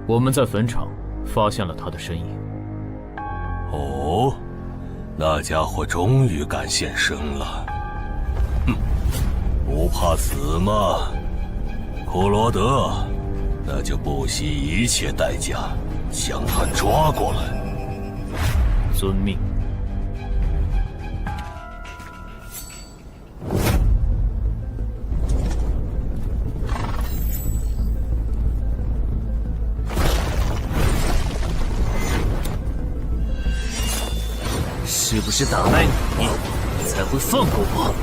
我们在坟场发现了他的身影。哦，那家伙终于敢现身了。哼，不怕死吗？库罗德，那就不惜一切代价将他抓过来。遵命。是不是打败你，才会放过我？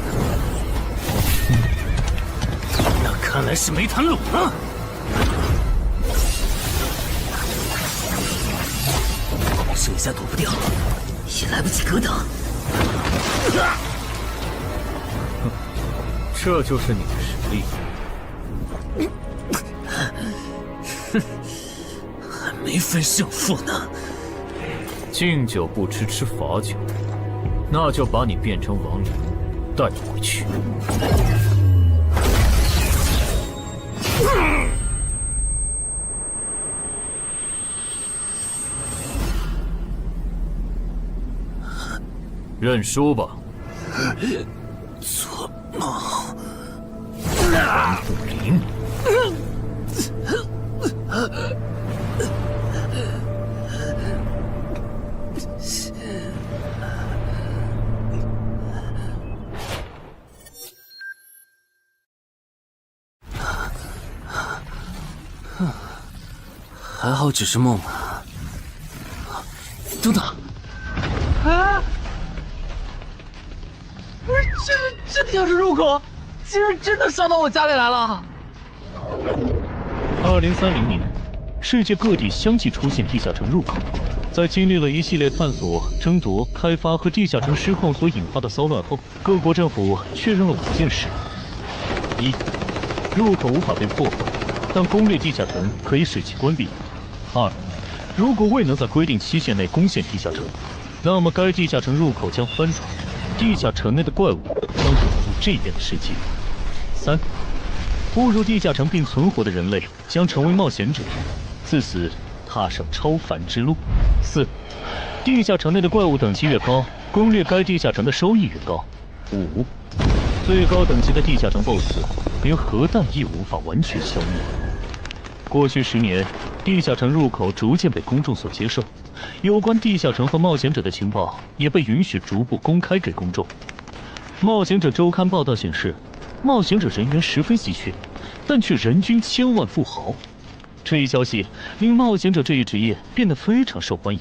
那看来是没谈拢啊！这下躲不掉，也来不及格挡。这就是你的实力。还没分胜负呢。敬酒不吃吃罚酒，那就把你变成亡灵，带回去。认输吧。做梦。蓝护灵。还好只是梦啊！等等，啊！不是，这地下室入口，竟然真的烧到我家里来了！2030年，世界各地相继出现地下城入口。在经历了一系列探索、争夺、开发和地下城失控所引发的骚乱后，各国政府确认了5件事：一、入口无法被破坏，但攻略地下城可以使其关闭。2. 如果未能在规定期限内攻陷地下城，那么该地下城入口将翻转，地下城内的怪物将涌入这边的世界。3. 步入地下城并存活的人类将成为冒险者，自此踏上超凡之路。4. 地下城内的怪物等级越高，攻略该地下城的收益越高。5. 最高等级的地下城 BOSS 连核弹亦无法完全消灭。过去10年，地下城入口逐渐被公众所接受，有关地下城和冒险者的情报也被允许逐步公开给公众。冒险者周刊报道显示，冒险者人员十分稀缺，但却人均千万富豪。这一消息令冒险者这一职业变得非常受欢迎。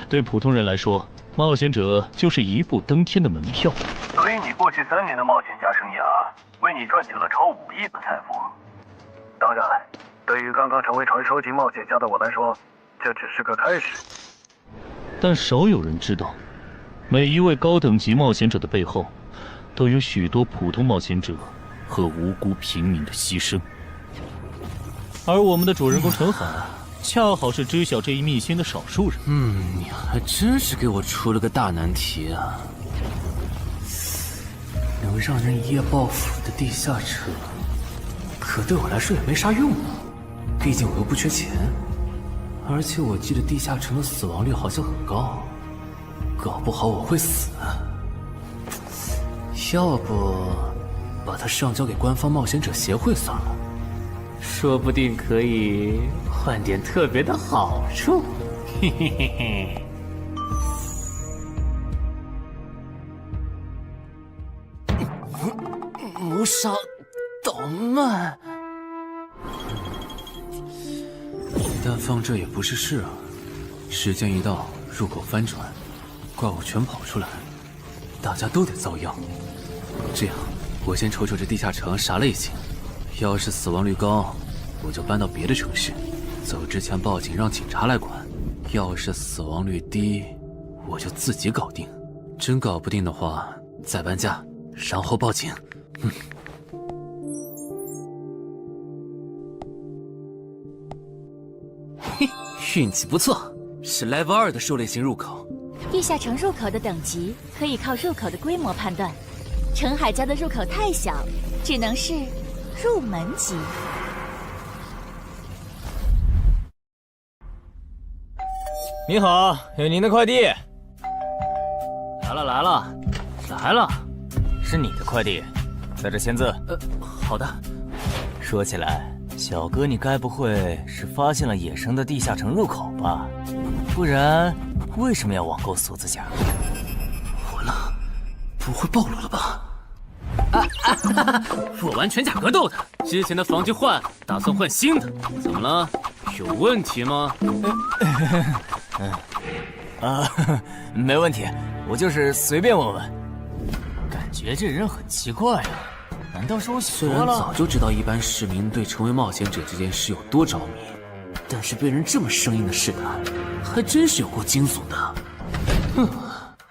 对普通人来说，冒险者就是一步登天的门票。所以你过去3年的冒险家生涯，为你赚取了超5亿的财富。当然，对于刚刚成为传说级冒险家的我来说，这只是个开始。但少有人知道，每一位高等级冒险者的背后，都有许多普通冒险者和无辜平民的牺牲。而我们的主人公陈海，恰好是知晓这一秘辛的少数人。你还真是给我出了个大难题啊！能让人一夜暴富的地下城，可对我来说也没啥用啊。毕竟我又不缺钱，而且我记得地下城的死亡率好像很高，搞不好我会死。要不把它上交给官方冒险者协会算了，说不定可以换点特别的好处。嘿嘿嘿嘿。谋杀岛慢。但放这也不是事啊！时间一到，入口翻转，怪物全跑出来，大家都得遭殃。这样，我先瞅瞅这地下城啥类型，要是死亡率高，我就搬到别的城市，走之前报警让警察来管；要是死亡率低，我就自己搞定。真搞不定的话，再搬家，然后报警。嘿，运气不错，是 Level 2的狩猎型入口。地下城入口的等级可以靠入口的规模判断。陈海家的入口太小，只能是入门级。你好，有您的快递。来了，是你的快递，在这签字。好的。说起来，小哥你该不会是发现了野生的地下城入口吧？不然为什么要网购锁子甲？完了，不会暴露了吧？我玩全甲格斗的，之前的防具换，打算换新的。怎么了？有问题吗？没问题，我就是随便问问。感觉这人很奇怪啊，难道是我虽然想多了？早就知道一般市民对成为冒险者这件事有多着迷，但是被人这么生硬的试探，还真是有够惊悚的。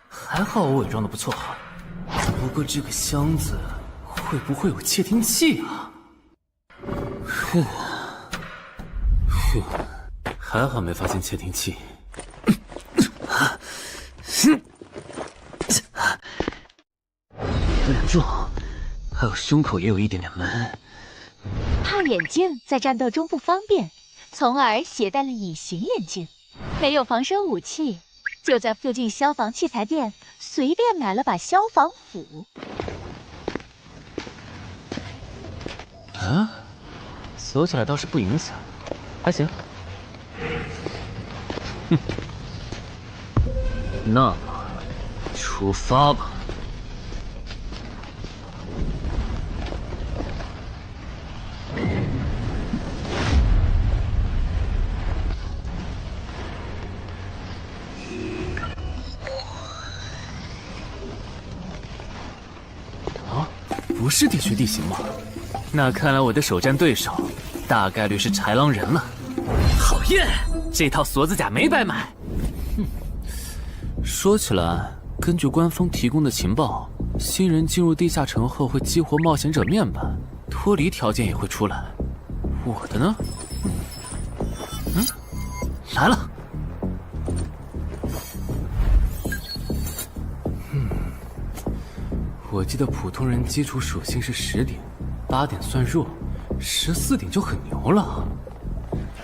还好我伪装的不错。不过这个箱子会不会有窃听器啊？还好没发现窃听器。有点重，还有胸口也有一点点闷。怕眼镜在战斗中不方便，从而携带了隐形眼镜。没有防身武器，就在附近消防器材店随便买了把消防斧。啊，锁起来倒是不影响，还行。那么，出发吧。不是地区地形吗？那看来我的首战对手大概率是豺狼人了。讨厌，这套锁子甲没白买。说起来，根据官方提供的情报，新人进入地下城后会激活冒险者面板，脱离条件也会出来。我的呢？来了。我记得普通人基础属性是10点，8点算弱，14点就很牛了。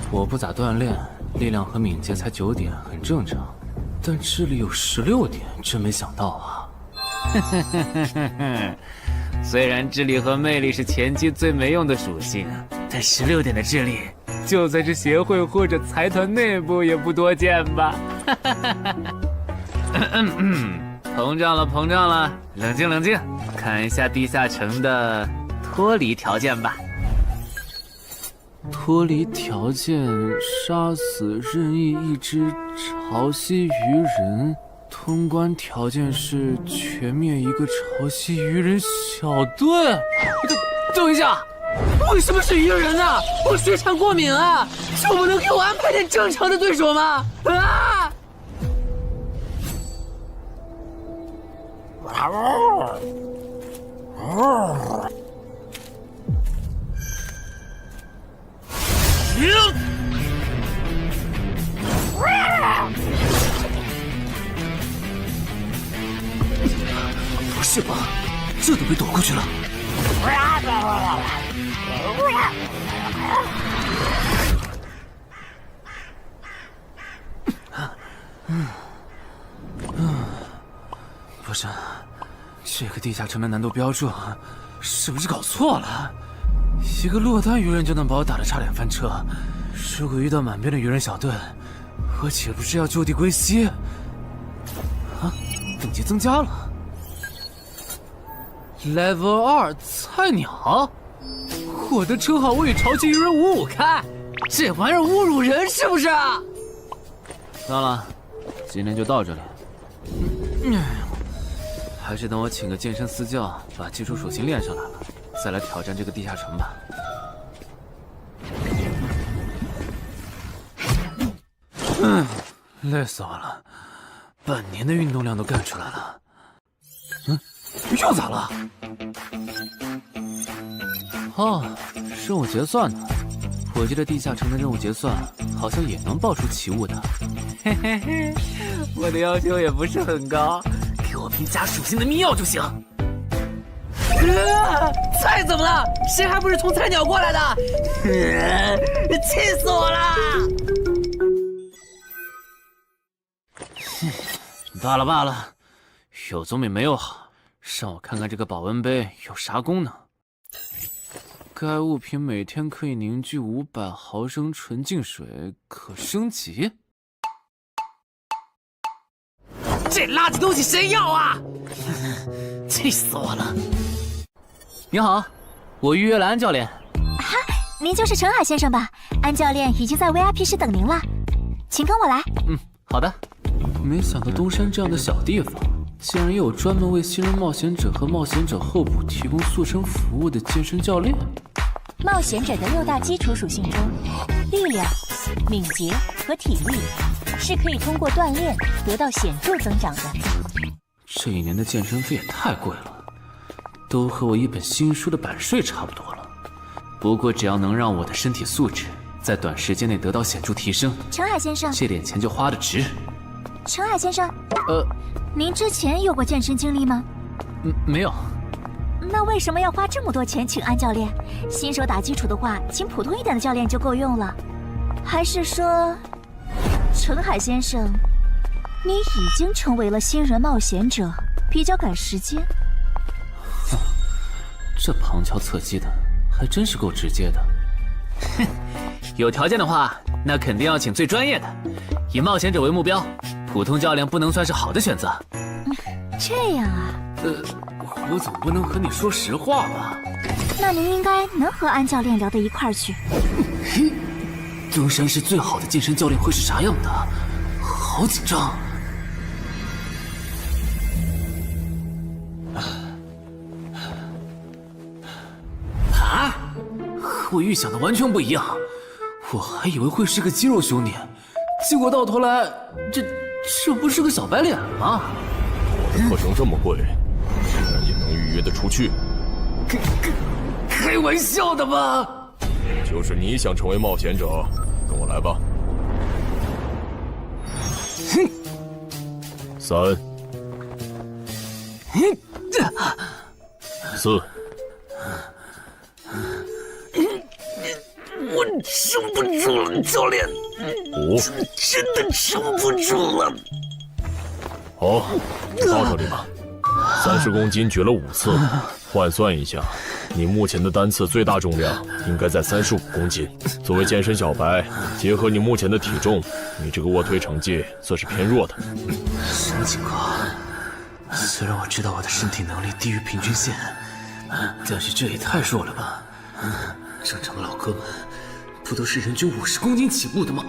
我不咋锻炼，力量和敏捷才9点，很正常。但智力有16点，真没想到啊！虽然智力和魅力是前期最没用的属性，但16点的智力，就算是协会或者财团内部也不多见吧？膨胀了，冷静，看一下地下城的脱离条件吧。脱离条件：杀死任意一只潮汐鱼人。通关条件是全灭一个潮汐鱼人小队。等一下，为什么是鱼人啊？我血产过敏啊！就不能给我安排点正常的对手吗？啊！不是吧？这都被躲过去了。不是，这个地下城的难度标注是不是搞错了？一个落单鱼人就能把我打得差点翻车，如果遇到满编的鱼人小队，我岂不是要就地归西？啊，等级增加了。Level 2菜鸟，我的称号我与潮汐鱼人5-5开，这玩意儿侮辱人是不是？算了，今天就到这里。还是等我请个健身私教，把基础属性练上来了，再来挑战这个地下城吧。累死我了，半年的运动量都干出来了。又咋了？哦，任务结算呢？我记得地下城的任务结算好像也能爆出奇物的。嘿嘿嘿，我的要求也不是很高，给我瓶加属性的秘药就行。菜怎么了？谁还不是从菜鸟过来的？气死我了！罢了罢了，有总比没有好。让我看看这个保温杯有啥功能。该物品每天可以凝聚500毫升纯净水，可升级。这垃圾东西谁要啊？气死我了！你好，我预约了安教练。哈，您就是陈海先生吧？安教练已经在 VIP 室等您了，请跟我来。好的。没想到东山这样的小地方，竟然也有专门为新人冒险者和冒险者候补提供塑身服务的健身教练。冒险者的6大基础属性中，力量、敏捷和体力是可以通过锻炼得到显著增长的。这一年的健身费也太贵了，都和我一本新书的版税差不多了。不过只要能让我的身体素质在短时间内得到显著提升，陈海先生，这点钱就花得值。陈海先生，您之前有过健身经历吗？没有。那为什么要花这么多钱请安教练？新手打基础的话，请普通一点的教练就够用了。还是说，陈海先生，你已经成为了新人冒险者，比较赶时间？这旁敲侧击的，还真是够直接的。哼，有条件的话，那肯定要请最专业的。以冒险者为目标，普通教练不能算是好的选择。这样啊？我总不能和你说实话吧？那您应该能和安教练聊到一块儿去。东山市最好的健身教练会是啥样的？好紧张。啊！和我预想的完全不一样，我还以为会是个肌肉兄弟，结果到头来，这不是个小白脸吗？我的课程这么贵，竟然也能预约得出去？开玩笑的吧？就是你想成为冒险者，跟我来吧。3、4。我撑不住了，教练。5。真的撑不住了。好，到这里吧。30公斤举了5次，换算一下，你目前的单次最大重量应该在35公斤。作为健身小白，结合你目前的体重，你这个卧推成绩算是偏弱的。什么情况？虽然我知道我的身体能力低于平均线，但是这也太弱了吧？正常的老哥们不都是人均50公斤起步的吗？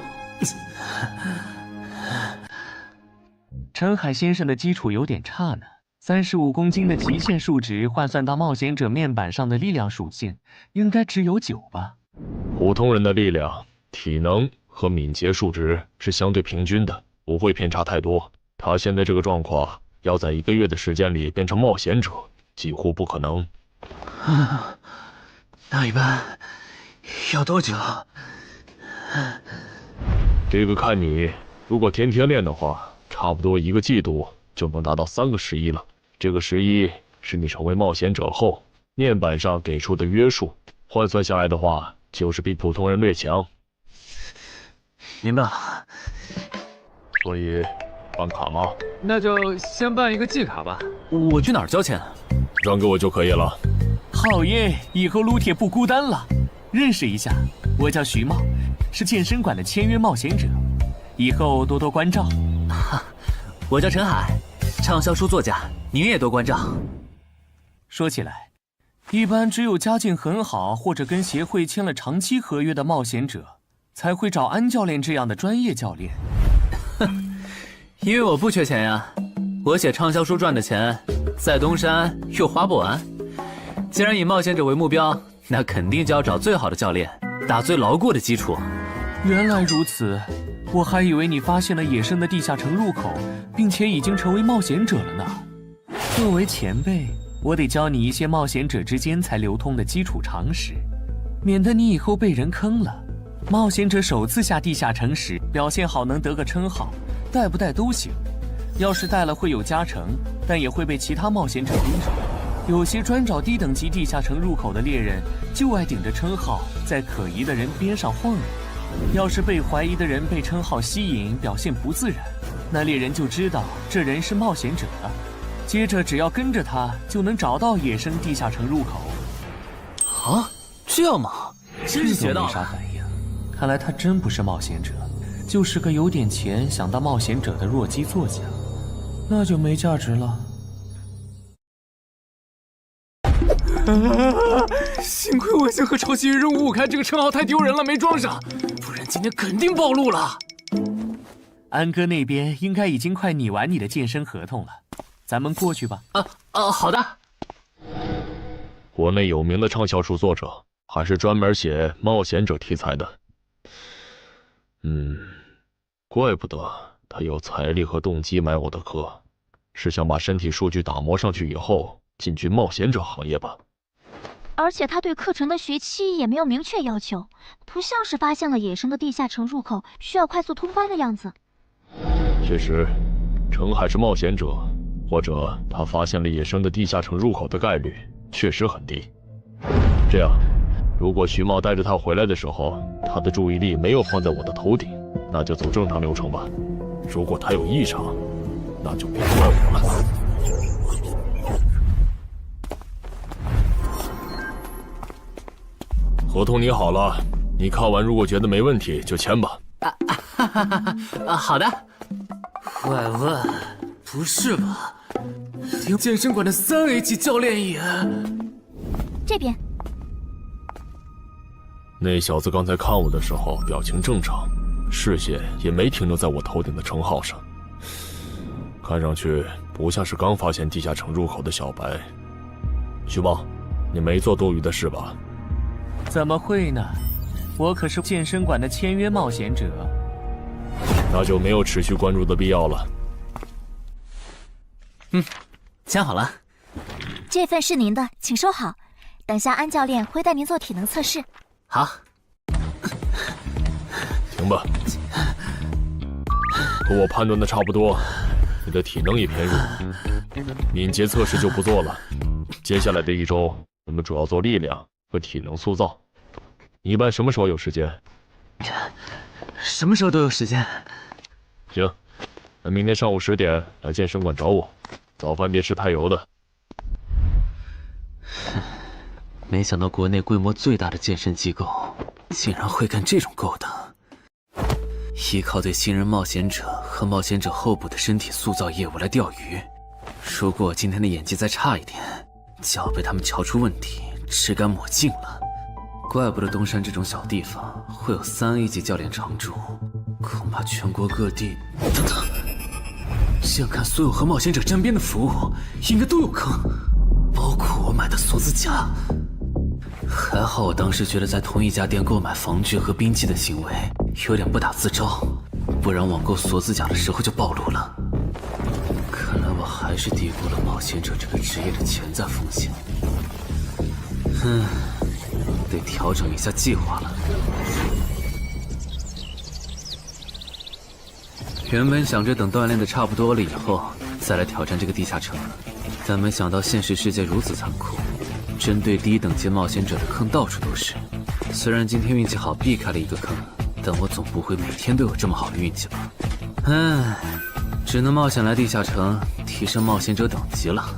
陈海先生的基础有点差呢，35公斤的极限数值换算到冒险者面板上的力量属性，应该只有9吧。普通人的力量、体能和敏捷数值是相对平均的，不会偏差太多。他现在这个状况，要在1个月的时间里变成冒险者，几乎不可能。那一般要多久？这个看你，如果天天练的话，差不多1个季度就能达到3个11了。这个11是你成为冒险者后面板上给出的约束，换算下来的话，就是比普通人略强。明白了。所以，办卡吗？那就先办一个季卡吧。我去哪儿交钱？让给我就可以了。好耶，以后撸铁不孤单了。认识一下，我叫徐茂，是健身馆的签约冒险者，以后多多关照。我叫陈海，畅销书作家，您也多关照。说起来，一般只有家境很好或者跟协会签了长期合约的冒险者，才会找安教练这样的专业教练。因为我不缺钱呀，我写畅销书赚的钱，在东山又花不完。既然以冒险者为目标，那肯定就要找最好的教练，打最牢固的基础。原来如此，我还以为你发现了野生的地下城入口，并且已经成为冒险者了呢。作为前辈，我得教你一些冒险者之间才流通的基础常识，免得你以后被人坑了。冒险者首次下地下城时，表现好能得个称号，带不带都行。要是带了会有加成，但也会被其他冒险者盯上。有些专找低等级地下城入口的猎人，就爱顶着称号，在可疑的人边上晃悠。要是被怀疑的人被称号吸引，表现不自然，那猎人就知道这人是冒险者了。接着只要跟着他，就能找到野生地下城入口。啊，这样吗？真是学到了。没啥反应，看来他真不是冒险者，就是个有点钱想当冒险者的弱鸡作家，那就没价值了。幸亏我先和超级鱼任务5开这个称号太丢人了，没装上，不然今天肯定暴露了。安哥那边应该已经快拟完你的健身合同了，咱们过去吧。好的。国内有名的畅销书作者，还是专门写冒险者题材的。怪不得他有财力和动机买我的课，是想把身体数据打磨上去以后进军冒险者行业吧。而且他对课程的学期也没有明确要求，不像是发现了野生的地下城入口需要快速通关的样子。确实，程海是冒险者，或者他发现了野生的地下城入口的概率确实很低。这样，如果徐茂带着他回来的时候，他的注意力没有放在我的头顶，那就走正常流程吧。如果他有异常，那就别怪我了。合同拟好了，你看完如果觉得没问题就签吧。好的。喂，不是吧？连健身馆的3A 级教练也……这边。那小子刚才看我的时候表情正常，视线也没停留在我头顶的称号上，看上去不像是刚发现地下城入口的小白。徐茂，你没做多余的事吧？怎么会呢？我可是健身馆的签约冒险者。那就没有持续关注的必要了。签好了。这份是您的，请收好。等下安教练会带您做体能测试。好。行吧。和我判断的差不多，你的体能也偏弱，敏捷测试就不做了。接下来的1周，我们主要做力量和体能塑造。你一般什么时候有时间？什么时候都有时间。行，那明天上午10点来健身馆找我，早饭别吃太油的。没想到国内规模最大的健身机构竟然会干这种勾当。依靠对新人冒险者和冒险者候补的身体塑造业务来钓鱼，如果我今天的演技再差一点，就要被他们瞧出问题，吃干抹净了。怪不得东山这种小地方会有3A 级教练常驻，恐怕全国各地……等等，这样看，所有和冒险者沾边的服务应该都有坑，包括我买的锁子甲。还好我当时觉得在同一家店购买防具和兵器的行为有点不打自招，不然网购锁子甲的时候就暴露了。看来我还是低估了冒险者这个职业的潜在风险。得调整一下计划了。原本想着等锻炼的差不多了以后再来挑战这个地下城，但没想到现实世界如此残酷，针对低等级冒险者的坑到处都是。虽然今天运气好避开了一个坑，但我总不会每天都有这么好的运气吧？只能冒险来地下城提升冒险者等级了。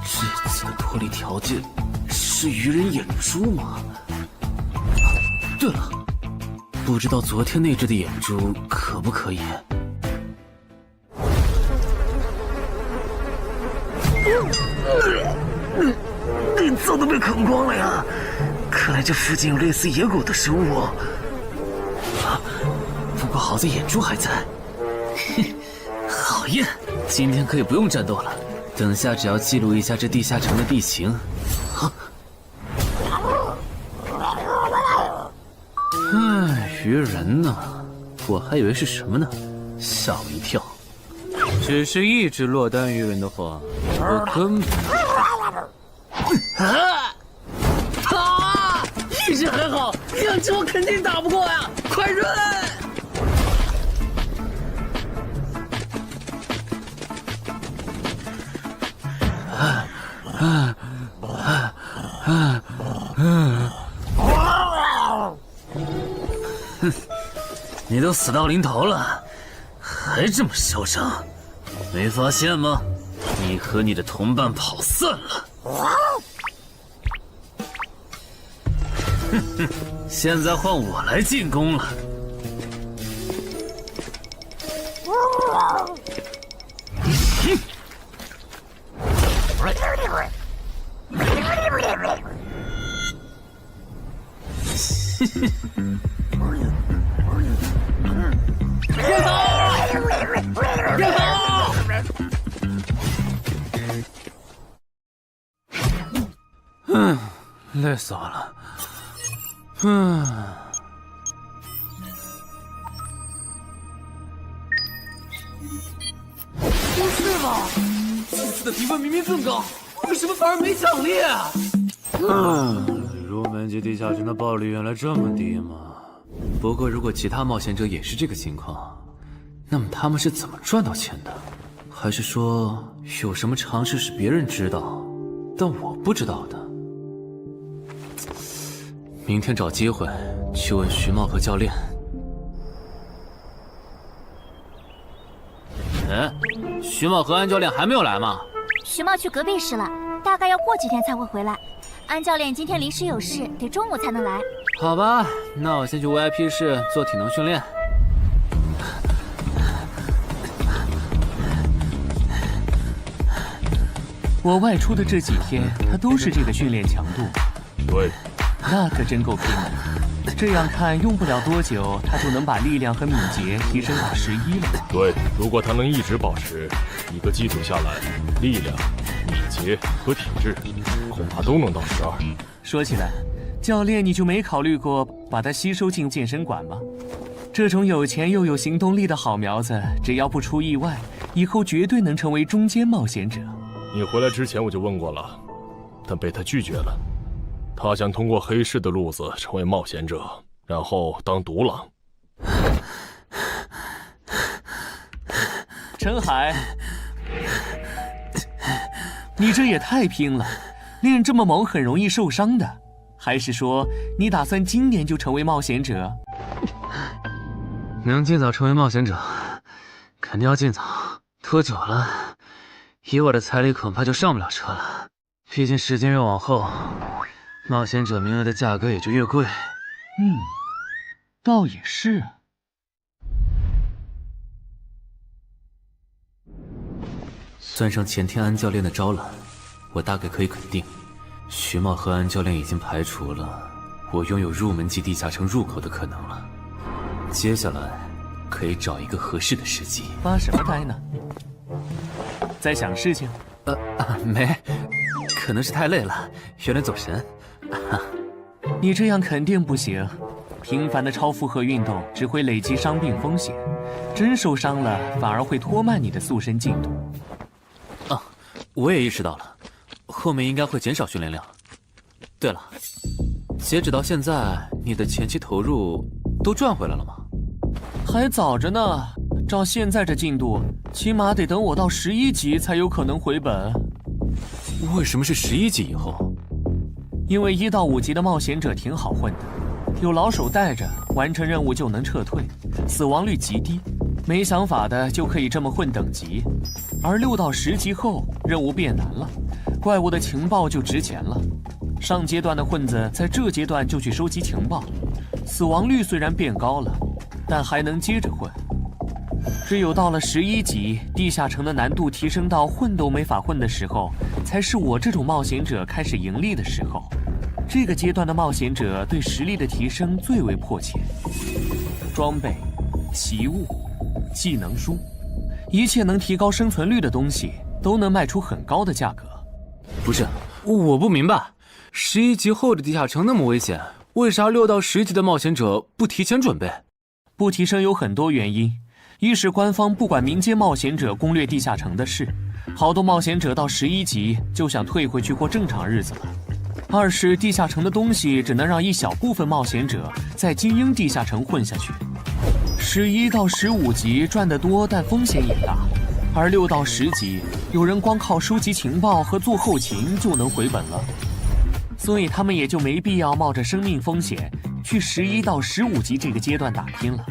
这次的脱离条件是鱼人眼珠吗？对了，不知道昨天那只的眼珠可不可以？早都被啃光了呀！看来这附近有类似野狗的生物。不过好在眼珠还在。好耶！今天可以不用战斗了，等下只要记录一下这地下城的地形。鱼人呢？我还以为是什么呢，吓我一跳。只是一只落单鱼人的话，我根本……一只还好，2只我肯定打不过呀！快润！你都死到临头了，还这么嚣张，没发现吗？你和你的同伴跑散了。哼哼，现在换我来进攻了。累死我了。不是吧？祭司的评分明明更高，为什么反而没奖励啊？入门级地下城的爆率原来这么低吗？不过如果其他冒险者也是这个情况，那么他们是怎么赚到钱的？还是说有什么常识是别人知道，但我不知道的？明天找机会去问徐茂和教练。哎，徐茂和安教练还没有来吗？徐茂去隔壁室了，大概要过几天才会回来。安教练今天临时有事，得中午才能来。好吧，那我先去 VIP 室做体能训练。我外出的这几天，他都是这个训练强度。对，那可真够拼的。这样看，用不了多久，他就能把力量和敏捷提升到11了。对，如果他能一直保持一个季度下来，力量、敏捷和体质恐怕都能到12。说起来，教练你就没考虑过把他吸收进健身馆吗？这种有钱又有行动力的好苗子，只要不出意外，以后绝对能成为中间冒险者。你回来之前我就问过了，但被他拒绝了。他想通过黑市的路子成为冒险者，然后当独狼。陈海，你这也太拼了，练这么猛很容易受伤的。还是说你打算今年就成为冒险者？能尽早成为冒险者，肯定要尽早。拖久了，以我的财力恐怕就上不了车了。毕竟时间越往后，冒险者名额的价格也就越贵。倒也是。算上前天安教练的招揽，我大概可以肯定，徐茂和安教练已经排除了我拥有入门级地下城入口的可能了。接下来可以找一个合适的时机。发什么呆呢？在想事情？没，可能是太累了，有点走神。你这样肯定不行，频繁的超负荷运动只会累积伤病风险，真受伤了反而会拖慢你的塑身进度。我也意识到了，后面应该会减少训练量。对了，截止到现在，你的前期投入都赚回来了吗？还早着呢，照现在这进度，起码得等我到11级才有可能回本。为什么是11级以后？因为1到5级的冒险者挺好混的，有老手带着，完成任务就能撤退，死亡率极低。没想法的就可以这么混等级，而6到10级后，任务变难了，怪物的情报就值钱了。上阶段的混子在这阶段就去收集情报，死亡率虽然变高了，但还能接着混。只有到了11级，地下城的难度提升到混都没法混的时候，才是我这种冒险者开始盈利的时候。这个阶段的冒险者对实力的提升最为迫切。装备、奇物、技能书，一切能提高生存率的东西都能卖出很高的价格。不是，我不明白，11级后的地下城那么危险，为啥6到10级的冒险者不提前准备？不提升有很多原因，一是官方不管民间冒险者攻略地下城的事，好多冒险者到11级就想退回去过正常日子了。二是地下城的东西只能让一小部分冒险者在精英地下城混下去。11到15级赚得多，但风险也大，而6到10级，有人光靠收集情报和做后勤就能回本了，所以他们也就没必要冒着生命风险去11到15级这个阶段打拼了。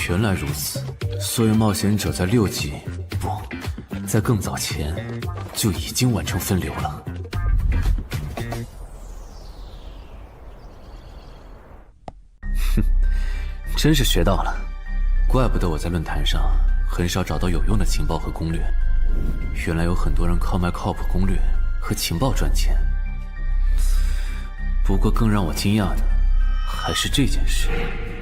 原来如此，所以冒险者在6级不，在更早前就已经完成分流了。哼，真是学到了，怪不得我在论坛上很少找到有用的情报和攻略，原来有很多人靠卖靠谱攻略和情报赚钱。不过更让我惊讶的还是这件事。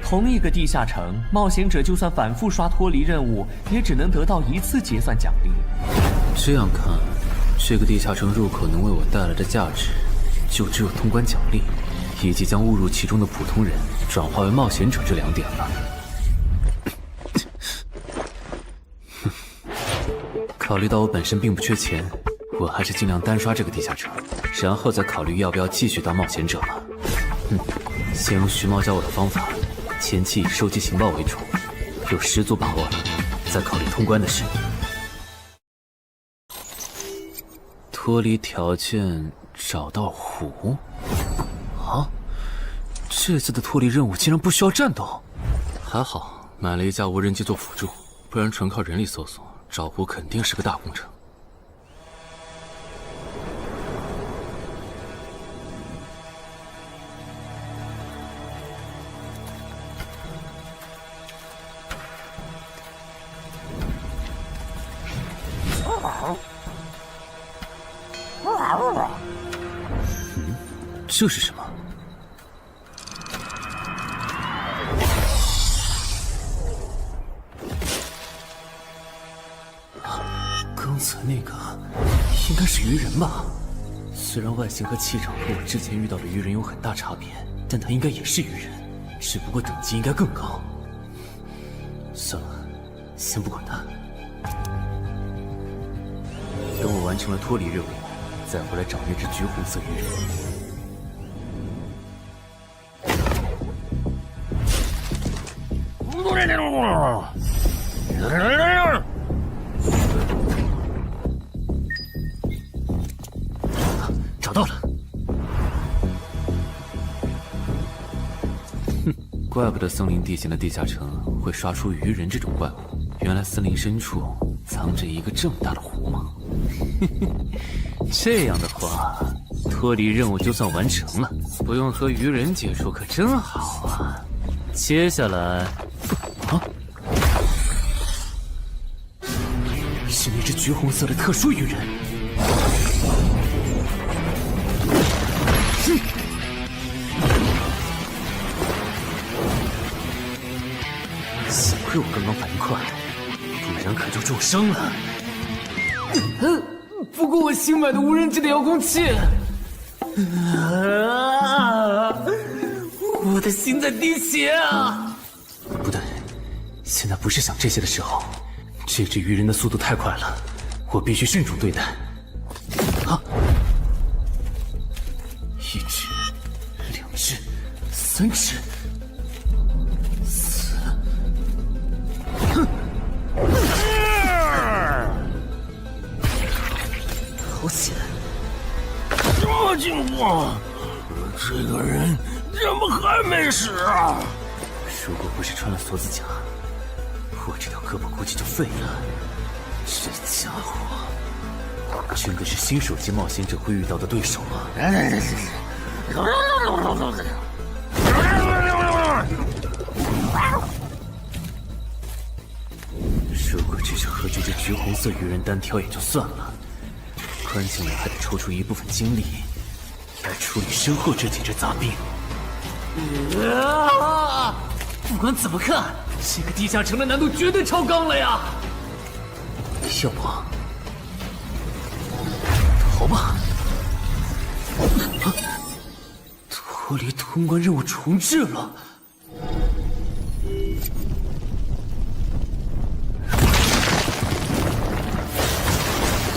同一个地下城，冒险者就算反复刷脱离任务，也只能得到1次结算奖励。这样看，这个地下城入口能为我带来的价值，就只有通关奖励，以及将误入其中的普通人转化为冒险者这2点了。考虑到我本身并不缺钱，我还是尽量单刷这个地下城，然后再考虑要不要继续当冒险者了。先用徐猫教我的方法，前期以收集情报为主，有10足把握了，再考虑通关的事。脱离条件找到湖？啊，这次的脱离任务竟然不需要战斗？还好买了一架无人机做辅助，不然纯靠人力搜索找湖肯定是个大工程。这是什么？刚才那个应该是鱼人吧？虽然外形和气场和我之前遇到的鱼人有很大差别，但他应该也是鱼人，只不过等级应该更高。算了，先不管他。等我完成了脱离任务，再回来找那只橘红色鱼人。找到了！哼，怪不得森林地形的地下城会刷出鱼人这种怪物，原来森林深处藏着一个这么大的湖吗？这样的话，脱离任务就算完成了，不用和鱼人接触可真好啊！接下来，是那只橘红色的特殊鱼人。幸亏我刚刚反应快，不然可就重伤了。不过我新买的无人机的遥控器，我的心在滴血啊！不对，现在不是想这些的时候。这只鱼人的速度太快了，我必须慎重对待。啊！1只、2只、3只、4……哼！好险！什么情况？这个人怎么还没死啊？如果不是穿了锁子甲，我这条胳膊估计就废了。这家伙真的是新手级冒险者会遇到的对手吗？如果只是和这只橘红色鱼人单挑也就算了，关键我还得抽出一部分精力来处理身后这几只杂兵。不管怎么看，这个地下城的难度绝对超纲了呀！要不逃吧？脱离通关任务重置了。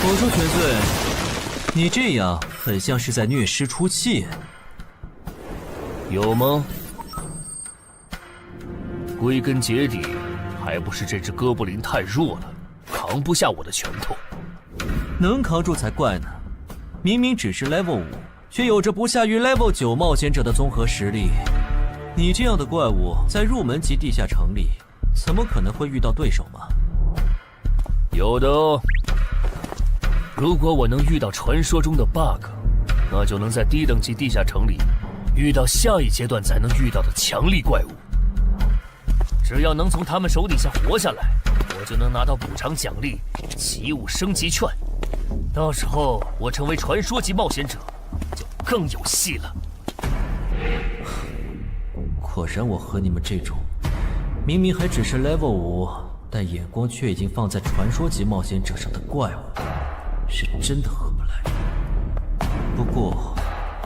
我说全罪，你这样很像是在虐尸出气。有吗？归根结底，还不是这只哥布林太弱了，扛不下我的拳头。能扛住才怪呢！明明只是 Level 5，却有着不下于 Level 9冒险者的综合实力。你这样的怪物，在入门级地下城里，怎么可能会遇到对手嘛？有的哦。如果我能遇到传说中的 bug， 那就能在低等级地下城里遇到下一阶段才能遇到的强力怪物。只要能从他们手底下活下来，我就能拿到补偿奖励奇物升级券。到时候我成为传说级冒险者，就更有戏了。果然，我和你们这种明明还只是 level 5，但眼光却已经放在传说级冒险者上的怪物，是真的合不来。不过，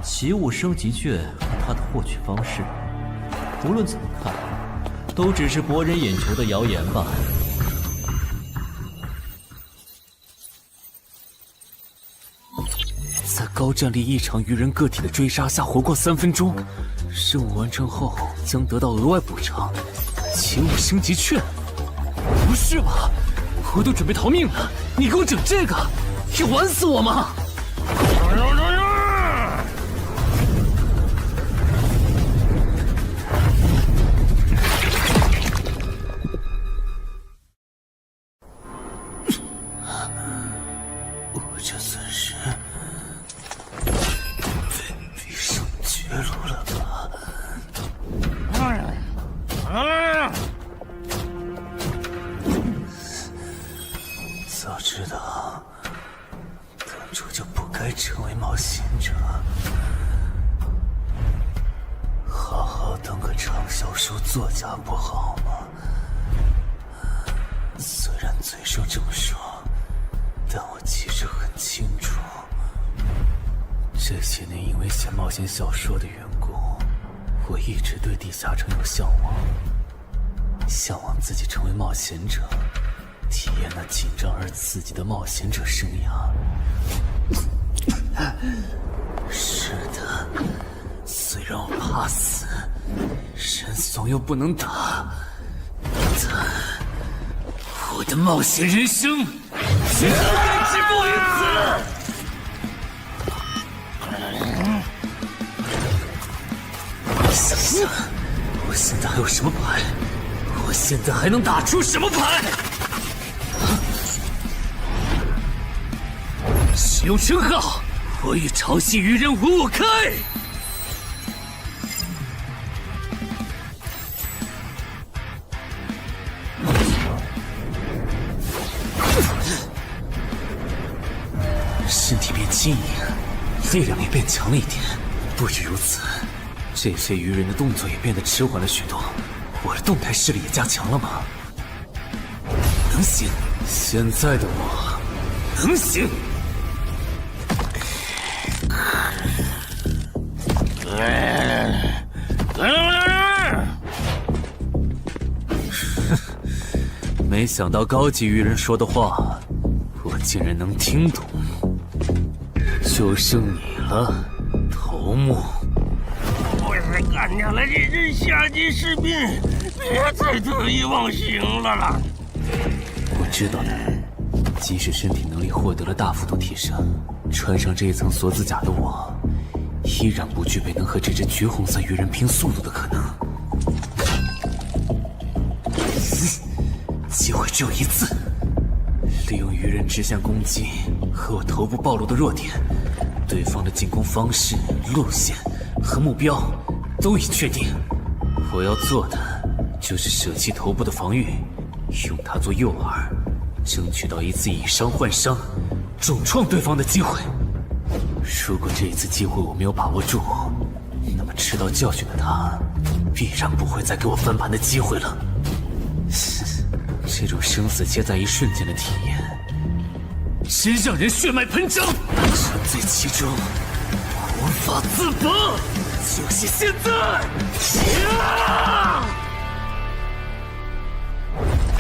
奇物升级券和它的获取方式，无论怎么看，都只是博人眼球的谣言吧。在高战力异常鱼人个体的追杀下活过3分钟，任务完成后将得到额外补偿，奇物升级券。不是吧？我都准备逃命了，你给我整这个，要玩死我吗？我这算是逼上绝路了吧？早知道当初就不该成为冒险者，好好当个畅销书作家不好吗？虽然嘴上这么说，但我其实很清楚，这些年因为写冒险小说的缘故，我一直对地下城有向往，向往自己成为冒险者，体验那紧张而刺激的冒险者生涯。是的，虽然我怕死，人怂又不能打，但我的冒险人生绝对止步于此。想想，我现在还有什么牌？我现在还能打出什么牌？使用称号，我与潮汐鱼人五五开！身体变轻盈，力量也变强了一点。不止如此，这些鱼人的动作也变得迟缓了许多。我的动态视力也加强了吗？能行，现在的我能行。没想到高级鱼人说的话，我竟然能听懂。就剩你了，头目。我是干掉了这只下级士兵，别再得意忘形了啦！我知道的，即使身体能力获得了大幅度提升，穿上这一层锁子甲的我，依然不具备能和这只橘红色鱼人拼速度的可能。机会只有一次，利用鱼人直线攻击和我头部暴露的弱点，对方的进攻方式、路线和目标都已确定。我要做的就是舍弃头部的防御，用它做诱饵，争取到一次以伤换伤、重创对方的机会。如果这一次机会我没有把握住，那么吃到教训的他，必然不会再给我翻盘的机会了。这种生死皆在一瞬间的体验，真让人血脉喷张，沉醉其中，无法自拔。就是现在！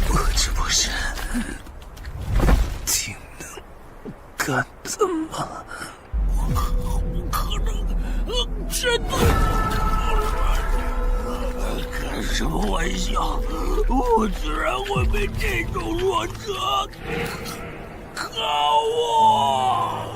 我这不是挺能干的吗？可能真的。开什么玩笑！我居然会被这种弱者靠我！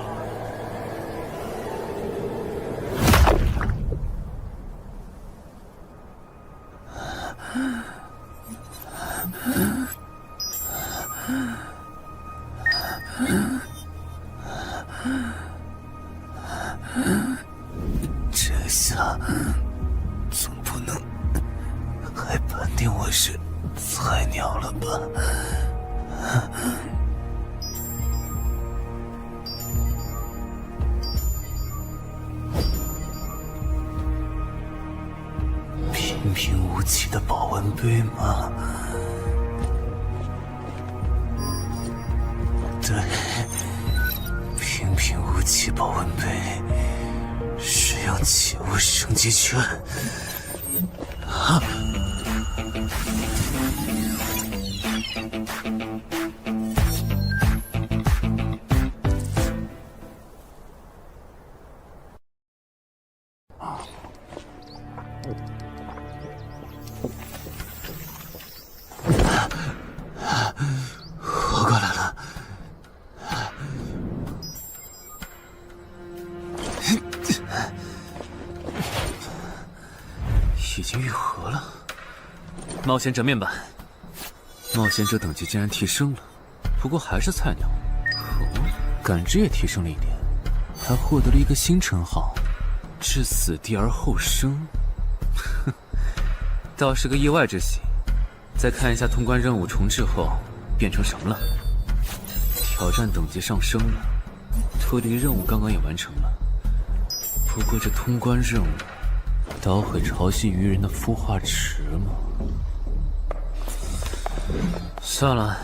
菜鸟了吧？平平无奇的保温杯吗？对，平平无奇保温杯是要起物升级券。啊！活过来了。已经愈合了。冒险者面板，冒险者等级竟然提升了，不过还是菜鸟。哦，感知也提升了一点，还获得了一个新称号——至死地而后生。哼，倒是个意外之喜。再看一下通关任务重置后变成什么了。挑战等级上升了，脱离任务刚刚也完成了。不过这通关任务捣毁潮汐鱼人的孵化池吗？算了，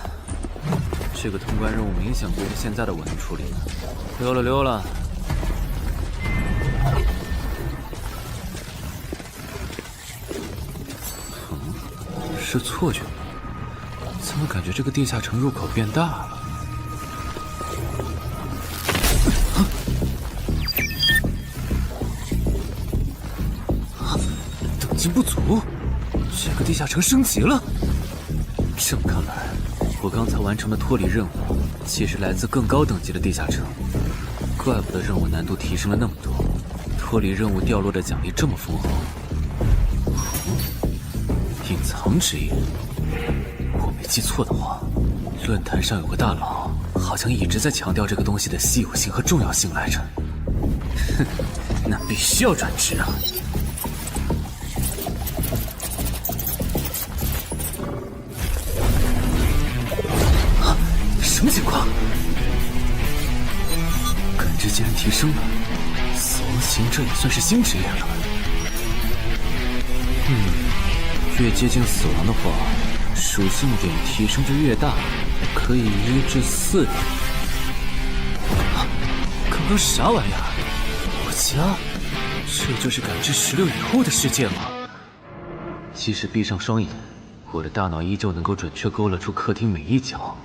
这个通关任务明显不是现在的我能处理的。溜了溜了。是错觉吗？怎么感觉这个地下城入口变大了？等级不足，这个地下城升级了。这么看来，我刚才完成的脱离任务，其实来自更高等级的地下城。怪不得任务难度提升了那么多，脱离任务掉落的奖励这么丰厚。隐藏之眼，我没记错的话，论坛上有个大佬，好像一直在强调这个东西的稀有性和重要性来着。哼，那必须要转职啊！啊，什么情况？感知竟然提升了，死亡行者也算是新职业了。越接近死亡的话，属性点提升就越大，可以1至4点。啊，刚刚啥玩意儿？我家？这就是感知16以后的世界吗？即使闭上双眼，我的大脑依旧能够准确勾勒出客厅每一角。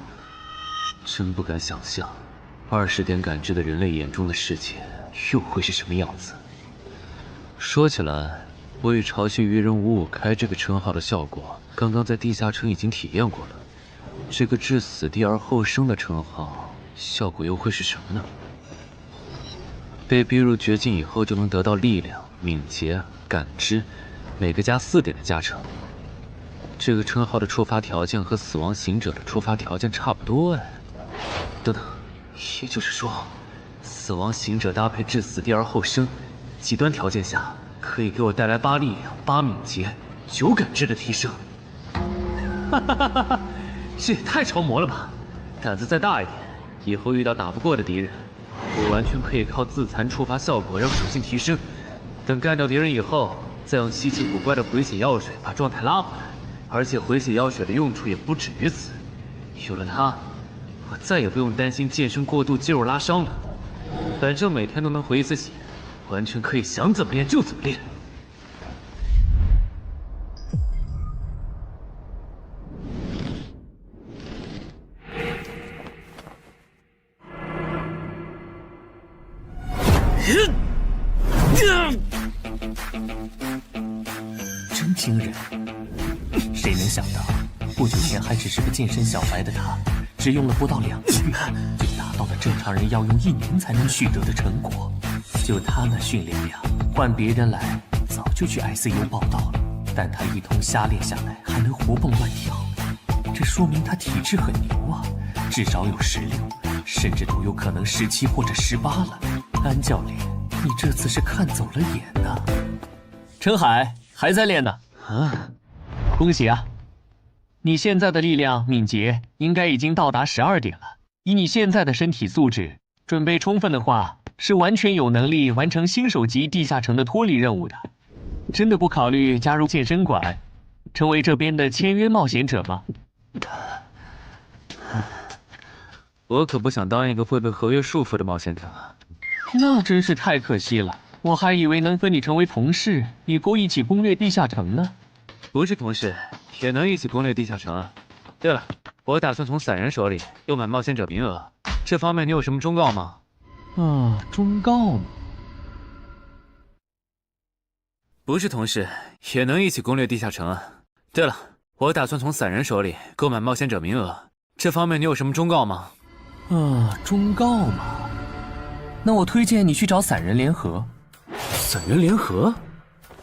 真不敢想象，20点感知的人类眼中的世界又会是什么样子。说起来，我与潮汐鱼人555开这个称号的效果，刚刚在地下城已经体验过了。这个至死地而后生的称号，效果又会是什么呢？被逼入绝境以后，就能得到力量、敏捷、感知，每个加4点的加成。这个称号的触发条件和死亡行者的触发条件差不多哎。等等，也就是说，死亡行者搭配至死地而后生，极端条件下可以给我带来8力量、8敏捷、9感知的提升。哈哈哈哈！这也太超模了吧！胆子再大一点，以后遇到打不过的敌人，我完全可以靠自残触发效果让属性提升。等干掉敌人以后，再用稀奇古怪的回血药水把状态拉回来。而且回血药水的用处也不止于此，有了它，我再也不用担心健身过度肌肉拉伤了。反正每天都能回1次血，完全可以想怎么练就怎么练。真惊人！谁能想到，不久前还只是个健身小白的他，只用了不到2个月，就达到了正常人要用1年才能取得的成果。就他那训练量，换别人来早就去 ICU 报道了。但他一通瞎练下来，还能活蹦乱跳，这说明他体质很牛啊，至少有16，甚至都有可能17或者18了。安教练，你这次是看走了眼呐！陈海还在练呢。啊，恭喜啊！你现在的力量、敏捷应该已经到达12点了。以你现在的身体素质，准备充分的话，是完全有能力完成新手级地下城的脱离任务的。真的不考虑加入健身馆，成为这边的签约冒险者吗？我可不想当一个会被合约束缚的冒险者。那真是太可惜了，我还以为能和你成为同事，以后一起攻略地下城呢。不是同事，也能一起攻略地下城啊。对了，我打算从散人手里购买冒险者名额，这方面你有什么忠告吗？忠告吗？不是同事，也能一起攻略地下城啊。对了，我打算从散人手里购买冒险者名额，这方面你有什么忠告吗？忠告嘛，那我推荐你去找散人联合。散人联合？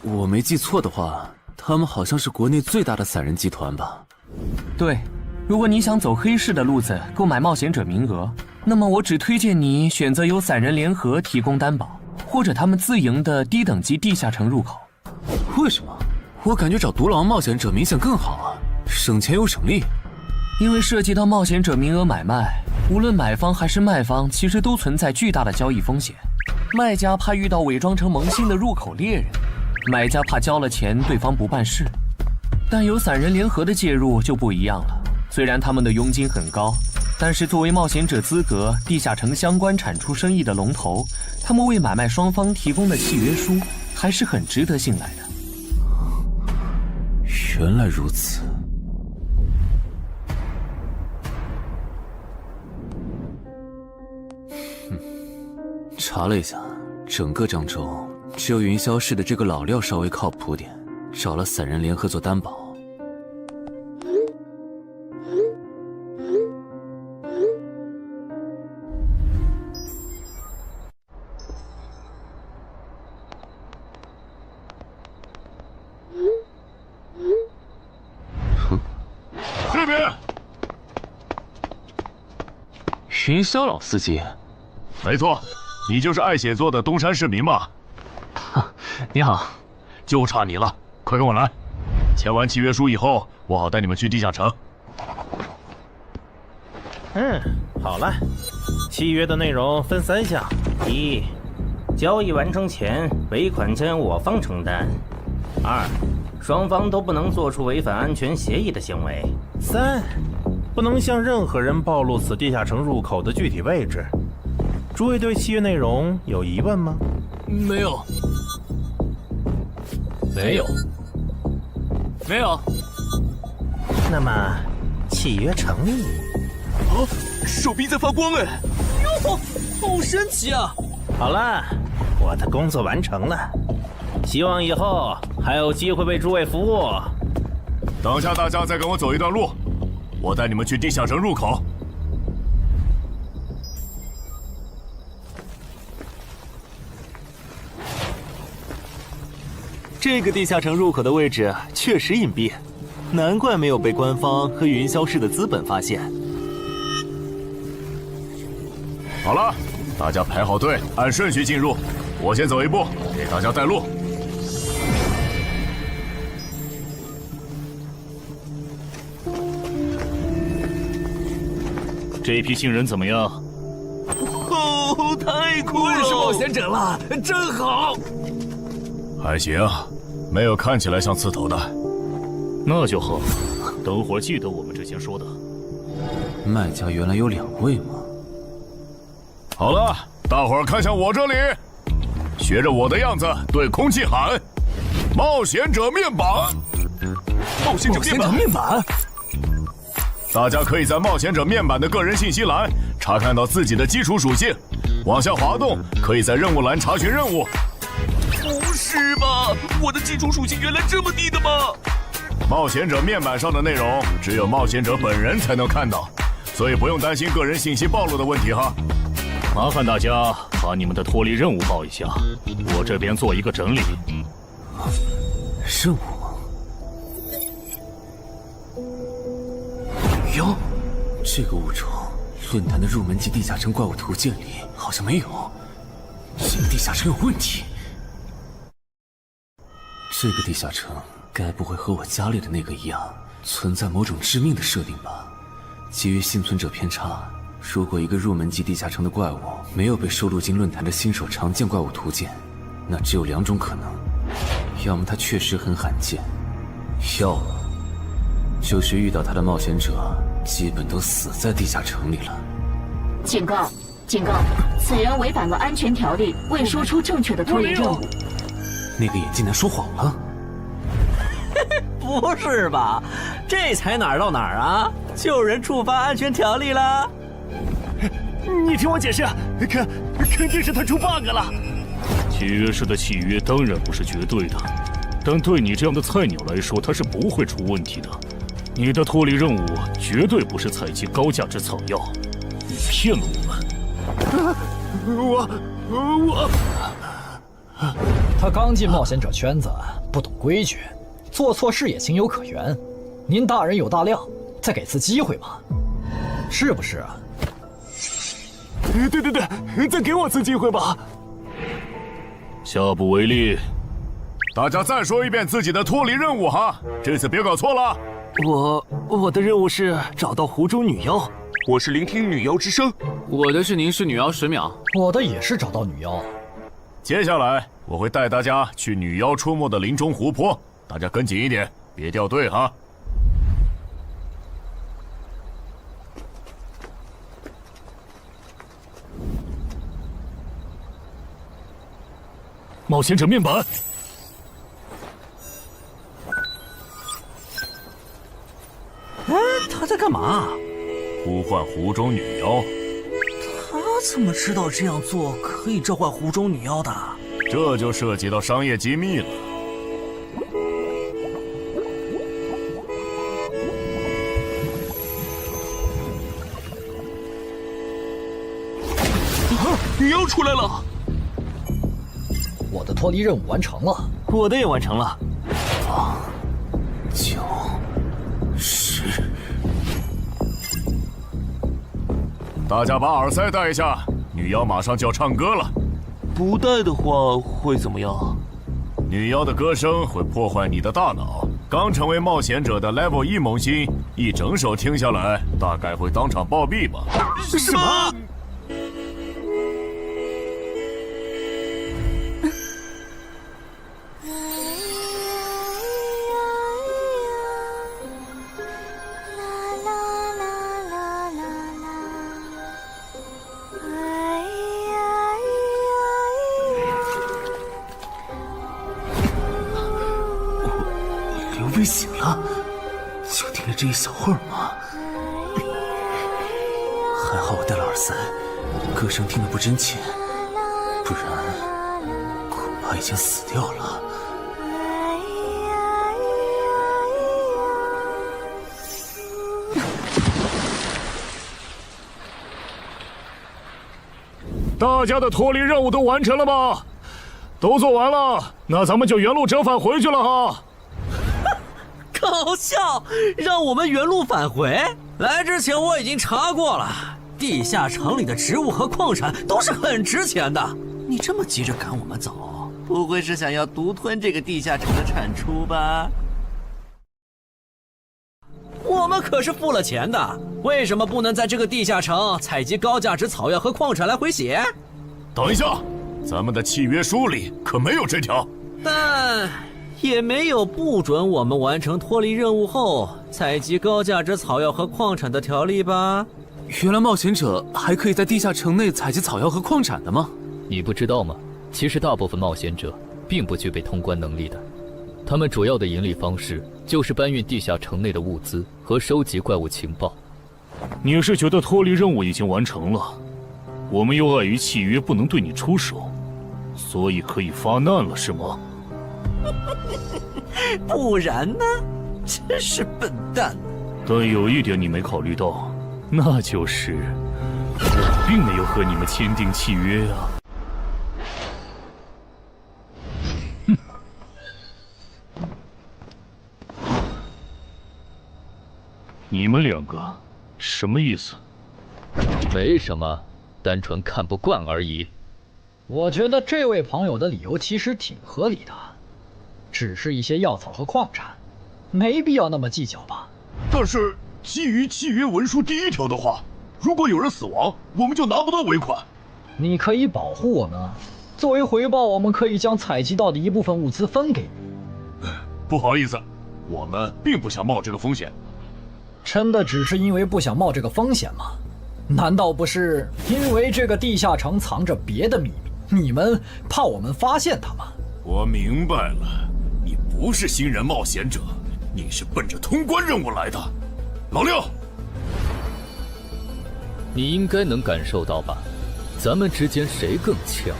我没记错的话，他们好像是国内最大的散人集团吧？对，如果你想走黑市的路子购买冒险者名额，那么我只推荐你选择由散人联合提供担保，或者他们自营的低等级地下城入口。为什么？我感觉找独狼冒险者明显更好啊，省钱又省力。因为涉及到冒险者名额买卖，无论买方还是卖方，其实都存在巨大的交易风险。卖家怕遇到伪装成萌新的入口猎人，买家怕交了钱对方不办事。但有散人联合的介入就不一样了，虽然他们的佣金很高，但是作为冒险者资格地下城相关产出生意的龙头，他们为买卖双方提供的契约书还是很值得信赖的。原来如此。查了一下，整个漳州只有云霄市的这个老廖稍微靠谱点，找了散人联合做担保。这边，云霄老司机，没错。你就是爱写作的东山市民吧？你好，就差你了，快跟我来。签完契约书以后，我好带你们去地下城。好了，契约的内容分3项：一，交易完成前尾款钱我方承担；二，双方都不能做出违反安全协议的行为；三，不能向任何人暴露此地下城入口的具体位置。诸位对契约内容有疑问吗？没有。没有。没有。那么，契约成立。手臂在发光哎！哟，好神奇啊！好了，我的工作完成了，希望以后还有机会为诸位服务。等下大家再跟我走一段路，我带你们去地下城入口。这个地下城入口的位置确实隐蔽，难怪没有被官方和云霄市的资本发现。好了，大家排好队，按顺序进入。我先走一步，给大家带路。这批新人怎么样？太酷了！我也是冒险者了，真好。还行，没有看起来像刺头的。那就好，等会儿记得我们之前说的。卖家原来有2位吗？好了，大伙儿看向我这里，学着我的样子对空气喊：“冒险者面板！”冒险者面板！大家可以在冒险者面板的个人信息栏查看到自己的基础属性，往下滑动可以在任务栏查询任务。不是吧？我的基础属性原来这么低的吗？冒险者面板上的内容只有冒险者本人才能看到，所以不用担心个人信息暴露的问题哈。麻烦大家把你们的脱离任务报一下，我这边做一个整理。任务？哟，这个物种论坛的入门级地下城怪物图鉴里好像没有，这个地下城有问题。这个地下城该不会和我家里的那个一样，存在某种致命的设定吧。基于幸存者偏差，如果一个入门级地下城的怪物没有被收录进论坛的新手常见怪物图鉴，那只有2种可能：要么它确实很罕见，要么就是遇到它的冒险者基本都死在地下城里了。警告！警告！此人违反了安全条例，未说出正确的脱离任务。那个眼镜男说谎了？不是吧？这才哪儿到哪儿啊？就有人触发安全条例了？你听我解释，肯定是他出 bug 了。契约式的契约当然不是绝对的，但对你这样的菜鸟来说，它是不会出问题的。你的脱离任务绝对不是采集高价值草药，你骗了我们。他刚进冒险者圈子，不懂规矩，做错事也情有可原。您大人有大量，再给次机会嘛，是不是啊？对，再给我次机会吧。下不为例。大家再说一遍自己的脱离任务哈，这次别搞错了。我的任务是找到湖中女妖。我是聆听女妖之声。我的是凝视女妖10秒。我的也是找到女妖。接下来我会带大家去女妖出没的林中湖泊，大家跟紧一点，别掉队哈。冒险者面板。哎，他在干嘛？呼唤湖中女妖。他怎么知道这样做可以召唤湖中女妖的？这就涉及到商业机密了。女妖出来了！我的脱离任务完成了，我的也完成了。8、9、10。大家把耳塞戴一下，女妖马上就要唱歌了。不戴的话会怎么样？女妖的歌声会破坏你的大脑。刚成为冒险者的 Level 1萌新，一整首听下来，大概会当场暴毙吧。什么？被醒了，就听了这一小会儿嘛。还好我戴了耳塞，歌声听得不真切，不然恐怕已经死掉了。大家的脱离任务都完成了吗？都做完了，那咱们就原路折返回去了哈。搞笑，让我们原路返回？来之前我已经查过了，地下城里的植物和矿产都是很值钱的。你这么急着赶我们走，不会是想要独吞这个地下城的产出吧？我们可是付了钱的，为什么不能在这个地下城采集高价值草药和矿产来回血？等一下，咱们的契约书里可没有这条。但也没有不准我们完成脱离任务后采集高价值草药和矿产的条例吧？原来冒险者还可以在地下城内采集草药和矿产的吗？你不知道吗？其实大部分冒险者并不具备通关能力的，他们主要的盈利方式就是搬运地下城内的物资和收集怪物情报。你是觉得脱离任务已经完成了，我们又碍于契约不能对你出手，所以可以发难了是吗？不然呢？真是笨蛋。但有一点你没考虑到，那就是我并没有和你们签订契约啊。哼！你们两个什么意思？没什么，单纯看不惯而已。我觉得这位朋友的理由其实挺合理的，只是一些药草和矿产，没必要那么计较吧。但是基于契约文书第1条的话，如果有人死亡，我们就拿不到尾款。你可以保护我们，作为回报，我们可以将采集到的一部分物资分给你。不好意思，我们并不想冒这个风险。真的只是因为不想冒这个风险吗？难道不是因为这个地下城藏着别的秘密，你们怕我们发现它吗？我明白了，你不是新人冒险者，你是奔着通关任务来的。老六，你应该能感受到吧？咱们之间谁更强？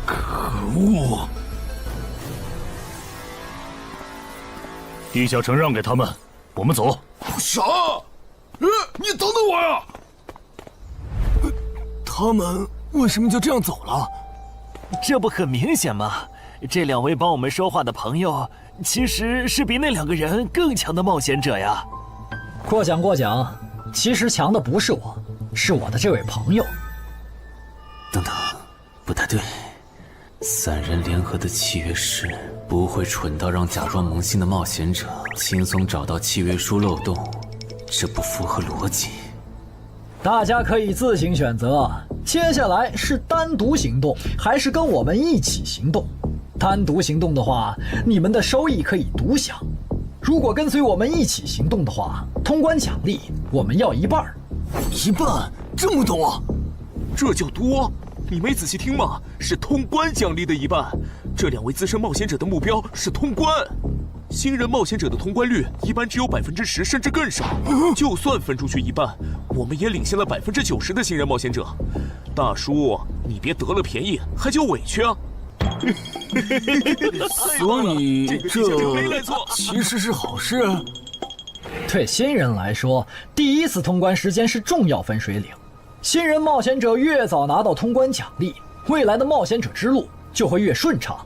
可恶！地下城让给他们，我们走。啥？你等等我呀！他们为什么就这样走了？这不很明显吗？这2位帮我们说话的朋友，其实是比那2个人更强的冒险者呀。过奖，其实强的不是我，是我的这位朋友。等等，不太对。3人联合的契约师不会蠢到让假装萌新的冒险者轻松找到契约书漏洞，这不符合逻辑。大家可以自行选择，接下来是单独行动，还是跟我们一起行动？单独行动的话，你们的收益可以独享；如果跟随我们一起行动的话，通关奖励我们要1半。1半？这么多？这叫多？你没仔细听吗？是通关奖励的1半。这2位资深冒险者的目标是通关。新人冒险者的通关率一般只有10%，甚至更少。就算分出去1半，我们也领先了90%的新人冒险者。大叔，你别得了便宜还叫委屈啊！所以这其实是好事。对新人来说，第1次通关时间是重要分水岭。新人冒险者越早拿到通关奖励，未来的冒险者之路就会越顺畅。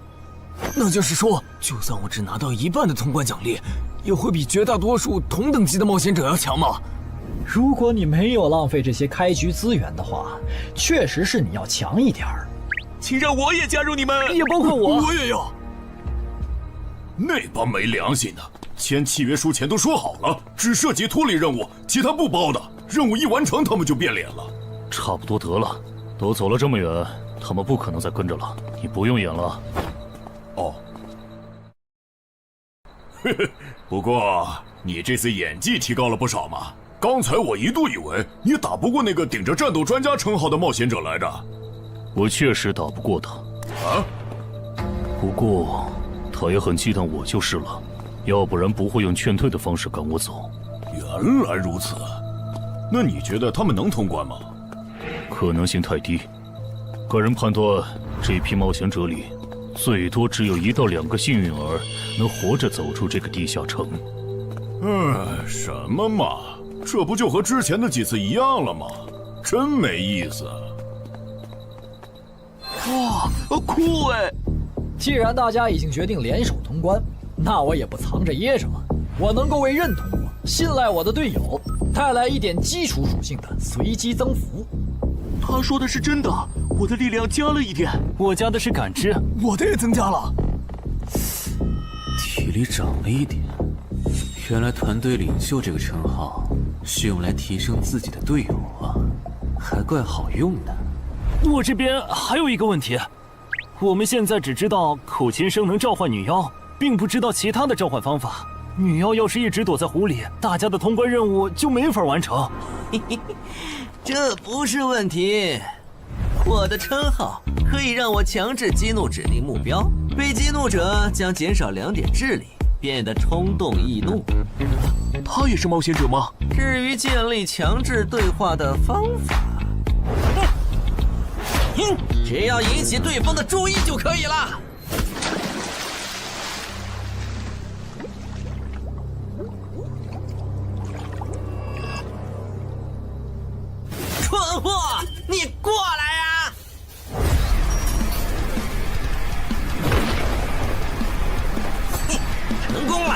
那就是说，就算我只拿到1半的通关奖励，也会比绝大多数同等级的冒险者要强吗？如果你没有浪费这些开局资源的话，确实是你要强一点儿。请让我也加入你们，也包括我。我也要。那帮没良心的，签契约书前都说好了，只涉及脱离任务，其他不包的。任务一完成，他们就变脸了。差不多得了，都走了这么远，他们不可能再跟着了。你不用演了。哦。嘿嘿，不过你这次演技提高了不少嘛。刚才我一度以为你打不过那个顶着战斗专家称号的冒险者来着。我确实打不过他。啊？不过他也很忌惮我就是了，要不然不会用劝退的方式赶我走。原来如此。那你觉得他们能通关吗？可能性太低。个人判断，这批冒险者里，最多只有1到2个幸运儿能活着走出这个地下城。什么嘛，这不就和之前的几次一样了吗？真没意思。哇，酷哎！既然大家已经决定联手通关，那我也不藏着掖着了。我能够为认同我、信赖我的队友带来一点基础属性的随机增幅。他说的是真的，我的力量加了1点，我加的是感知，我的也增加了。体力涨了1点。原来团队领袖这个称号是用来提升自己的队友啊，还怪好用的。我这边还有一个问题，我们现在只知道口琴声能召唤女妖，并不知道其他的召唤方法。女妖要是一直躲在湖里，大家的通关任务就没法完成。这不是问题，我的称号可以让我强制激怒指定目标，被激怒者将减少2点智力，变得冲动易怒。他也是冒险者吗？至于建立强制对话的方法，只要引起对方的注意就可以了。蠢货，你过来呀！成功了，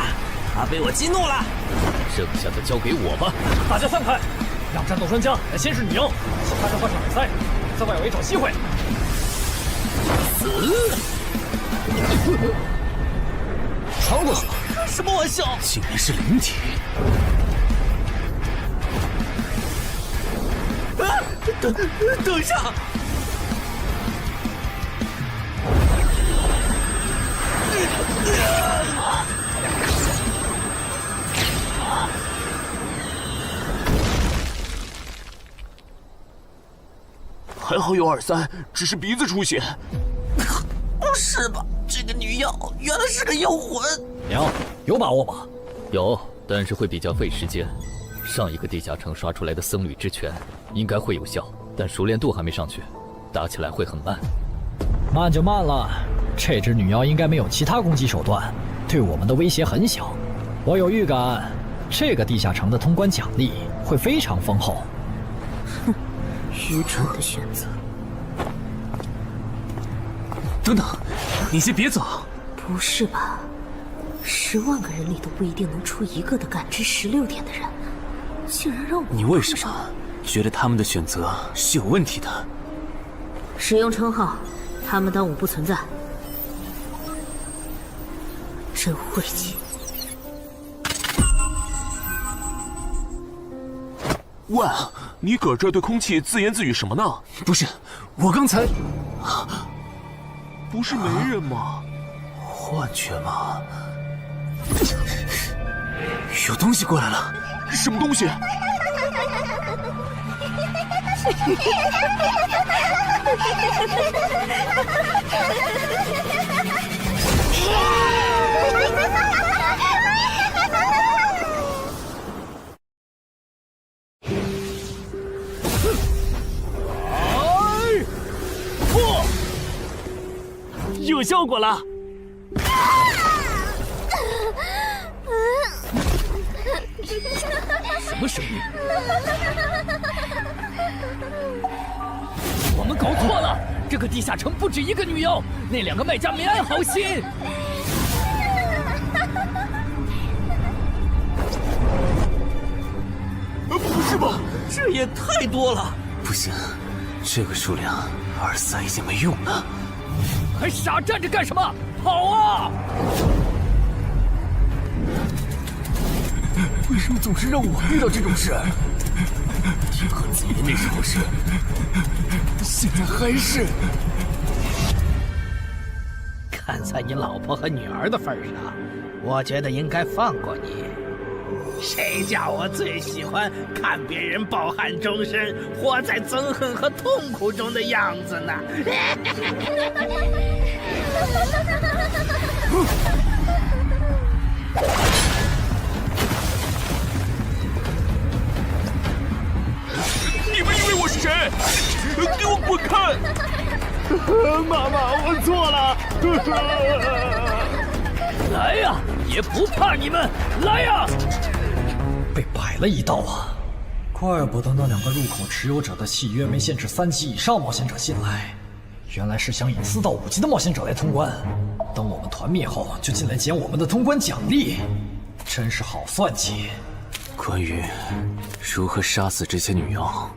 他被我激怒了。剩下的交给我吧。大家散开，让战斗专家来先是女妖，其他人换上比赛，在外围找机会。死！传过去。什么玩笑？竟然是灵体！等一下！还好有2-3，只是鼻子出血。不是吧？这个女妖原来是个妖魂！娘，有把握吗？有，但是会比较费时间。上一个地下城刷出来的僧侣之拳应该会有效，但熟练度还没上去，打起来会很慢。慢就慢了，这只女妖应该没有其他攻击手段，对我们的威胁很小。我有预感，这个地下城的通关奖励会非常丰厚。哼，愚蠢的选择。等等，你先别走。不是吧？10万个人里都不一定能出一个的感知16点的人，竟然让我……你为什么觉得他们的选择是有问题的？使用称号，他们当我不存在，真晦气。喂，你搁这对空气自言自语什么呢？不是，我刚才……不是没人吗？幻觉吗？有东西过来了！什么东西？有效果了！什么声音？我们搞错了，这个地下城不止一个女妖，那2个卖家没安好心。不是吧？这也太多了！不行，这个数量2-3已经没用了。还傻站着干什么？跑啊！为什么总是让我遇到这种事？天和子爷那时候是，现在还是。看在你老婆和女儿的份上，我觉得应该放过你。谁叫我最喜欢看别人抱憾终身，活在憎恨和痛苦中的样子呢？你们以为我是谁？给我滚开！妈妈，我错了。来呀，也不怕你们，来呀！被摆了一道啊！怪不得那2个入口持有者的契约没限制3级以上冒险者进来，原来是想引4到5级的冒险者来通关。等我们团灭后，就进来捡我们的通关奖励，真是好算计。关于如何杀死这些女妖，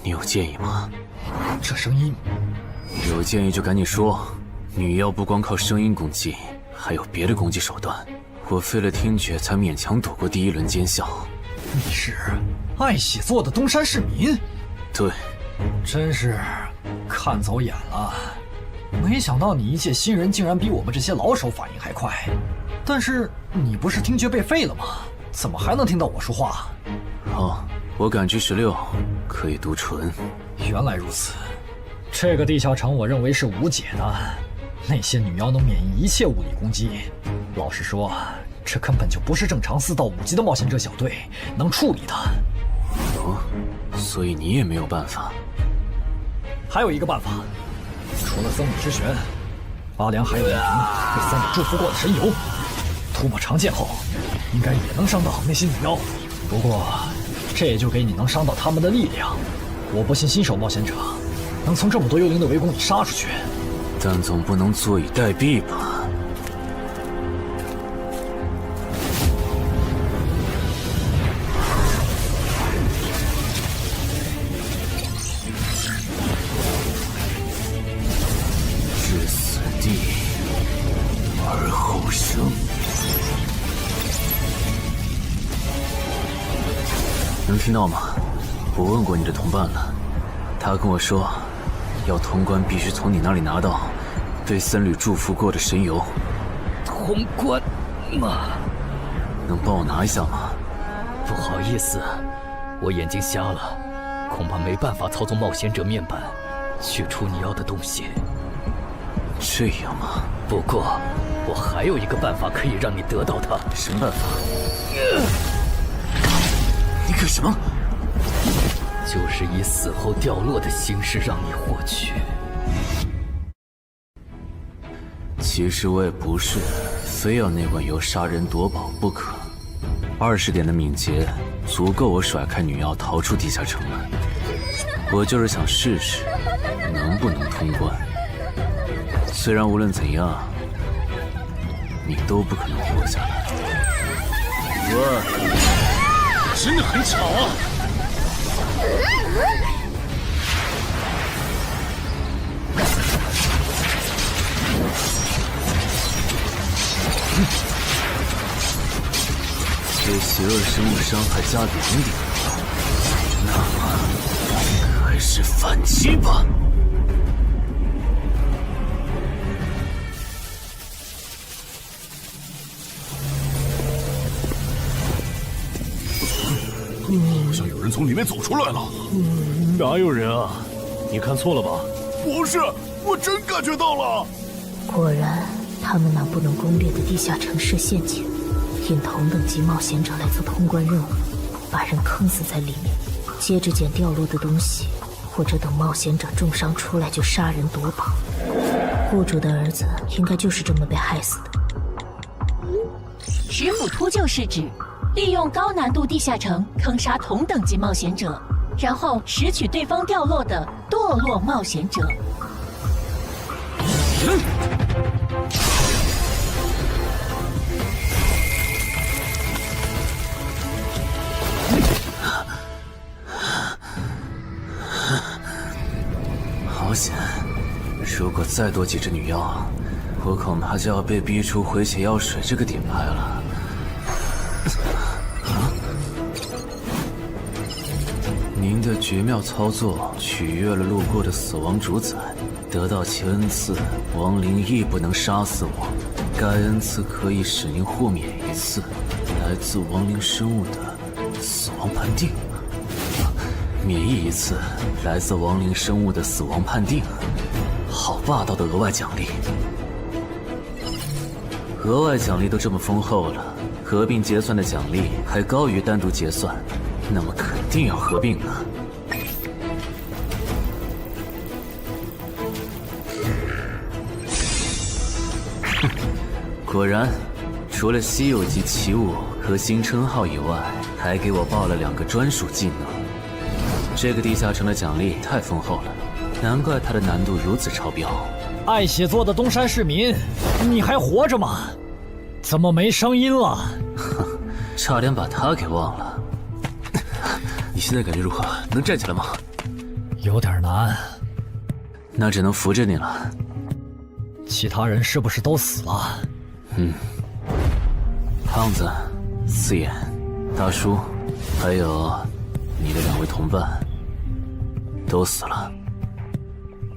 你有建议吗？这声音，有建议就赶紧说。女妖不光靠声音攻击，还有别的攻击手段。我费了听觉才勉强躲过第1轮奸笑。你是爱喜做的东山市民？对，真是看走眼了。没想到你一介新人竟然比我们这些老手反应还快。但是你不是听觉被废了吗？怎么还能听到我说话？哦，我感知16，可以读唇。原来如此，这个地下城我认为是无解的。那些女妖能免疫一切物理攻击，老实说，这根本就不是正常4到5级的冒险者小队能处理的。哦，所以你也没有办法。还有一个办法，除了僧侣之旋，阿良还有一瓶被僧侣祝福过的神油，涂抹长剑后，应该也能伤到那些女妖。不过，这也就给你能伤到他们的力量。我不信新手冒险者能从这么多幽灵的围攻里杀出去。但总不能坐以待毙吧？至死地而后生。能听到吗？我问过你的同伴了，他跟我说，要通关必须从你那里拿到被僧侣祝福过的神油。通关吗？能帮我拿一下吗？不好意思，我眼睛瞎了，恐怕没办法操纵冒险者面板取出你要的东西。这样吗？不过，我还有一个办法可以让你得到它。什么办法？你干什么？就是以死后掉落的形式让你获取。其实我也不是非要那碗油杀人夺宝不可。20点的敏捷足够我甩开女妖逃出地下城了。我就是想试试能不能通关。虽然无论怎样，你都不可能活下来。哇，真的很巧啊！对邪恶生物伤害加2点，那么还是反击吧。好像有人从里面走出来了。哪有人啊？你看错了吧？不是，我真感觉到了。果然，他们那不能攻略的地下城市陷阱，引同等级冒险者来做通关任务，把人坑死在里面，接着捡掉落的东西，或者等冒险者重伤出来就杀人夺宝。户主的儿子应该就是这么被害死的。石斧秃鹫是指利用高难度地下城坑杀同等级冒险者，然后拾取对方掉落的堕落冒险者。好险！如果再多几只女妖，我恐怕就要被逼出回血药水这个点牌了。您的绝妙操作取悦了路过的死亡主宰，得到其恩赐，亡灵亦不能杀死我。该恩赐可以使您豁免一次来自亡灵生物的死亡判定，免疫一次来自亡灵生物的死亡判定。好霸道的额外奖励！额外奖励都这么丰厚了，合并结算的奖励还高于单独结算，那么肯定要合并了。果然，除了稀有级奇物和新称号以外，还给我报了2个专属技能。这个地下城的奖励太丰厚了，难怪它的难度如此超标。爱写作的东山市民，你还活着吗？怎么没声音了？差点把他给忘了。你现在感觉如何？能站起来吗？有点难。那只能扶着你了。其他人是不是都死了？胖子、四眼、大叔，还有你的2位同伴，都死了。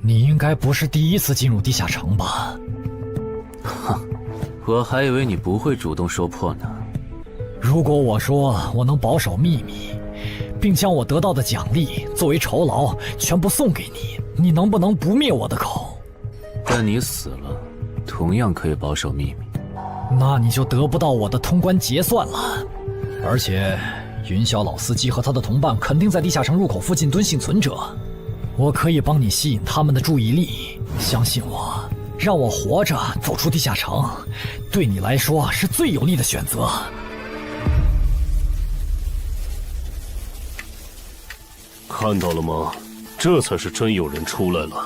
你应该不是第一次进入地下城吧？哼，我还以为你不会主动说破呢。如果我说我能保守秘密，并将我得到的奖励作为酬劳全部送给你，你能不能不灭我的口？但你死了，同样可以保守秘密。那你就得不到我的通关结算了。而且，云霄老司机和他的同伴肯定在地下城入口附近蹲幸存者，我可以帮你吸引他们的注意力。相信我，让我活着走出地下城，对你来说是最有利的选择。看到了吗？这才是真有人出来了。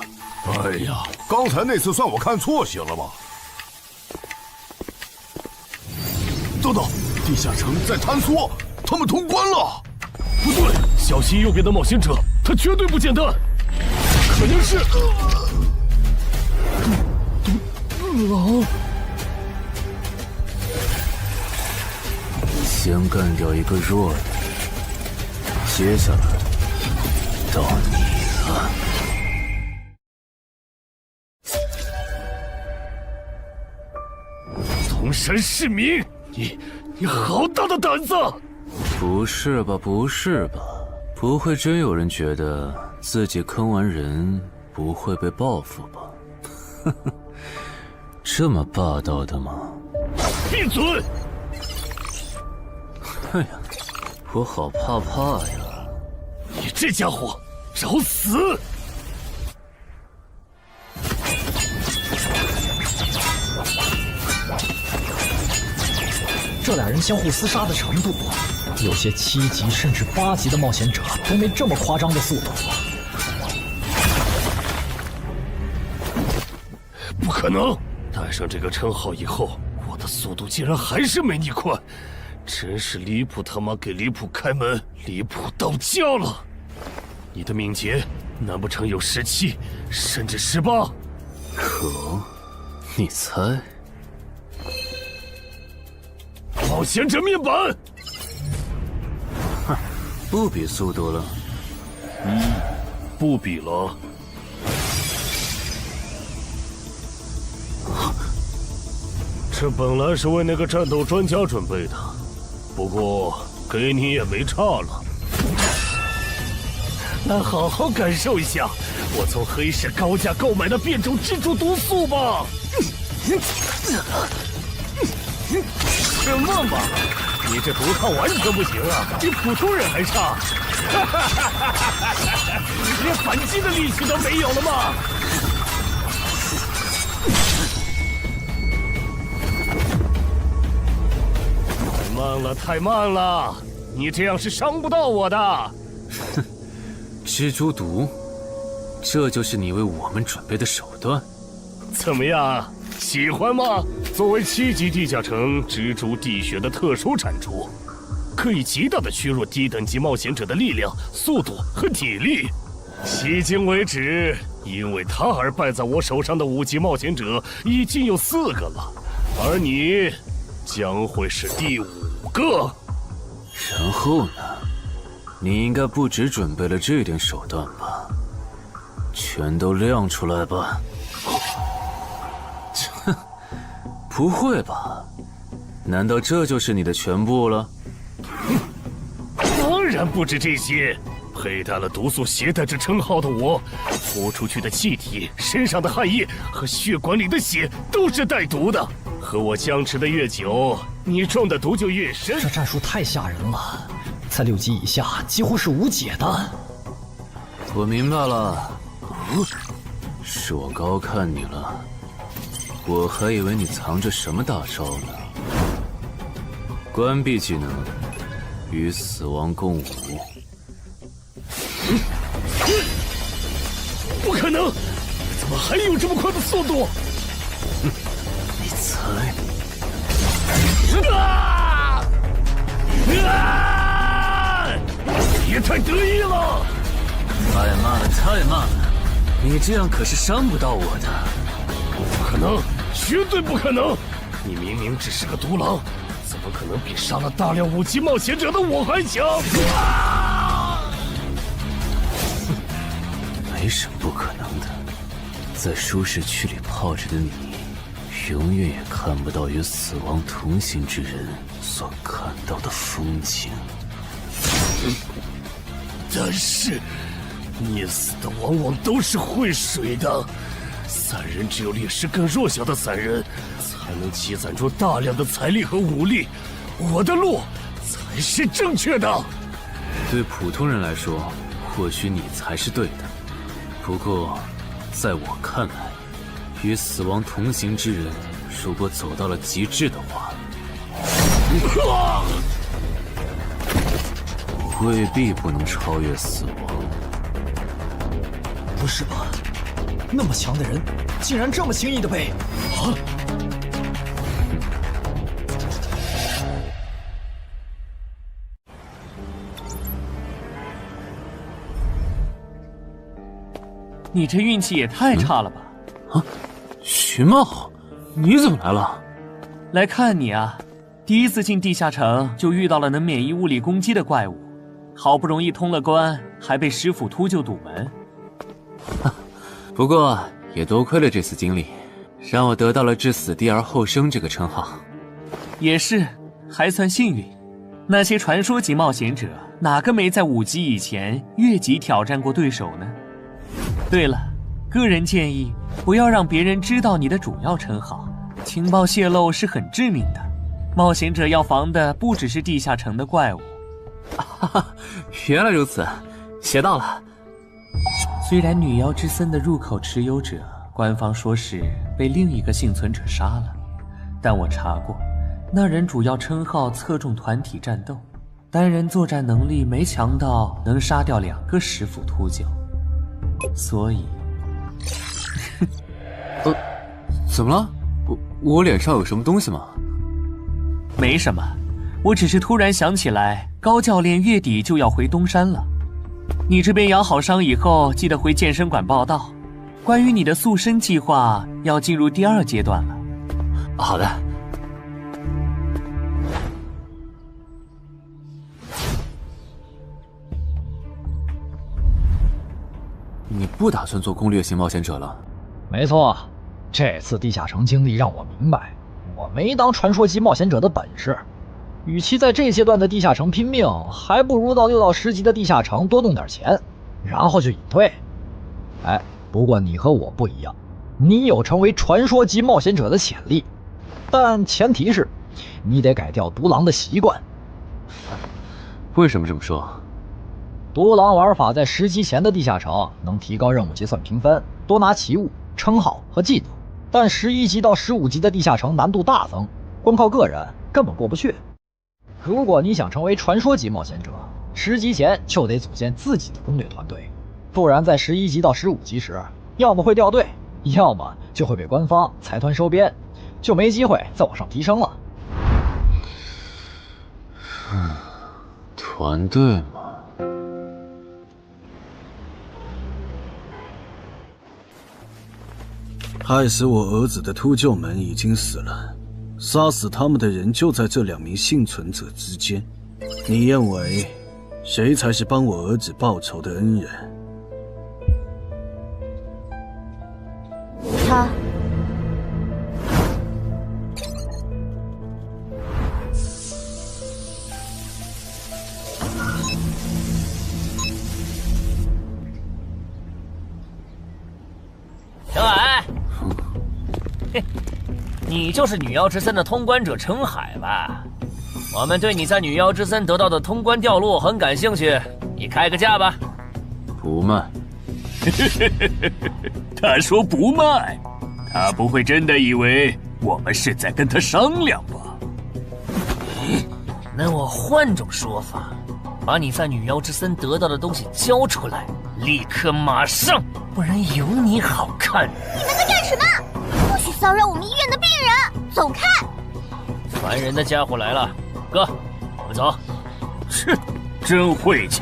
哎呀，刚才那次算我看错行了吧？等等，地下城在坍缩，他们通关了。不对，小心右边的冒险者，他绝对不简单，可能是狼。先干掉一个弱的，接下来到你了。铜山市民，你好大的胆子！不是吧，不是吧？不会真有人觉得自己坑完人不会被报复吧？呵呵，这么霸道的吗？闭嘴！哎呀，我好怕呀！你这家伙，找死！这俩人相互厮杀的程度，有些7级甚至8级的冒险者都没这么夸张的速度。不可能！带上这个称号以后，我的速度竟然还是没你快，真是离谱他妈给离谱开门，离谱到家了！你的敏捷难不成有17，甚至18？可，你猜？冒险者面板，哼，不比速度了。不比了。这本来是为那个战斗专家准备的，不过给你也没差了。来好好感受一下我从黑市高价购买的变种蜘蛛毒素吧。什么嘛！你这毒套完全不行啊，比普通人还差，连反击的力气都没有了吗？太慢了，太慢了！你这样是伤不到我的。哼，蜘蛛毒，这就是你为我们准备的手段？怎么样？喜欢吗？作为7级地下城蜘蛛地穴的特殊产出，可以极大的削弱低等级冒险者的力量、速度和体力。迄今为止，因为它而败在我手上的5级冒险者已经有4个了，而你将会是第5个。然后呢？你应该不只准备了这点手段吧？全都亮出来吧！切，不会吧？难道这就是你的全部了？当然不止这些。佩戴了毒素携带者称号的我，呼出去的气体、身上的汗液和血管里的血都是带毒的。和我僵持的越久，你中的毒就越深。这战术太吓人了，在6级以下几乎是无解的。我明白了，是我高看你了，我还以为你藏着什么大招呢。关闭技能，与死亡共舞。不可能！怎么还有这么快的速度？你猜？也太得意了！太慢了，太慢了！你这样可是伤不到我的。不可能，绝对不可能！你明明只是个独狼，怎么可能比杀了大量5级冒险者的我还强？没什么不可能的，在舒适区里泡着的你，永远也看不到与死亡同行之人所看到的风景。但是，溺死的往往都是会水的，散人只有劣势更弱小的散人，才能积攒出大量的财力和武力。我的路才是正确的。对普通人来说，或许你才是对的。不过，在我看来，与死亡同行之人，如果走到了极致的话，未必不能超越死亡。不是吧？那么强的人，竟然这么轻易的被……啊！你这运气也太差了吧！啊，徐茂，你怎么来了？来看你啊！第一次进地下城就遇到了能免疫物理攻击的怪物，好不容易通了关，还被石斧秃鹫堵门。不过也多亏了这次经历，让我得到了置死地而后生这个称号。也是，还算幸运。那些传说级冒险者，哪个没在5级以前越级挑战过对手呢？对了，个人建议不要让别人知道你的主要称号，情报泄露是很致命的。冒险者要防的不只是地下城的怪物。原来如此，学到了。虽然女妖之森的入口持有者，官方说是被另一个幸存者杀了，但我查过，那人主要称号侧重团体战斗，单人作战能力没强到能杀掉2个石斧秃鹫，所以，怎么了？我脸上有什么东西吗？没什么，我只是突然想起来，高教练月底就要回东山了。你这边养好伤以后，记得回健身馆报道。关于你的塑身计划，要进入第2阶段了。好的。你不打算做攻略型冒险者了？没错，这次地下城经历让我明白，我没当传说级冒险者的本事。与其在这阶段的地下城拼命，还不如到6到10级的地下城多弄点钱，然后就隐退。哎，不过你和我不一样，你有成为传说级冒险者的潜力，但前提是你得改掉独狼的习惯。为什么这么说？独狼玩法在10级前的地下城能提高任务结算评分，多拿奇物、称号和技能，但11级到15级的地下城难度大增，光靠个人根本过不去。如果你想成为传说级冒险者，10级前就得组建自己的攻略团队，不然在11级到15级时，要么会掉队，要么就会被官方财团收编，就没机会再往上提升了。团队嘛，害死我儿子的秃鹫们已经死了，杀死他们的人就在这2名幸存者之间。你认为谁才是帮我儿子报仇的恩人？他。陈海，嘿，你就是女妖之森的通关者陈海吧？我们对你在女妖之森得到的通关掉落很感兴趣，你开个价吧。不卖。他说不卖，他不会真的以为我们是在跟他商量吧？那我换种说法，把你在女妖之森得到的东西交出来，立刻马上，不然有你好看。你们在干什么？不许骚扰我们医院的病人，走开！烦人的家伙来了，哥，我们走。切，真晦气。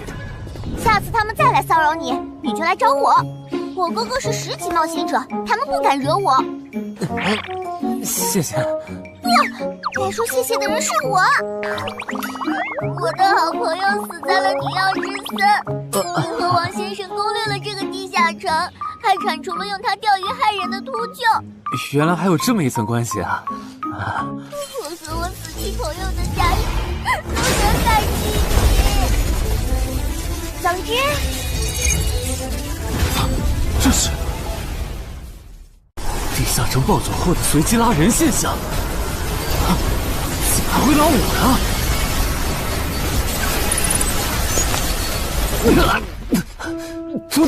下次他们再来骚扰你，你就来找我。我哥哥是10级冒险者，他们不敢惹我。谢谢。不，该说谢谢的人是我。我的好朋友死在了女妖之森，你和王先生攻略了这个地下城，还铲除了用它钓鱼害人的秃鹫。原来还有这么一层关系啊！我和我死去朋友的家人都很感激你。总之，这是地下城暴走后的随机拉人现象，怎么还会拉我呢？突！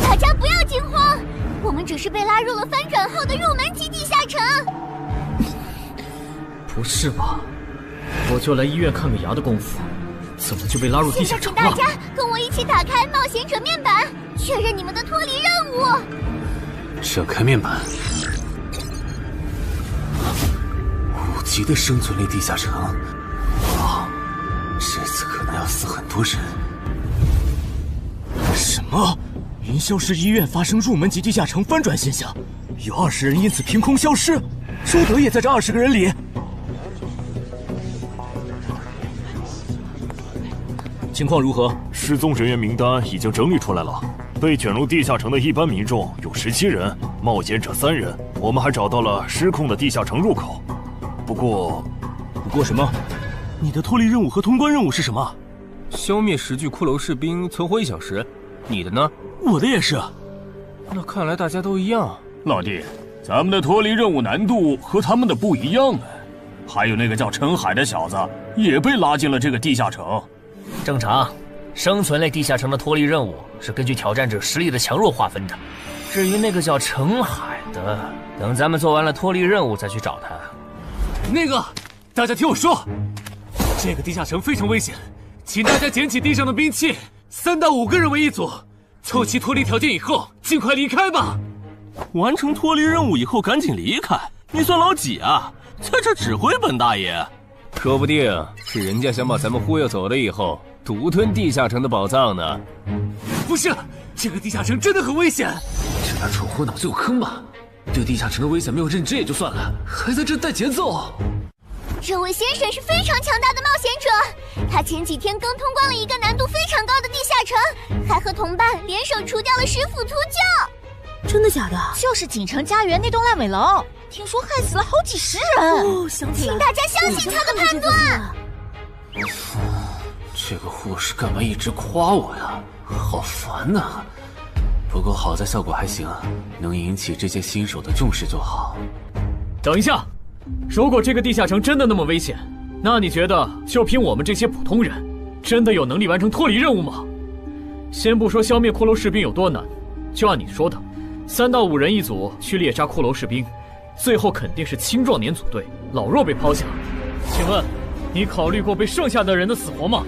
大家不要惊慌，我们只是被拉入了翻转后的入门级地下城。不是吧？我就来医院看个牙的功夫，怎么就被拉入地下城了？现在请大家跟我一起打开冒险者面板，确认你们的脱离任务。展开面板，5级的生存类地下城，哇，这次可能要死很多人。么？云霄市医院发生入门级地下城翻转现象，有20人因此凭空消失，周德也在这20个人里。情况如何？失踪人员名单已经整理出来了。被卷入地下城的一般民众有17人，冒险者3人。我们还找到了失控的地下城入口。不过什么？你的脱离任务和通关任务是什么？消灭10具骷髅士兵，存活1小时。你的呢？我的也是。那看来大家都一样。老弟，咱们的脱离任务难度和他们的不一样啊。还有那个叫陈海的小子也被拉进了这个地下城。正常，生存类地下城的脱离任务是根据挑战者实力的强弱划分的。至于那个叫陈海的，等咱们做完了脱离任务再去找他。那个，大家听我说，这个地下城非常危险，请大家捡起地上的兵器，3到5个人为一组，凑齐脱离条件以后，尽快离开吧。完成脱离任务以后赶紧离开，你算老几啊？在这指挥本大爷？说不定是人家想把咱们忽悠走了以后，独吞地下城的宝藏呢。不是，这个地下城真的很危险。这俩蠢货脑子有坑吧？对地下城的危险没有认知也就算了，还在这带节奏。这位先生是非常强大的冒险者，他前几天刚通关了一个难度非常高的地下城，还和同伴联手除掉了10府秃鹫。真的假的？就是锦城家园那栋烂尾楼，听说害死了好几10人。哦，想起来了，请大家相信他的判断。这个护士干嘛一直夸我呀？好烦呐！不过好在效果还行，能引起这些新手的重视就好。等一下，如果这个地下城真的那么危险，那你觉得就凭我们这些普通人，真的有能力完成脱离任务吗？先不说消灭骷髅士兵有多难，就按你说的，3到5人一组去猎杀骷髅士兵，最后肯定是青壮年组队，老弱被抛下。请问，你考虑过被剩下的人的死活吗？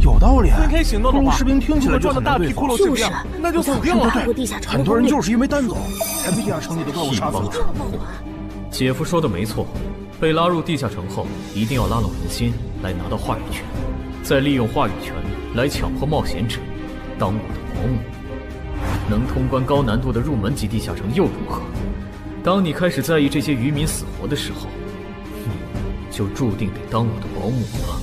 有道理。分开行动的话，骷髅士兵听起来就很难对付。就是，那就死定了。很多人就是因为单走，才被地下城里的怪物杀死。姐夫说的没错，被拉入地下城后，一定要拉拢人心，来拿到话语权，再利用话语权来强迫冒险者当我的保姆。能通关高难度的入门级地下城又如何？当你开始在意这些渔民死活的时候，你就注定得当我的保姆了。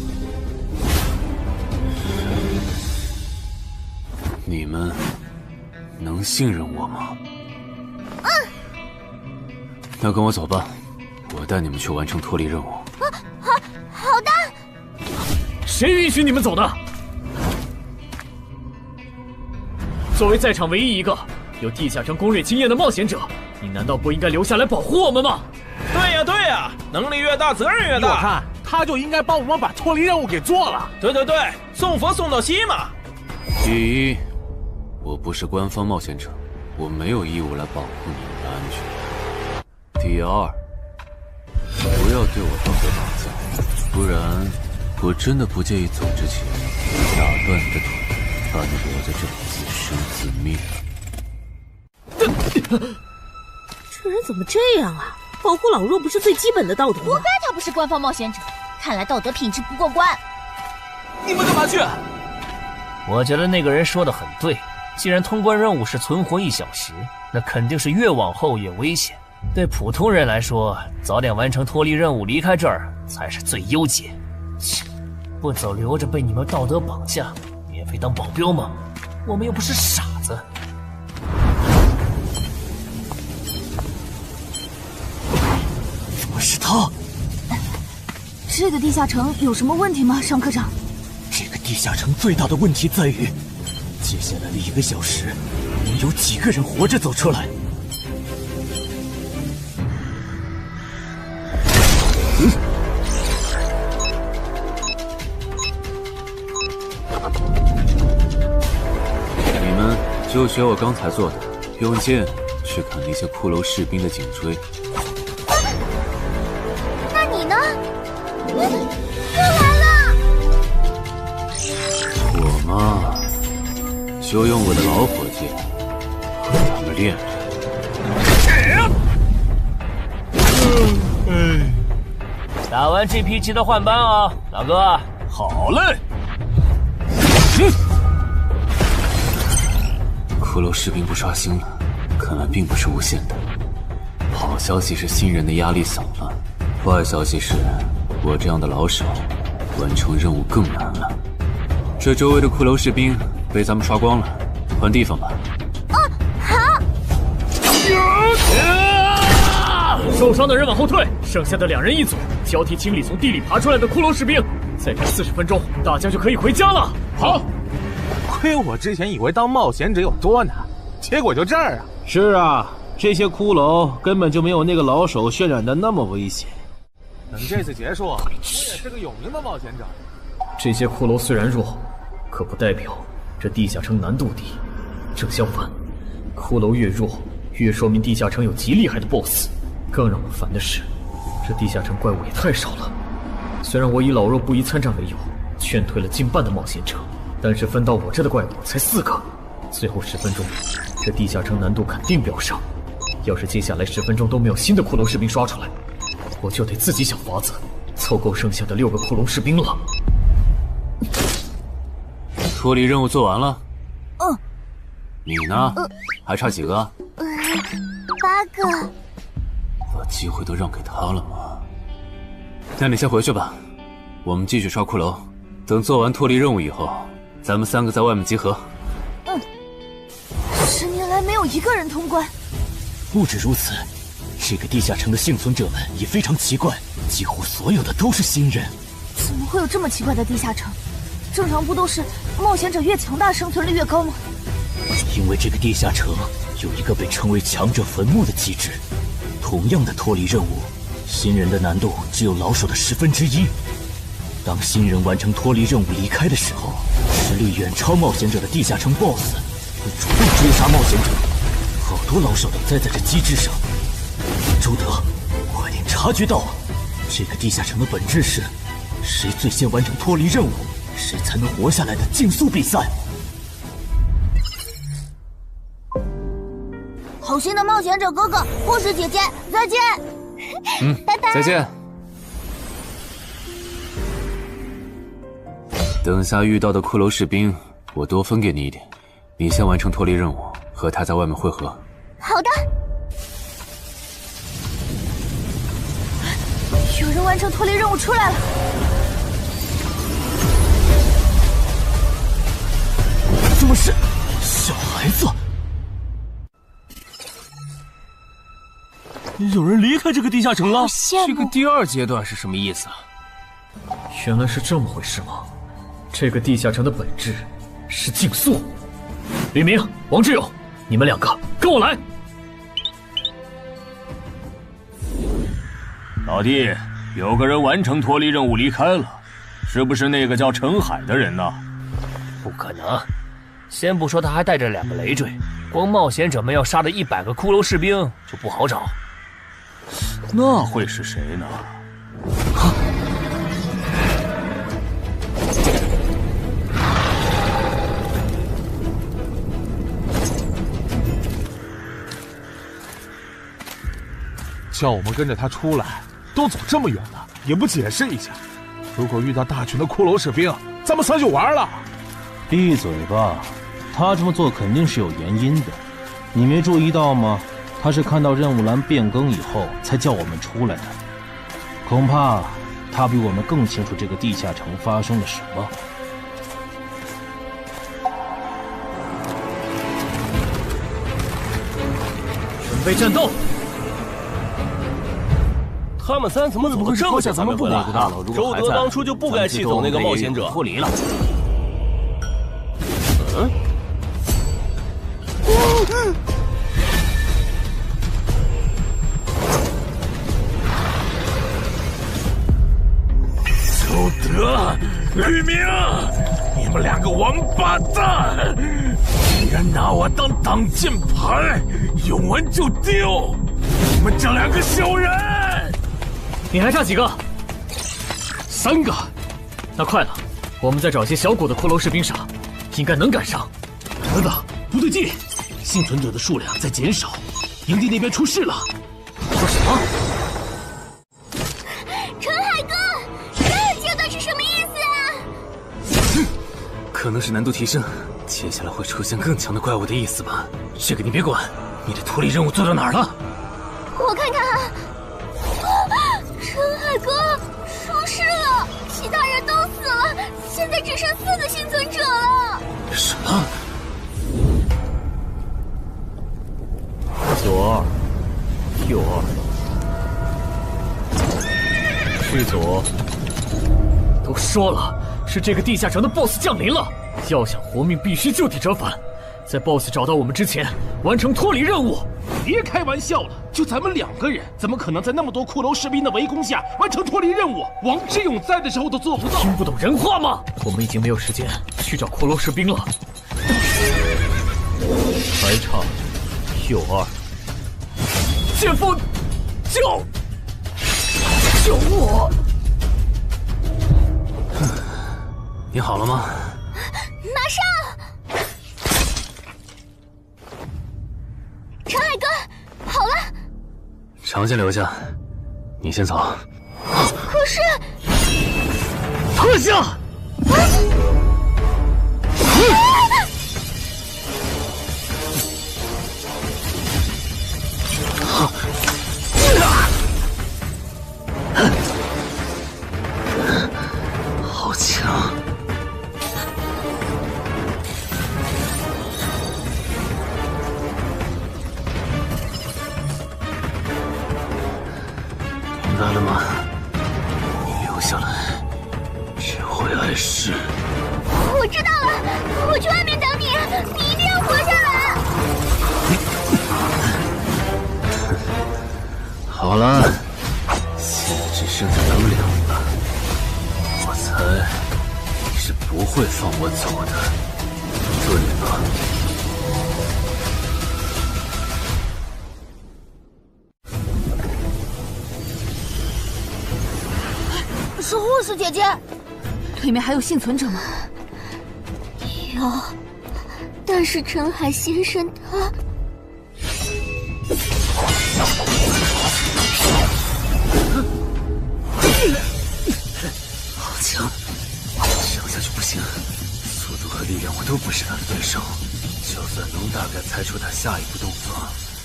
你们能信任我吗？那跟我走吧，我带你们去完成脱离任务。好的。谁允许你们走的？作为在场唯一一个有地下城攻略经验的冒险者，你难道不应该留下来保护我们吗？对呀，能力越大，责任越大。我看他就应该帮我们把脱离任务给做了。对，送佛送到西嘛。第一，我不是官方冒险者，我没有义务来保护你们的安全。第二，不要对我道德绑架，不然我真的不介意走之前打断你的腿，把你留在这里自生自灭。这人怎么这样啊？保护老弱不是最基本的道德吗？活该他不是官方冒险者，看来道德品质不过关。你们干嘛去？我觉得那个人说的很对，既然通关任务是存活1小时，那肯定是越往后越危险。对普通人来说，早点完成脱离任务离开这儿才是最优解。切，不走留着被你们道德绑架，免费当保镖吗？我们又不是傻子。怎么是他？这个地下城有什么问题吗，尚科长？这个地下城最大的问题在于，接下来的1个小时，能有几个人活着走出来？你们就学我刚才做的，用剑去砍那些骷髅士兵的颈椎。那你呢？又来了！我嘛，就用我的老火剑和他们练练。打完这批记得换班啊，老哥。好嘞。骷髅士兵不刷新了，看来并不是无限的。好消息是新人的压力小了，坏消息是我这样的老手完成任务更难了。这周围的骷髅士兵被咱们刷光了，换地方吧。好。受伤的人往后退，剩下的2人一组，交替清理从地里爬出来的骷髅士兵。再战40分钟，大家就可以回家了。好。亏我之前以为当冒险者有多难，结果就这儿啊！是啊，这些骷髅根本就没有那个老手渲染的那么危险。等这次结束，我也是个有名的冒险者。这些骷髅虽然弱，可不代表这地下城难度低。正相反，骷髅越弱，越说明地下城有极厉害的 BOSS。更让我烦的是，这地下城怪物也太少了。虽然我以老弱不一参战为由，劝退了近半的冒险者，但是分到我这的怪物才4个。最后10分钟，这地下城难度肯定飙升。要是接下来10分钟都没有新的骷髅士兵刷出来，我就得自己想法子凑够剩下的6个骷髅士兵了。脱离任务做完了。嗯。你呢？还差几个？8个。把机会都让给他了吗？那你先回去吧，我们继续刷骷髅。等做完脱离任务以后，咱们3个在外面集合。10年来没有一个人通关。不止如此，这个地下城的幸存者们也非常奇怪，几乎所有的都是新人。怎么会有这么奇怪的地下城？正常不都是冒险者越强大生存率越高吗？因为这个地下城有一个被称为强者坟墓的机制。同样的脱离任务，新人的难度只有老手的1/10。当新人完成脱离任务离开的时候，实力远超冒险者的地下城 BOSS 会主动追杀冒险者。好多老手都栽在这机制上。周德，快点察觉到，这个地下城的本质是谁最先完成脱离任务，谁才能活下来的竞速比赛。好心的冒险者哥哥，护士姐姐，再见。拜拜。再见。等下遇到的骷髅士兵，我多分给你一点。你先完成脱离任务，和他在外面会合。好的。有人完成脱离任务出来了。怎么是小孩子？有人离开这个地下城了。这个第2阶段是什么意思啊？原来是这么回事吗？这个地下城的本质是竞速。吕明、王志勇，你们2个跟我来。老弟，有个人完成脱离任务离开了，是不是那个叫陈海的人呢？不可能，先不说他还带着2个累赘，光冒险者们要杀的100个骷髅士兵就不好找。那会是谁呢？叫我们跟着他出来，都走这么远了，也不解释一下。如果遇到大群的骷髅士兵，咱们算就完了。闭嘴吧，他这么做肯定是有原因的，你没注意到吗？他是看到任务栏变更以后才叫我们出来的，恐怕他比我们更清楚这个地下城发生了什么。准备战斗！他们3怎么走得这么近？咱们不回来大佬，周德当初就不该弃走那个冒险者。脱离了。周德、吕明，你们2个王八蛋，竟然拿我当挡箭牌，用完就丢！你们这2个小人！你还差几个？3个。那快了，我们再找些小股的骷髅士兵杀，应该能赶上。哥哥，不对劲，幸存者的数量在减少，营地那边出事了。说什么？陈海哥，这个阶段是什么意思啊？可能是难度提升，接下来会出现更强的怪物的意思吧？这个你别管。你的脱离任务做到哪儿了？我看看啊，陈海哥出事了，其他人都死了，现在只剩4个幸存者了。什么？左2，右2，去左。都说了，是这个地下城的 BOSS 降临了，要想活命，必须就地折返。在 BOSS 找到我们之前，完成脱离任务。别开玩笑了，就咱们2个人，怎么可能在那么多骷髅士兵的围攻下完成脱离任务？王志勇在的时候都做不到。听不懂人话吗？我们已经没有时间去找骷髅士兵了。还差右2。剑锋，救我！你好了吗？马上！陈海哥，好了。常先留下，你先走。可是，撤下！好强！明白了吗？你留下来，只会碍事。我知道了，我去外面等你，你一定要活下来。好了，现在只剩下咱们2个了。我猜你是不会放我走的，对吗？是护士姐姐，里面还有幸存者吗？有，但是陈海先生他……好强，这样下去不行，速度和力量我都不是他的对手。就算能大概猜出他下一步动作，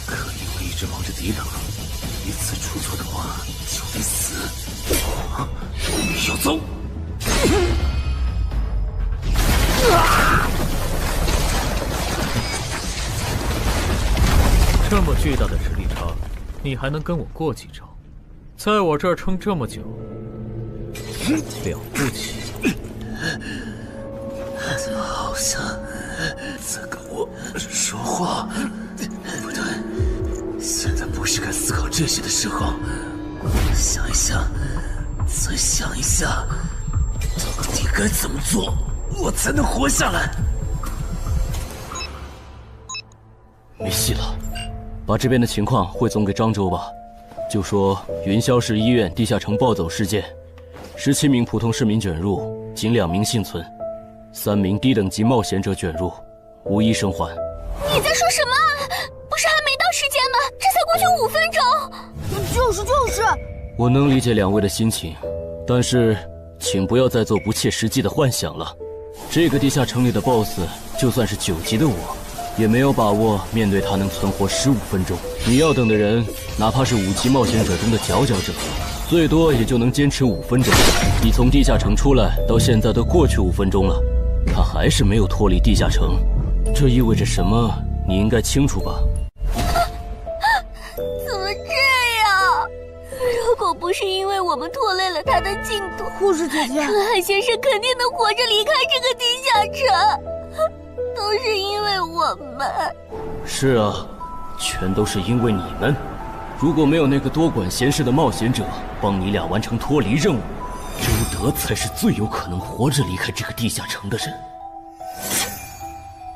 可因为一直忙着抵挡，一次出错的话就得死。要走！这么巨大的实力差，你还能跟我过几招？在我这儿撑这么久，了不起！好像在跟我说话。不对，现在不是该思考这些的时候。想一想，再想一下，到底该怎么做，我才能活下来？没戏了，把这边的情况汇总给漳州吧。就说云霄市医院地下城暴走事件，17名普通市民卷入，仅2名幸存，3名低等级冒险者卷入，无一生还。你在说什么？不是还没到时间吗？这才过去5分钟。就是。我能理解2位的心情，但是请不要再做不切实际的幻想了。这个地下城里的 BOSS， 就算是9级的我，也没有把握面对他能存活15分钟。你要等的人，哪怕是5级冒险者中的佼佼者，最多也就能坚持5分钟。你从地下城出来到现在都过去5分钟了，他还是没有脱离地下城，这意味着什么？你应该清楚吧？怎么这样？如果不是因为我们拖累了他的进度，护士姐姐，陈海先生肯定能活着离开这个地下城。都是因为我们。是啊，全都是因为你们。如果没有那个多管闲事的冒险者帮你俩完成脱离任务，周德才是最有可能活着离开这个地下城的人。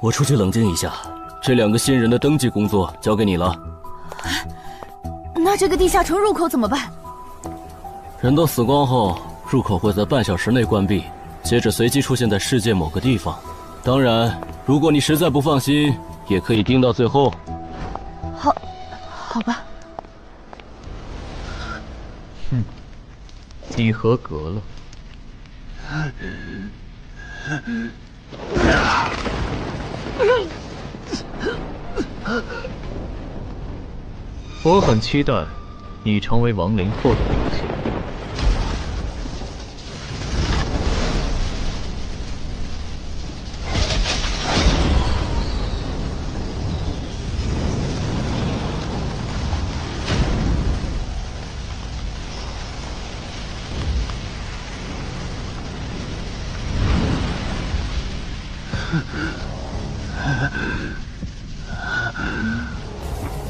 我出去冷静一下，这2个新人的登记工作交给你了。那这个地下城入口怎么办？人都死光后，入口会在半小时内关闭，接着随机出现在世界某个地方。当然，如果你实在不放心，也可以盯到最后。好吧。你合格了。我很期待你成为亡灵后的表现。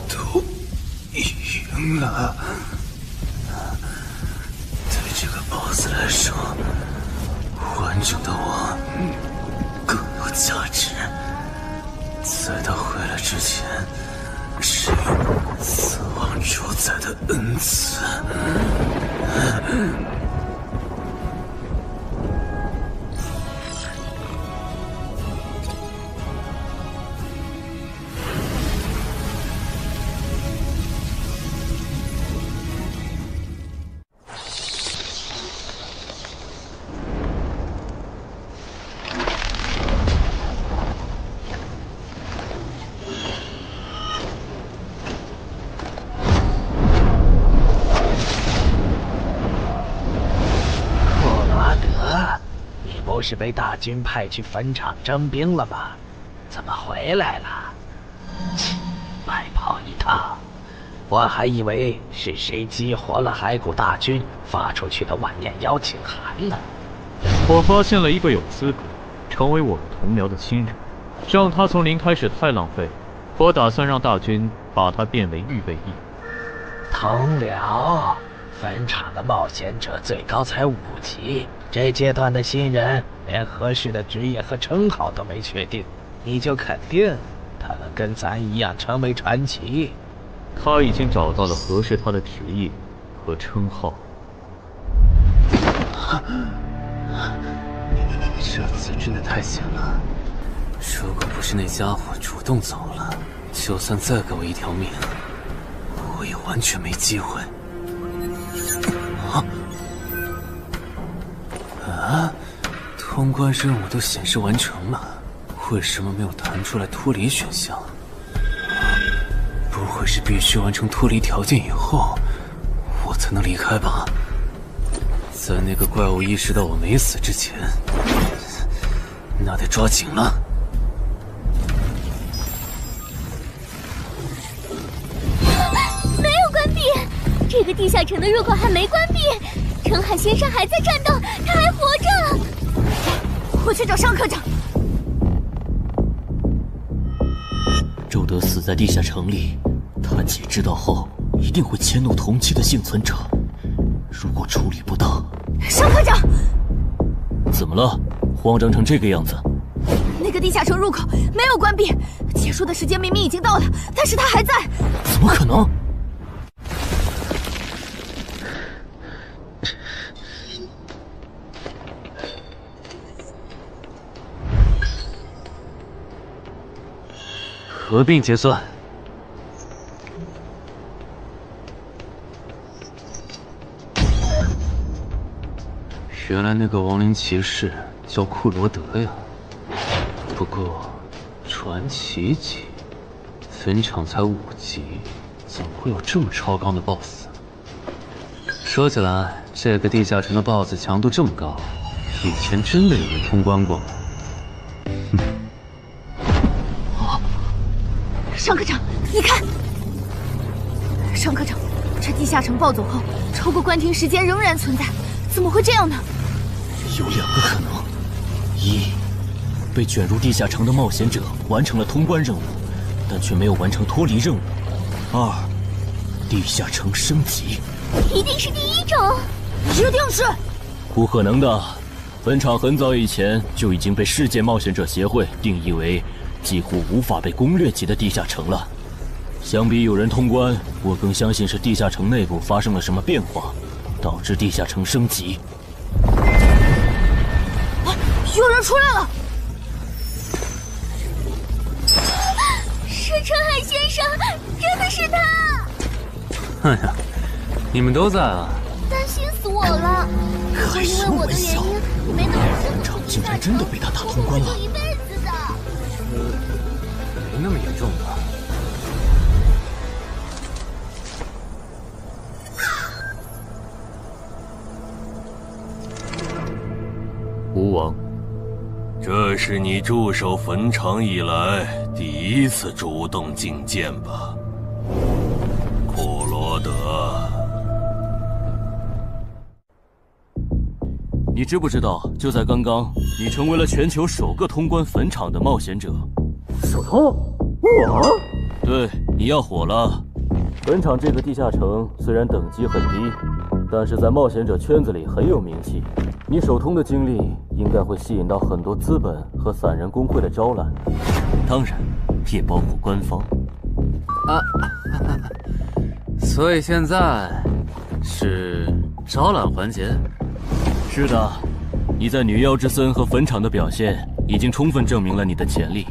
都赢了。对这个 BOSS 来说，完整的我更有价值。在他回来之前，是死亡主宰的恩赐。不是被大军派去坟场征兵了吗？怎么回来了？白跑一趟，我还以为是谁激活了骸骨大军发出去的万念邀请函呢。我发现了一个有资格成为我们同僚的新人，让他从零开始太浪费。我打算让大军把他变为预备役。同僚，坟场的冒险者最高才5级，这阶段的新人连合适的职业和称号都没确定，你就肯定他能跟咱一样成为传奇？他已经找到了合适他的职业和称号。这次真的太险了，如果不是那家伙主动走了，就算再给我一条命，我也完全没机会。通关任务都显示完成了，为什么没有弹出来脱离选项？不会是必须完成脱离条件以后，我才能离开吧？在那个怪物意识到我没死之前，那得抓紧了。没有关闭，这个地下城的入口还没关闭。陈海先生还在战斗，他还活着。我去找尚科长。周德死在地下城里，他姐知道后一定会迁怒同期的幸存者。如果处理不当，尚科长，怎么了？慌张成这个样子？那个地下城入口没有关闭，结束的时间明明已经到了，但是他还在。怎么可能？合并结算。原来那个亡灵骑士叫库罗德呀。不过，传奇级，坟场才5级，怎么会有这么超纲的 BOSS？ 说起来，这个地下城的 BOSS 强度这么高，以前真的有人通关过吗？尚科长，你看，尚科长，这地下城暴走后，超过关停时间仍然存在，怎么会这样呢？有2个可能：一，被卷入地下城的冒险者完成了通关任务，但却没有完成脱离任务；二，地下城升级。一定是第一种，一定是。不可能的，坟场很早以前就已经被世界冒险者协会定义为几乎无法被攻略级的地下城了。相比有人通关，我更相信是地下城内部发生了什么变化，导致地下城升级。有人出来了！是陈海先生，真的是他！哎呀，你们都在啊！担心死我了！如果因为我的原因没能坟场竟然真的被他打通关了！一辈子的。那么严重吧？吴王，这是你驻守坟场以来第一次主动觐见吧？库罗德，你知不知道，就在刚刚，你成为了全球首个通关坟场的冒险者。首通？我？对，你要火了。坟场这个地下城虽然等级很低，但是在冒险者圈子里很有名气。你首通的经历应该会吸引到很多资本和散人工会的招揽，当然，也包括官方。啊，所以现在是招揽环节？是的，你在女妖之森和坟场的表现已经充分证明了你的潜力。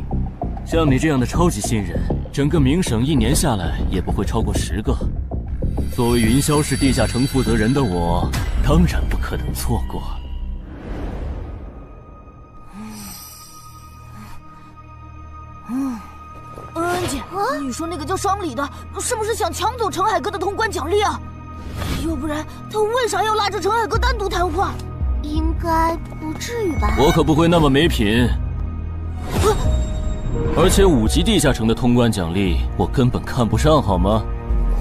像你这样的超级新人，整个冥省1年下来也不会超过10个。作为云霄市地下城负责人的我，当然不可能错过。恩姐，你说那个叫商礼的，是不是想抢走陈海哥的通关奖励啊？要不然他为啥要拉着陈海哥单独谈话？应该不至于吧？我可不会那么没品。而且5级地下城的通关奖励，我根本看不上，好吗？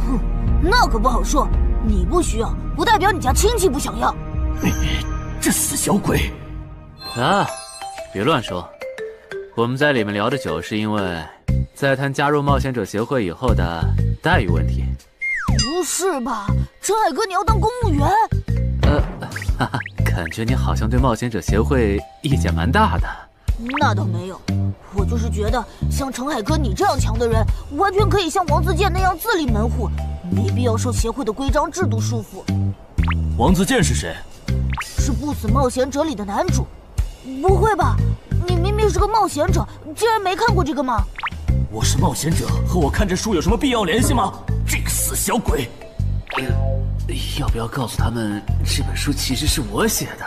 哼，那可不好说。你不需要，不代表你家亲戚不想要。这死小鬼！啊，别乱说。我们在里面聊得久，是因为在谈加入冒险者协会以后的待遇问题。不是吧，陈海哥，你要当公务员？哈哈，感觉你好像对冒险者协会意见蛮大的。那倒没有，我就是觉得像陈海哥你这样强的人，完全可以像王自健那样自立门户，没必要受协会的规章制度束缚。王自健是谁？是不死冒险者里的男主。不会吧？你明明是个冒险者，竟然没看过这个吗？我是冒险者，和我看这书有什么必要联系吗？这个死小鬼！要不要告诉他们，这本书其实是我写的？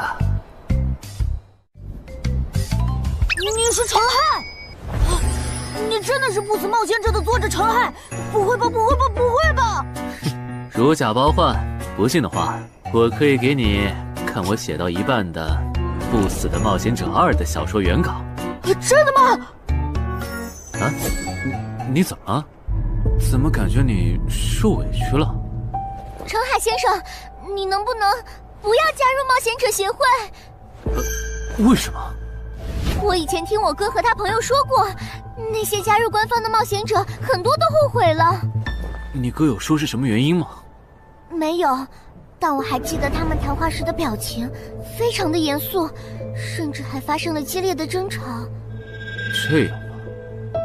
你是陈亥？你真的是不死冒险者的作者陈亥？不会吧，不会吧，不会吧！如假包换，不信的话，我可以给你看我写到一半的《不死的冒险者2》的小说原稿。真的吗？啊，你怎么了？怎么感觉你受委屈了？陈海先生，你能不能不要加入冒险者协会？为什么？我以前听我哥和他朋友说过，那些加入官方的冒险者很多都后悔了。你哥有说是什么原因吗？没有，但我还记得他们谈话时的表情，非常的严肃，甚至还发生了激烈的争吵。这样吧，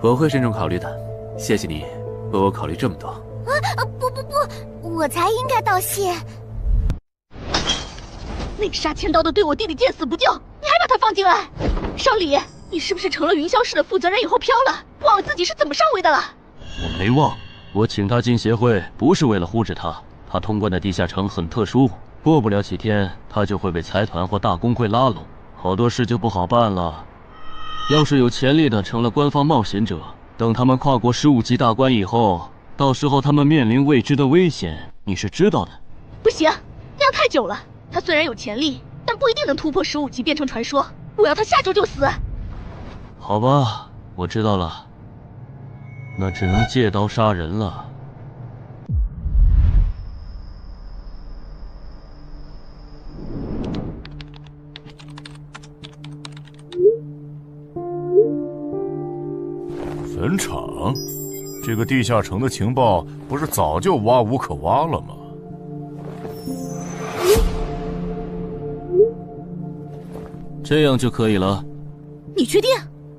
我会慎重考虑的。谢谢你为我考虑这么多。不，我才应该道谢。那个杀千刀的对我弟弟见死不救，你还把他放进来？商礼，你是不是成了云霄市的负责人以后飘了，忘了自己是怎么上位的了？我没忘，我请他进协会不是为了护着他，他通关的地下城很特殊，过不了几天他就会被财团或大工会拉拢，好多事就不好办了。要是有潜力的成了官方冒险者，等他们跨过15级大关以后，到时候他们面临未知的危险，你是知道的。不行，那样太久了。他虽然有潜力，但不一定能突破15级变成传说。我要他下周就死。好吧，我知道了，那只能借刀杀人了。坟场，这个地下城的情报不是早就挖无可挖了吗？这样就可以了。你确定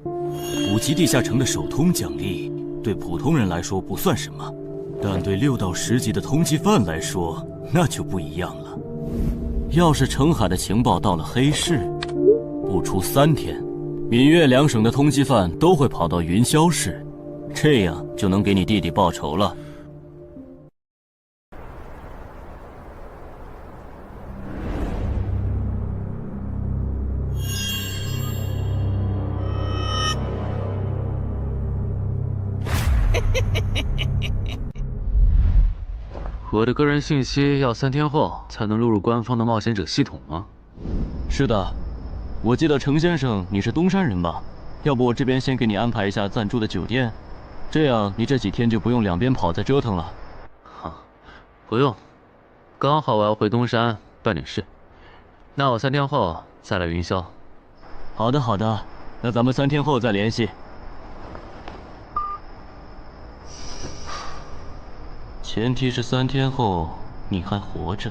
？5级地下城的首通奖励对普通人来说不算什么，但对6到10级的通缉犯来说那就不一样了。要是澄海的情报到了黑市，不出3天，闽粤2省的通缉犯都会跑到云霄市，这样就能给你弟弟报仇了。我的个人信息要3天后才能录入官方的冒险者系统吗？是的，我记得程先生你是东山人吧？要不我这边先给你安排一下暂住的酒店，这样你这几天就不用两边跑再折腾了。不用，刚好我要回东山办点事，那我3天后再来云霄。好的好的，那咱们3天后再联系。前提是3天后你还活着。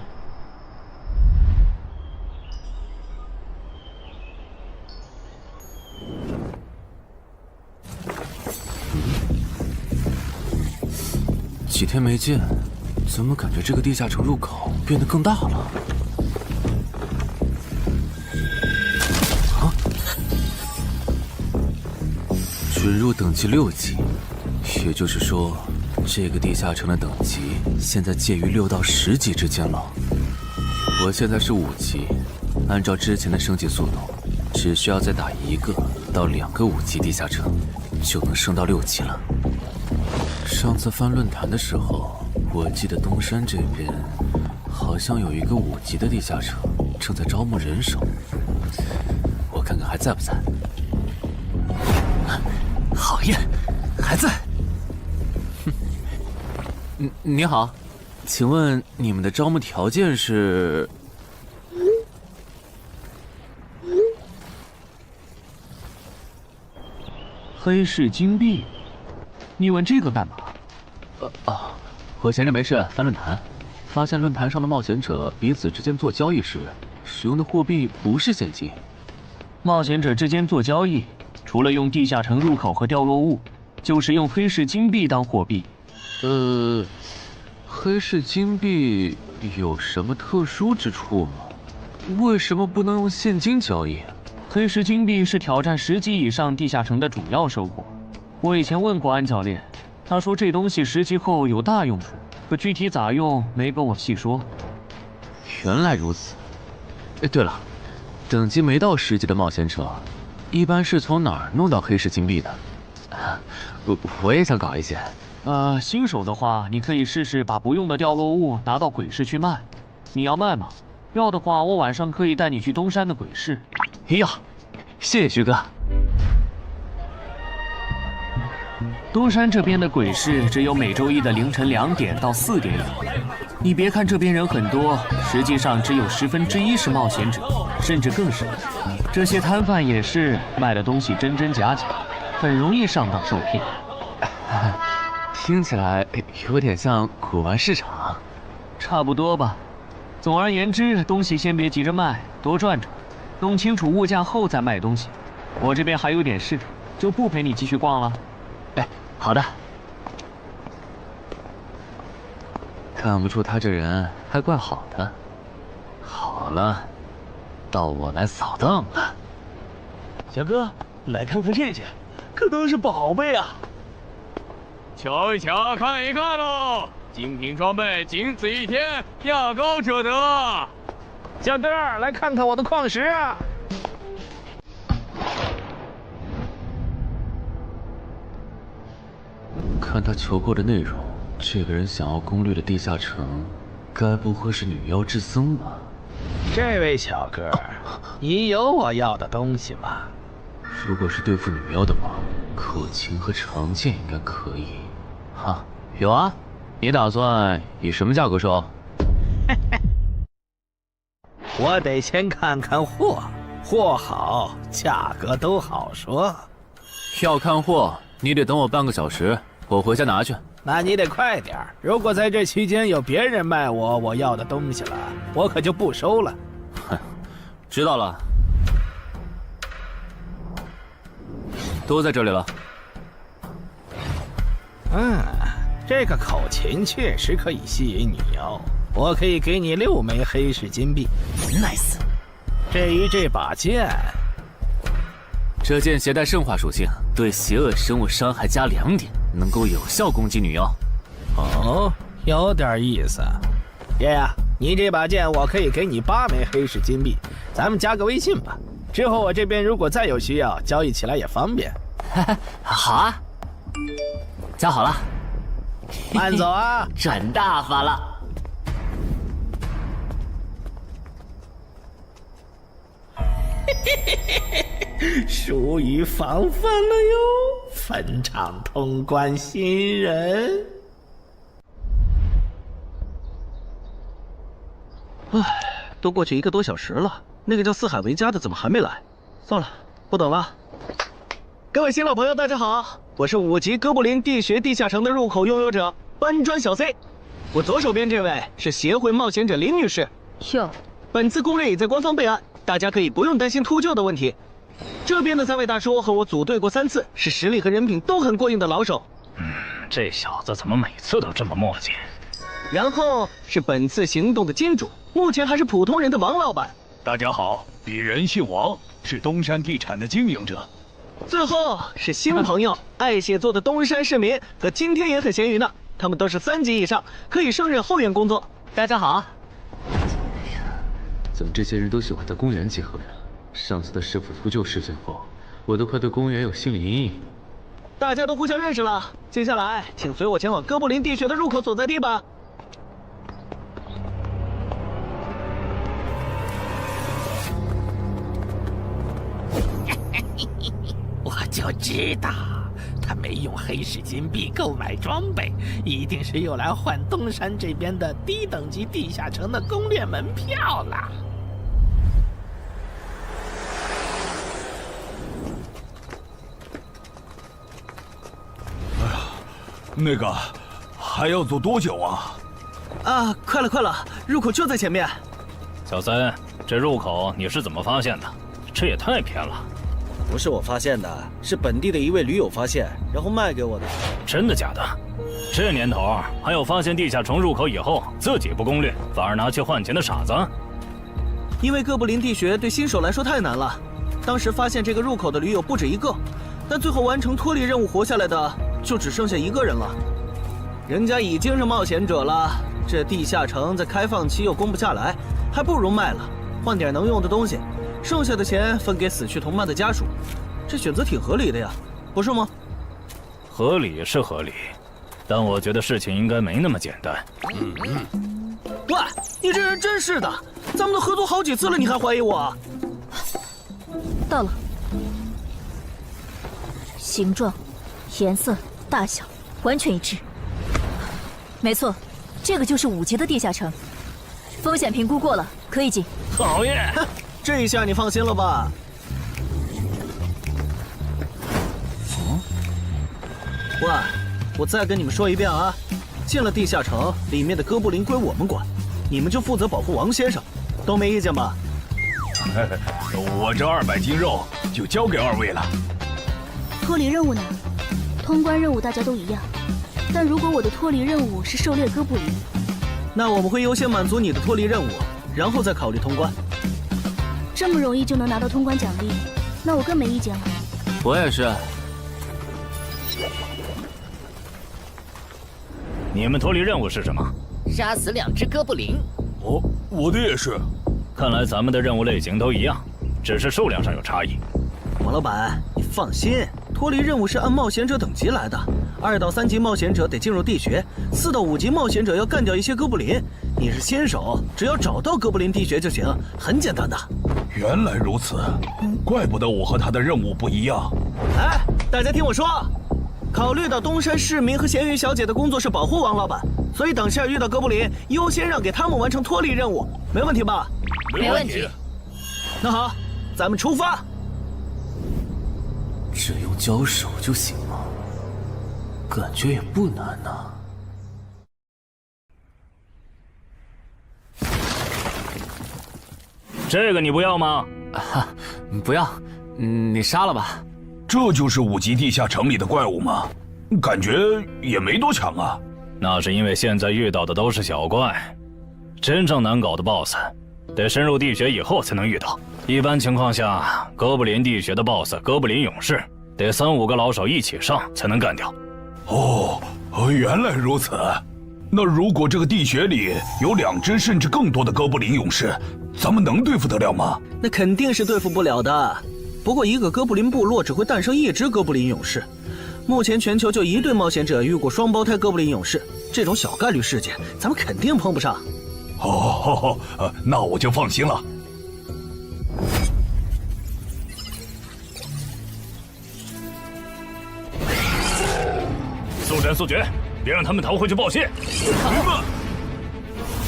几天没见，怎么感觉这个地下城入口变得更大了？准入等级6级，也就是说，这个地下城的等级现在介于6到10级之间了。我现在是5级，按照之前的升级速度，只需要再打1个到2个5级地下城，就能升到6级了。上次翻论坛的时候，我记得东山这边好像有一个5级的地下城正在招募人手，我看看还在不在。好耶，还在。你好，请问你们的招募条件是？黑市金币？你问这个干嘛？我闲着没事翻论坛，发现论坛上的冒险者彼此之间做交易时，使用的货币不是现金。冒险者之间做交易，除了用地下城入口和掉落物，就是用黑市金币当货币。黑市金币有什么特殊之处吗？为什么不能用现金交易？黑市金币是挑战10级以上地下城的主要收获。我以前问过安教练，他说这东西10级后有大用处，可具体咋用没跟我细说。原来如此。对了，等级没到10级的冒险者，一般是从哪儿弄到黑市金币的？我也想搞一些。新手的话，你可以试试把不用的掉落物拿到鬼市去卖。你要卖吗？要的话，我晚上可以带你去东山的鬼市。要，谢谢徐哥。东山这边的鬼市只有每周一的凌晨2点到4点有。你别看这边人很多，实际上只有1/10是冒险者，甚至更少。这些摊贩也是卖的东西真真假假，很容易上当受骗。听起来有点像古玩市场。差不多吧。总而言之，东西先别急着卖，多转转，弄清楚物价后再卖东西。我这边还有点事，就不陪你继续逛了。好的。看不出他这人还怪好的。好了，到我来扫荡了。小哥，来看看这些，可都是宝贝啊！瞧一瞧，看一看喽！精品装备，仅此一天，价高者得。小哥，来看看我的矿石啊！看他求购的内容，这个人想要攻略的地下城，该不会是女妖之僧吧？这位小哥，你有我要的东西吗？如果是对付女妖的话，口琴和长剑应该可以。有啊，你打算以什么价格收？我得先看看货，货好，价格都好说。要看货，你得等我半个小时，我回家拿去。那你得快点，如果在这期间有别人卖我要的东西了，我可就不收了。哼，知道了。都在这里了。这个口琴确实可以吸引女妖，我可以给你6枚黑市金币。Nice。至于这把剑，这剑携带圣化属性，对邪恶生物伤害加2点，能够有效攻击女妖。哦，有点意思。爷呀，你这把剑我可以给你8枚黑市金币，咱们加个微信吧。之后我这边如果再有需要，交易起来也方便。好啊。加好了。慢走啊！赚大发了。疏于防范了哟，坟场通关新人。唉，都过去1个多小时了，那个叫四海为家的怎么还没来？算了，不等了。各位新老朋友，大家好，我是5级哥布林地穴地下城的入口拥有者搬砖小 C。我左手边这位是协会冒险者林女士。哟，本次攻略已在官方备案，大家可以不用担心秃鹫的问题。这边的3位大叔和我组队过3次，是实力和人品都很过硬的老手。这小子怎么每次都这么磨叽？然后是本次行动的金主，目前还是普通人的王老板。大家好，鄙人姓王，是东山地产的经营者。最后是新朋友，爱写作的东山市民，和今天也很闲鱼呢。他们都是3级以上，可以胜任后援工作。大家好。怎么这些人都喜欢在公园集合呀？上次的师傅秃鹫事件后，我都快对公园有心理阴影。大家都互相认识了，接下来请随我前往哥布林地穴的入口所在地吧。我就知道，他没用黑市金币购买装备，一定是又来换东山这边的低等级地下城的攻略门票了。那个，还要走多久啊？啊，快了快了，入口就在前面。小三，这入口你是怎么发现的？这也太偏了。不是我发现的，是本地的一位驴友发现，然后卖给我的。真的假的？这年头还有发现地下城入口以后自己不攻略，反而拿去换钱的傻子？因为哥布林地穴对新手来说太难了，当时发现这个入口的驴友不止1个，但最后完成脱离任务活下来的就只剩下1个人了。人家已经是冒险者了，这地下城在开放期又攻不下来，还不如卖了，换点能用的东西。剩下的钱分给死去同伴的家属，这选择挺合理的呀，不是吗？合理是合理，但我觉得事情应该没那么简单。喂，你这人真是的，咱们都合作好几次了，你还怀疑我？到了，形状、颜色、大小完全一致。没错，这个就是5级的地下城，风险评估过了，可以进。讨厌。这下你放心了吧？喂，我再跟你们说一遍啊，进了地下城，里面的哥布林归我们管，你们就负责保护王先生，都没意见吧？我这200斤肉就交给2位了。脱离任务呢？通关任务大家都一样，但如果我的脱离任务是狩猎哥布林，那我们会优先满足你的脱离任务，然后再考虑通关。这么容易就能拿到通关奖励，那我更没意见了。我也是。你们脱离任务是什么？杀死2只哥布林。哦，我的也是。看来咱们的任务类型都一样，只是数量上有差异。王老板，你放心，脱离任务是按冒险者等级来的。2到3级冒险者得进入地穴，4到5级冒险者要干掉一些哥布林。你是新手，只要找到哥布林地穴就行，很简单的。原来如此，怪不得我和他的任务不一样。哎，大家听我说，考虑到东山市民和咸鱼小姐的工作是保护王老板，所以等下遇到哥布林，优先让给他们完成脱离任务，没问题吧？没问题。那好，咱们出发。只用交手就行吗？感觉也不难呐。这个你不要吗？不要，你杀了吧。这就是5级地下城里的怪物吗？感觉也没多强啊。那是因为现在遇到的都是小怪，真正难搞的 BOSS， 得深入地穴以后才能遇到。一般情况下，哥布林地穴的 BOSS 哥布林勇士，得3、5个老手一起上才能干掉。哦，原来如此。那如果这个地穴里有2只甚至更多的哥布林勇士，咱们能对付得了吗？那肯定是对付不了的。不过一个哥布林部落只会诞生1只哥布林勇士，目前全球就1对冒险者遇过双胞胎哥布林勇士，这种小概率事件，咱们肯定碰不上。哦，那我就放心了。速战速决，别让他们逃回去报信。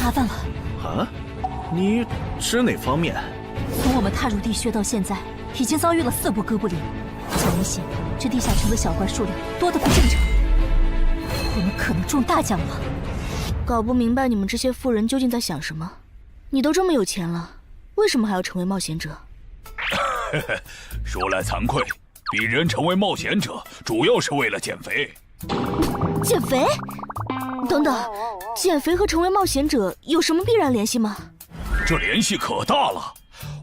麻烦了。啊？你指哪方面？从我们踏入地穴到现在，已经遭遇了4波哥布林，很明显，这地下城的小怪数量多得不正常。我们可能中大奖了。搞不明白你们这些富人究竟在想什么。你都这么有钱了，为什么还要成为冒险者？说来惭愧，鄙人成为冒险者主要是为了减肥。减肥？等等，减肥和成为冒险者有什么必然联系吗？这联系可大了。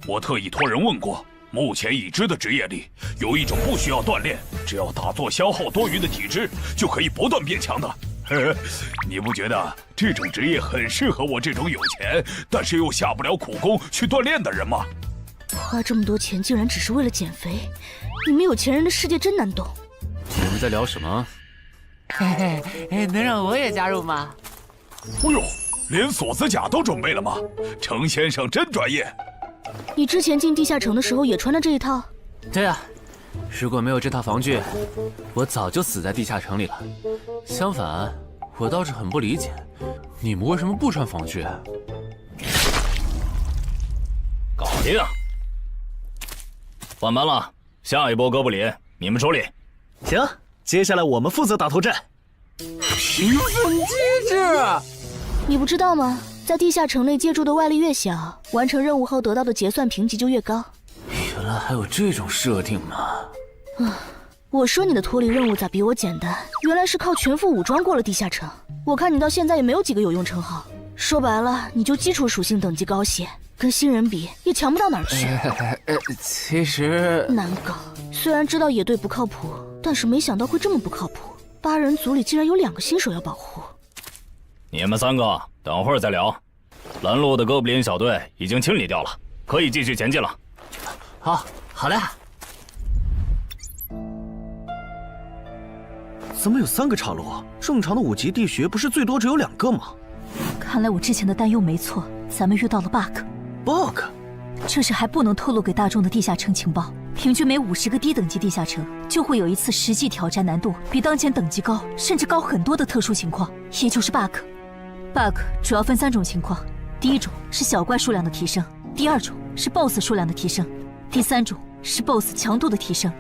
我特意托人问过，目前已知的职业里，有一种不需要锻炼，只要打坐消耗多余的体质，就可以不断变强的。你不觉得这种职业很适合我这种有钱，但是又下不了苦功去锻炼的人吗？花这么多钱竟然只是为了减肥，你们有钱人的世界真难懂。你们在聊什么？嘿嘿，能让我也加入吗？哦呦，连锁子甲都准备了吗？程先生真专业。你之前进地下城的时候也穿的这一套？对啊，如果没有这套防具，我早就死在地下城里了。相反，我倒是很不理解，你们为什么不穿防具？搞定，换班了，下一波哥布林你们处理。行，接下来我们负责打头阵。评分机制，你不知道吗？在地下城内借助的外力越小，完成任务后得到的结算评级就越高。原来还有这种设定吗？我说你的脱离任务咋比我简单？原来是靠全副武装过了地下城。我看你到现在也没有几个有用称号，说白了，你就基础属性等级高些，跟新人比也强不到哪儿去。其实难搞，虽然知道野队不靠谱，但是没想到会这么不靠谱。8人组里竟然有2个新手要保护。你们3个等会儿再聊。拦路的哥布林小队已经清理掉了，可以继续前进了。好的。怎么有3个岔路？正常的5级地穴不是最多只有2个吗？看来我之前的担忧没错，咱们遇到了 bug。这是还不能透露给大众的地下城情报。平均每50个低等级地下城就会有一次实际挑战难度比当前等级高，甚至高很多的特殊情况，也就是 bug。bug 主要分3种情况，第一种是小怪数量的提升，第2种是 BOSS 数量的提升，第3种是 BOSS 强度的提升。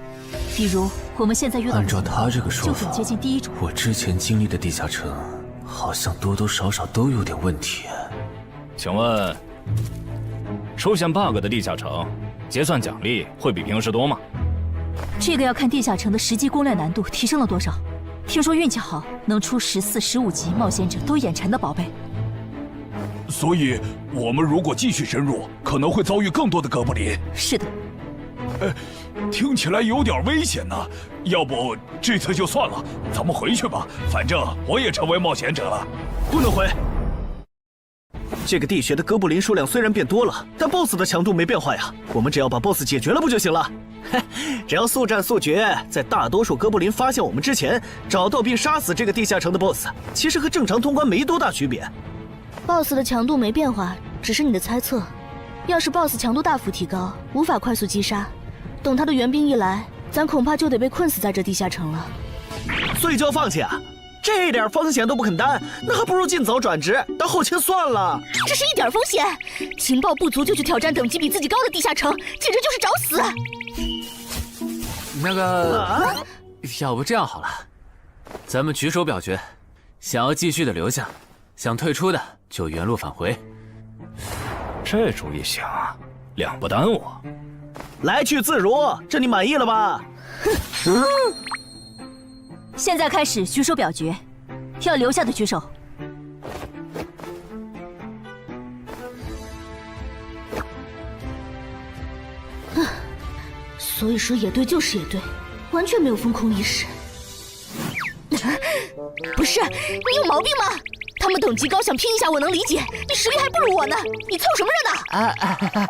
比如我们现在遇到的，按照他这个说法，就很接近第1种。我之前经历的地下城，好像多多少少都有点问题。请问，出现 bug 的地下城，结算奖励会比平时多吗？这个要看地下城的实际攻略难度提升了多少。听说运气好，能出14、15级冒险者都眼馋的宝贝。所以，我们如果继续深入，可能会遭遇更多的哥布林。是的。听起来有点危险呢。要不这次就算了，咱们回去吧。反正我也成为冒险者了。不能回。这个地穴的哥布林数量虽然变多了，但 BOSS 的强度没变化呀。我们只要把 BOSS 解决了不就行了？只要速战速决，在大多数哥布林发现我们之前，找到并杀死这个地下城的 BOSS， 其实和正常通关没多大区别。BOSS 的强度没变化，只是你的猜测。要是 BOSS 强度大幅提高，无法快速击杀，等他的援兵一来，咱恐怕就得被困死在这地下城了。所以就要放弃啊？这点风险都不肯担，那还不如尽早转职当后勤算了。这是一点风险？情报不足就去挑战等级比自己高的地下城，简直就是找死！那个，要不这样好了，咱们举手表决，想要继续的留下，想退出的就原路返回。这主意行，两不耽误。来去自如，这你满意了吧？现在开始举手表决，要留下的举手。所以说野队就是野队，完全没有封空意识。不是，你有毛病吗？他们等级高，想拼一下我能理解，你实力还不如我呢，你凑什么热闹？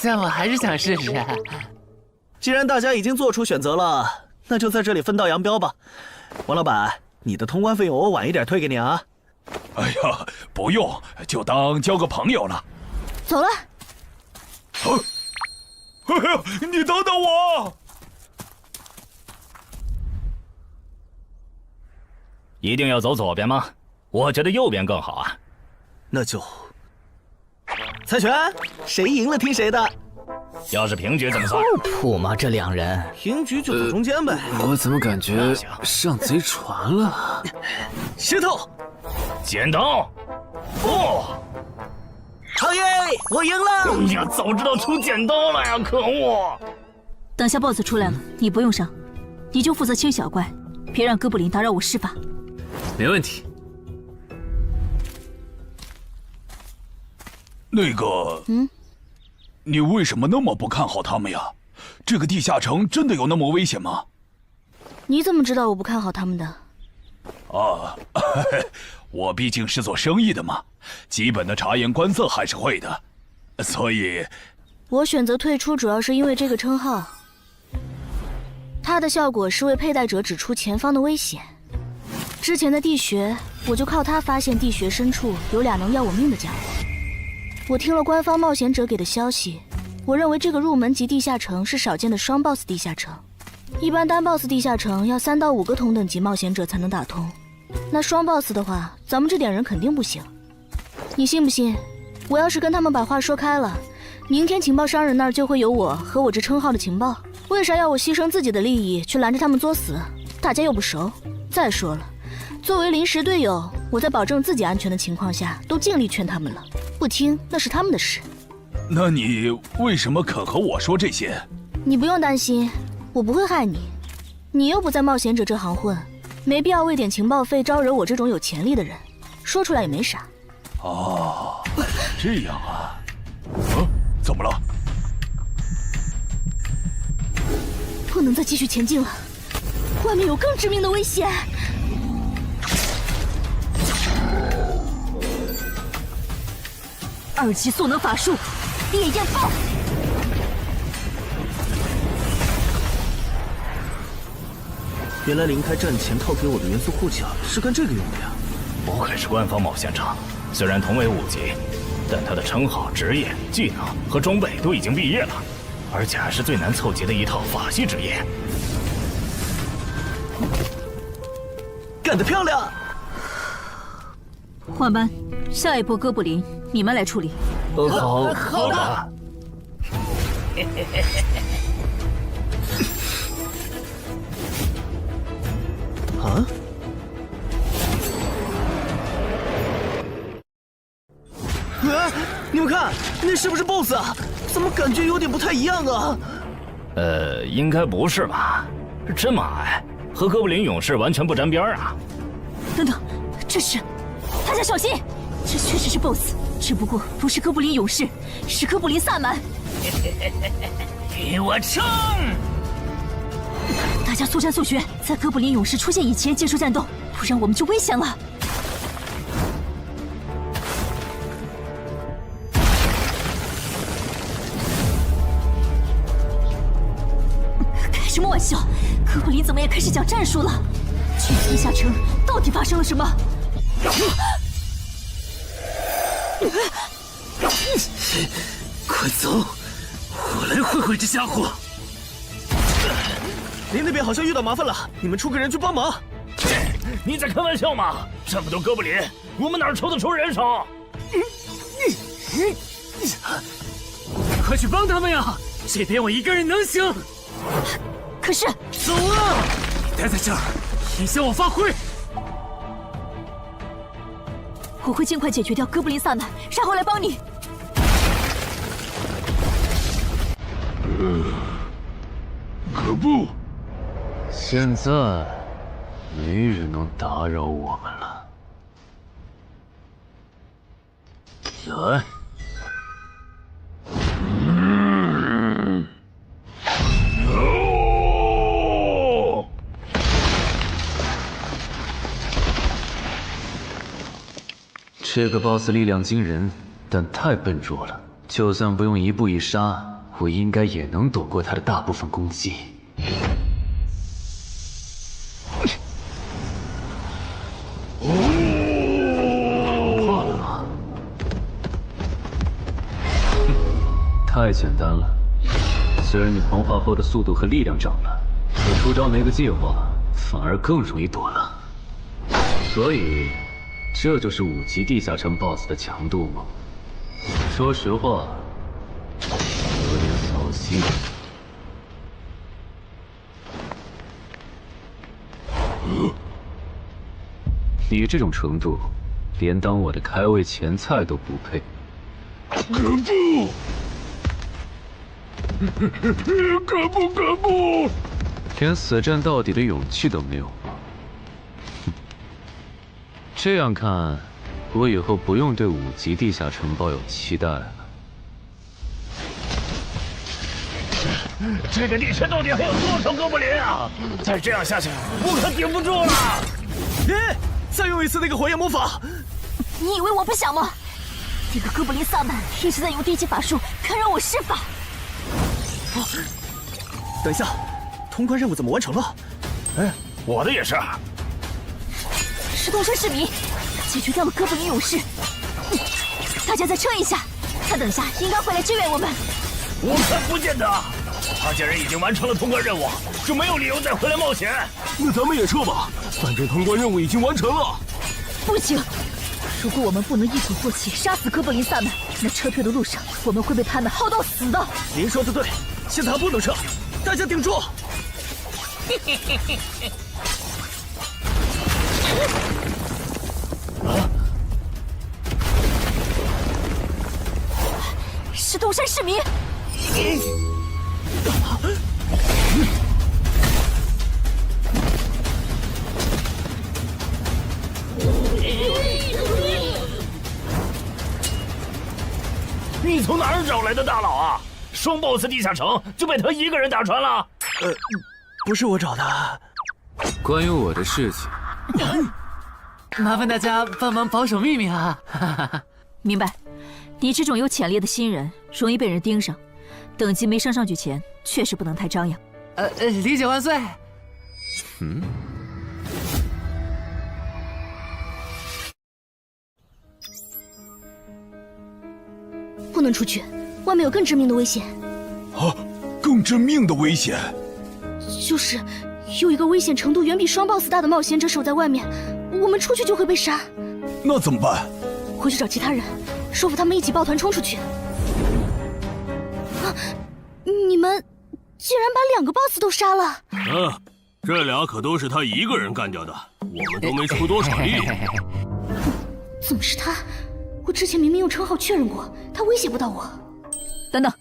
但我还是想试试。既然大家已经做出选择了，那就在这里分道扬镳吧。王老板，你的通关费用我晚一点退给你啊。哎呀，不用，就当交个朋友了。走了。哎呀，你等等我！一定要走左边吗？我觉得右边更好啊。那就猜拳，谁赢了听谁的。要是平局怎么算？靠谱吗？这两人平局就走中间呗。我怎么感觉上贼船了？石头，剪刀，哦！好耶！我赢了！哎呀，早知道出剪刀了呀！可恶！等下 BOSS 出来了，你不用上，你就负责清小怪，别让哥布林打扰我施法。没问题。那个，你为什么那么不看好他们呀？这个地下城真的有那么危险吗？你怎么知道我不看好他们的？啊，我毕竟是做生意的嘛，基本的察言观色还是会的，所以，我选择退出主要是因为这个称号，它的效果是为佩戴者指出前方的危险。之前的地穴，我就靠它发现地穴深处有俩能要我命的家伙。我听了官方冒险者给的消息，我认为这个入门级地下城是少见的双 BOSS 地下城。一般单 BOSS 地下城要3到5个同等级冒险者才能打通，那双 BOSS 的话，咱们这点人肯定不行。你信不信？我要是跟他们把话说开了，明天情报商人那儿就会有我和我这称号的情报。为啥要我牺牲自己的利益去拦着他们作死？大家又不熟。再说了，作为临时队友，我在保证自己安全的情况下，都尽力劝他们了，不听那是他们的事。那你为什么肯和我说这些？你不用担心，我不会害你。你又不在冒险者这行混，没必要为点情报费招惹我这种有潜力的人。说出来也没啥。哦，这样啊。怎么了？不能再继续前进了，外面有更致命的危险。2级速能法术，烈焰爆！原来离开战前套给我的元素护甲是干这个用的呀！不愧是官方冒险者，虽然同为5级，但他的称号、职业、技能和装备都已经毕业了，而且还是最难凑齐的一套法系职业。干得漂亮！换班，下一波哥布林你们来处理。好的。啊！你们看，那是不是 BOSS 啊？怎么感觉有点不太一样啊？应该不是吧？这么矮，和哥布林勇士完全不沾边啊！等等，这是，大家小心，这确实是 BOSS， 只不过不是哥布林勇士，是哥布林萨满。给我冲！大家速战速决，在哥布林勇士出现以前结束战斗，不然我们就危险了。开什么玩笑？哥布林怎么也开始讲战术了？这地下城到底发生了什么？快走，我来会会这家伙。林那边好像遇到麻烦了，你们出个人去帮忙。你在开玩笑吗？这么多哥布林，我们哪抽得出人手？快去帮他们呀！这边我一个人能行。可是，走啊！待在这儿，影响我发挥。我会尽快解决掉哥布林萨满，然后来帮你。可不，现在没人能打扰我们了。来。这个 BOSS 力量惊人，但太笨拙了。就算不用一步一杀，我应该也能躲过他的大部分攻击。太简单了。虽然你同化后的速度和力量涨了，可出招那个计划反而更容易躲了。所以，这就是5级地下城 BOSS 的强度吗？说实话，有点扫兴。你这种程度，连当我的开胃前菜都不配。可不！连死战到底的勇气都没有吗？这样看，我以后不用对5级地下城抱有期待了。这个地区到底还有多少哥布林啊？再这样下去，我可顶不住了！再用一次那个火焰魔法！你以为我不想吗？这个哥布林萨满一直在用低级法术干扰我施法。等一下，通关任务怎么完成了？我的也是。是东山市民解决掉了哥布林勇士。大家再撑一下，他等下应该会来支援我们。我看不见得，他既然已经完成了通关任务，就没有理由再回来冒险。那咱们也撤吧，反正通关任务已经完成了。不行，如果我们不能一鼓作气杀死哥布林萨满，那撤退的路上我们会被他们耗到死的。您说的对，现在还不能撤，大家顶住！是东山市民。你从哪儿找来的大佬啊？双 BOSS 地下城就被他一个人打穿了？不是我找的。关于我的事情，麻烦大家帮忙保守秘密啊！明白。你这种有潜力的新人，容易被人盯上，等级没升上去前，确实不能太张扬。理解万岁。不能出去，外面有更致命的危险。啊，更致命的危险？就是有一个危险程度远比双 BOSS 大的冒险者守在外面，我们出去就会被杀。那怎么办？回去找其他人，说服他们一起抱团冲出去。啊！你们竟然把2个 BOSS 都杀了！这俩可都是他一个人干掉的，我们都没出多少力。怎么是他？我之前明明用称号确认过，他威胁不到我。等等，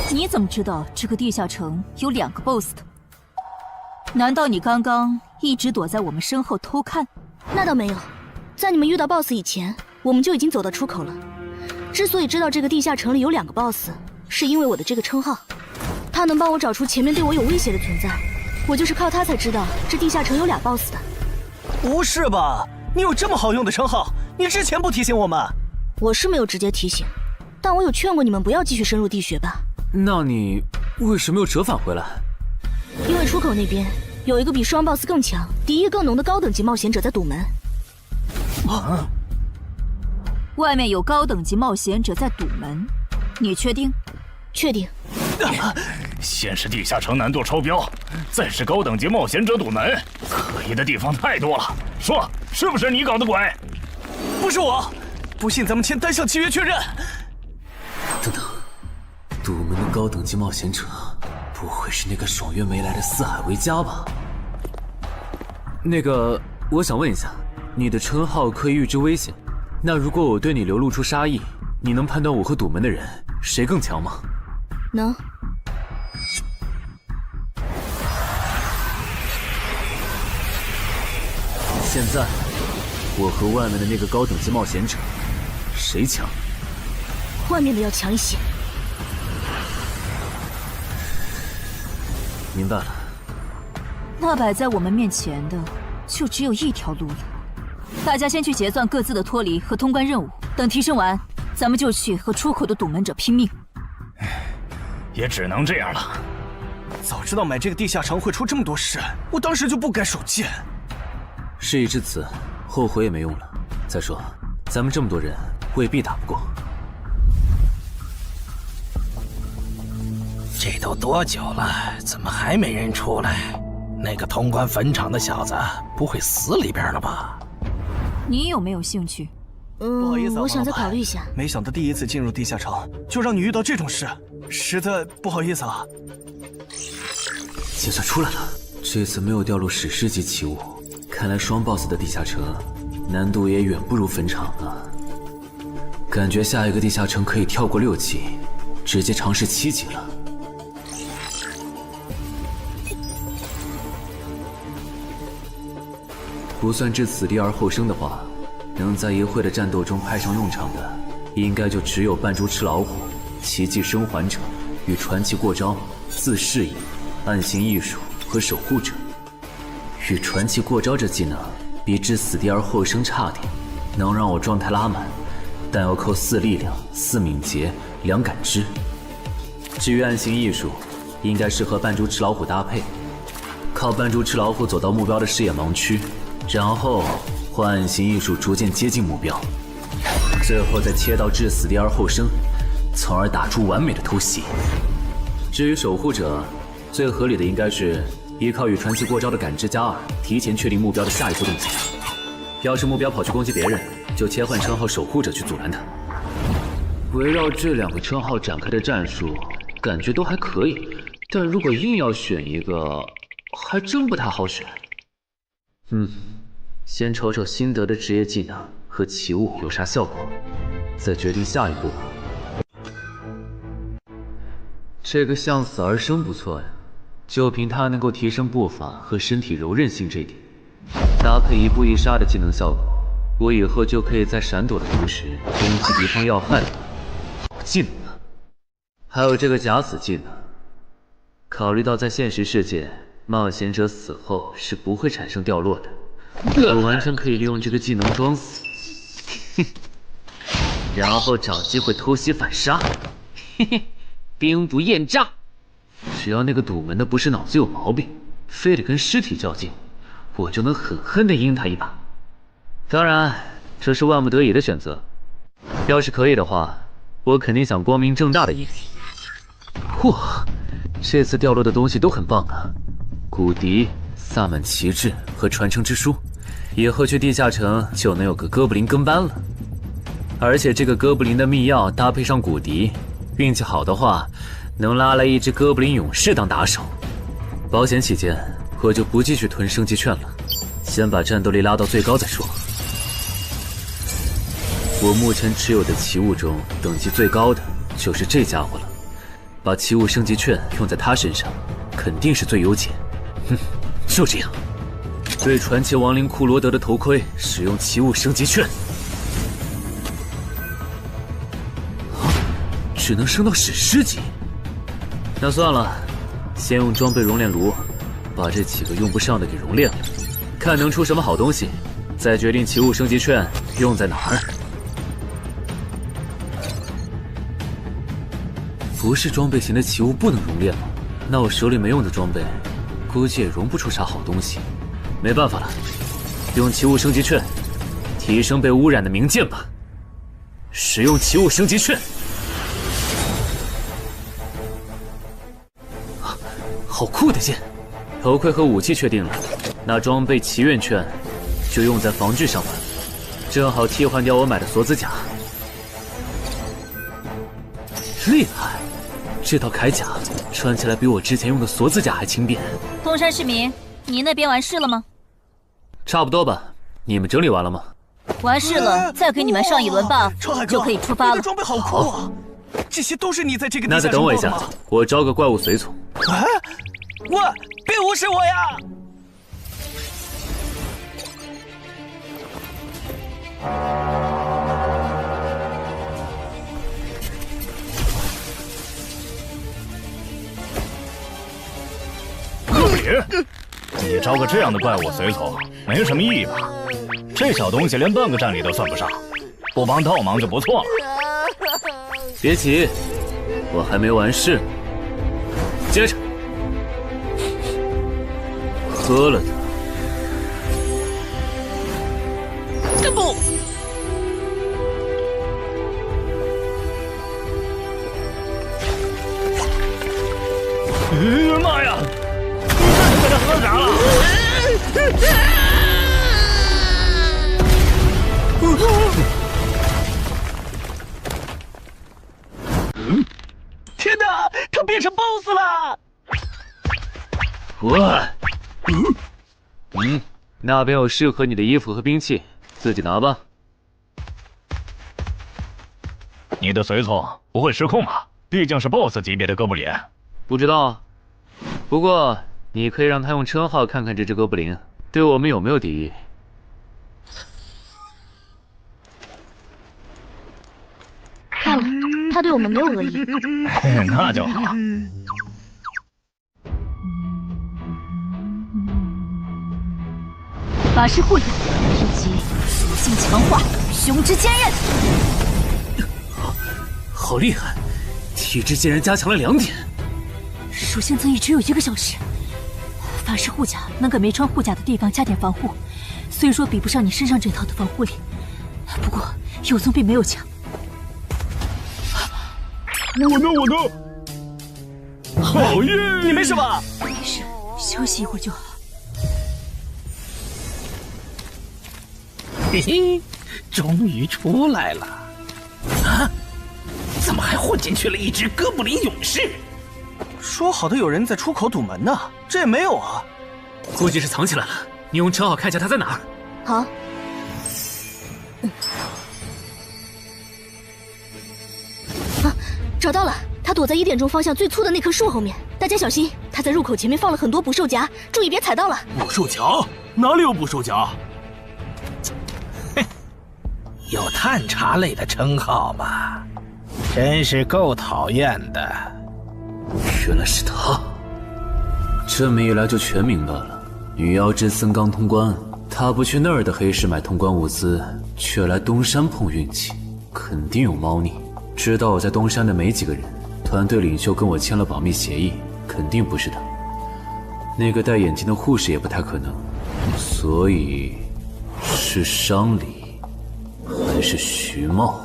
你怎么知道这个地下城有2个 BOSS 的？难道你刚刚一直躲在我们身后偷看？那倒没有，在你们遇到 BOSS 以前，我们就已经走到出口了。之所以知道这个地下城里有2个 BOSS， 是因为我的这个称号，他能帮我找出前面对我有威胁的存在。我就是靠他才知道这地下城有2 BOSS 的。不是吧？你有这么好用的称号，你之前不提醒我们？我是没有直接提醒，但我有劝过你们不要继续深入地穴吧。那你为什么又折返回来？因为出口那边有一个比双 BOSS 更强、敌意更浓的高等级冒险者在堵门。外面有高等级冒险者在堵门，你确定？确定。先是地下城难度超标，再是高等级冒险者堵门，可疑的地方太多了。说，是不是你搞的鬼？不是我，不信咱们签单项契约确认。等等，堵门的高等级冒险者，不会是那个爽约没来的四海为家吧？那个，我想问一下，你的称号可以预知危险，那如果我对你流露出杀意，你能判断我和堵门的人谁更强吗？能。现在，我和外面的那个高等级冒险者，谁强？外面的要强一些。明白了。那摆在我们面前的，就只有一条路了。大家先去结算各自的脱离和通关任务，等提升完，咱们就去和出口的堵门者拼命。也只能这样了。早知道买这个地下城会出这么多事，我当时就不该手贱。事已至此，后悔也没用了。再说，咱们这么多人，未必打不过。这都多久了，怎么还没人出来？那个通关坟场的小子不会死里边了吧？你有没有兴趣？不好意思啊，我想再考虑一下。没想到第一次进入地下城，就让你遇到这种事，实在不好意思啊。结算出来了，这次没有掉落史诗级奇物，看来双 BOSS 的地下城难度也远不如坟场了。感觉下一个地下城可以跳过6级，直接尝试7级了。不算置此地而后生的话，能在一会的战斗中派上用场的，应该就只有扮猪吃老虎、奇迹生还者与传奇过招、自适应、暗行艺术和守护者。与传奇过招这技能比置死地而后生差点，能让我状态拉满，但要扣4力量、4敏捷、2感知。至于暗行艺术，应该适合扮猪吃老虎搭配，靠扮猪吃老虎走到目标的视野盲区，然后换暗行艺术逐渐接近目标，最后再切到置死地而后生，从而打出完美的偷袭。至于守护者，最合理的应该是依靠与传奇过招的感知+2，提前确定目标的下一步动作。要是目标跑去攻击别人，就切换称号守护者去阻拦他。围绕这2个称号展开的战术，感觉都还可以，但如果硬要选一个，还真不太好选。先瞅瞅新得的职业技能和奇物有啥效果，再决定下一步。这个向死而生不错呀，就凭它能够提升步伐和身体柔韧性这点，搭配一步一杀的技能效果，我以后就可以在闪躲的同时攻击敌方要害了。好技能啊！还有这个假死技能，考虑到在现实世界，冒险者死后是不会产生掉落的。我完全可以利用这个技能装死，然后找机会偷袭反杀，兵不厌诈。只要那个堵门的不是脑子有毛病，非得跟尸体较劲，我就能狠狠地阴他一把。当然，这是万不得已的选择。要是可以的话，我肯定想光明正大的阴你。哇，这次掉落的东西都很棒啊，骨笛、萨满旗帜和传承之书，以后去地下城就能有个哥布林跟班了。而且这个哥布林的秘药搭配上骨笛，运气好的话，能拉来一只哥布林勇士当打手。保险起见，我就不继续囤升级券了，先把战斗力拉到最高再说。我目前持有的奇物中，等级最高的就是这家伙了。把奇物升级券用在他身上，肯定是最优解。就这样，对传奇亡灵库罗德的头盔使用奇物升级券，只能升到史诗级。那算了，先用装备熔炼炉把这几个用不上的给熔炼了，看能出什么好东西，再决定奇物升级券用在哪儿。不是装备型的奇物不能熔炼吗？那我手里没用的装备，估计也熔不出啥好东西。没办法了，用奇物升级券提升被污染的名剑吧。使用奇物升级券，好酷的剑！头盔和武器确定了，那装备祈愿券就用在防具上吧，正好替换掉我买的锁子甲。厉害！这套铠甲穿起来比我之前用的锁子甲还轻便。东山市民，你那边完事了吗？差不多吧，你们整理完了吗？完事了，再给你们上一轮 buff，就可以出发了。你的装备好酷啊！这些都是你在这个地那下再等我一下，我招个怪物随从。啊！喂，并不是我呀！别，你招个这样的怪物随从，没什么意义吧？这小东西连半个战力都算不上，不帮倒忙就不错了。别急，我还没完事。接着，喝了它。不。那边有适合你的衣服和兵器，自己拿吧。你的随从不会失控吧？毕竟是 BOSS 级别的哥布林。不知道，不过你可以让他用称号看看这只哥布林对我们有没有敌意。看了，他对我们没有恶意。那就好。法师护甲以及属性强化，雄之坚韧。好厉害，体质竟然加强了2点。属性增益只有1个小时。法师护甲能给没穿护甲的地方加点防护，虽说比不上你身上这套的防护力，不过有宗并没有强。我呢？好耶！你没事吧？没事，休息一会儿就好。嘿嘿，终于出来了！啊，怎么还混进去了一只哥布林勇士？说好的有人在出口堵门呢，这也没有啊。估计是藏起来了，你用称号看一下他在哪儿。好。找到了，他躲在1点钟方向最粗的那棵树后面。大家小心，他在入口前面放了很多捕兽夹，注意别踩到了。捕兽夹？哪里有捕兽夹？哼，有探查类的称号吗？真是够讨厌的。原来是他，这么一来就全明白了。女妖之森刚通关，他不去那儿的黑市买通关物资，却来东山碰运气，肯定有猫腻。知道我在东山的没几个人，团队领袖跟我签了保密协议，肯定不是他。那个戴眼镜的护士也不太可能，所以是商礼还是徐茂？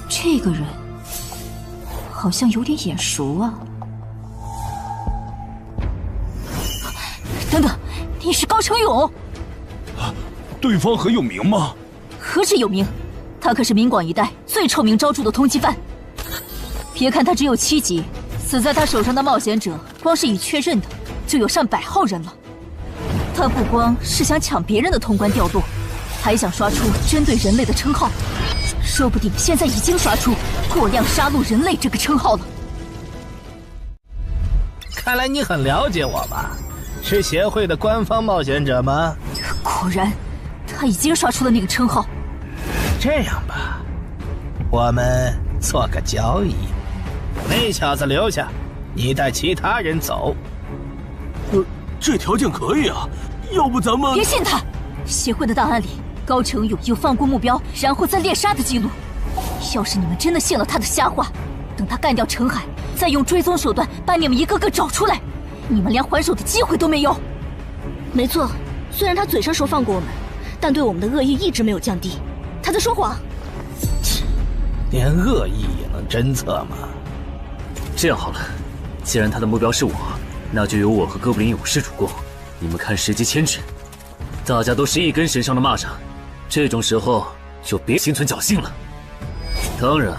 这个人好像有点眼熟啊！等等，你是高成勇？对方很有名吗？何止有名，他可是明广一带最臭名昭著的通缉犯。别看他只有7级，死在他手上的冒险者，光是已确认的就有上百号人了。他不光是想抢别人的通关掉落，还想刷出针对人类的称号，说不定现在已经刷出过量杀戮人类这个称号了。看来你很了解我吧？是协会的官方冒险者吗？果然，他已经刷出了那个称号。这样吧，我们做个交易，那小子留下，你带其他人走。这条件可以啊，要不咱们……别信他！协会的档案里，高成勇有放过目标然后再猎杀的记录。要是你们真的信了他的瞎话，等他干掉陈海，再用追踪手段把你们一个个找出来，你们连还手的机会都没有。没错，虽然他嘴上说放过我们，但对我们的恶意一直没有降低。他在说谎。连恶意也能侦测吗？这样好了，既然他的目标是我，那就由我和哥布林勇士主攻。你们看时机牵制，大家都是一根绳上的蚂蚱，这种时候就别心存侥幸了。当然，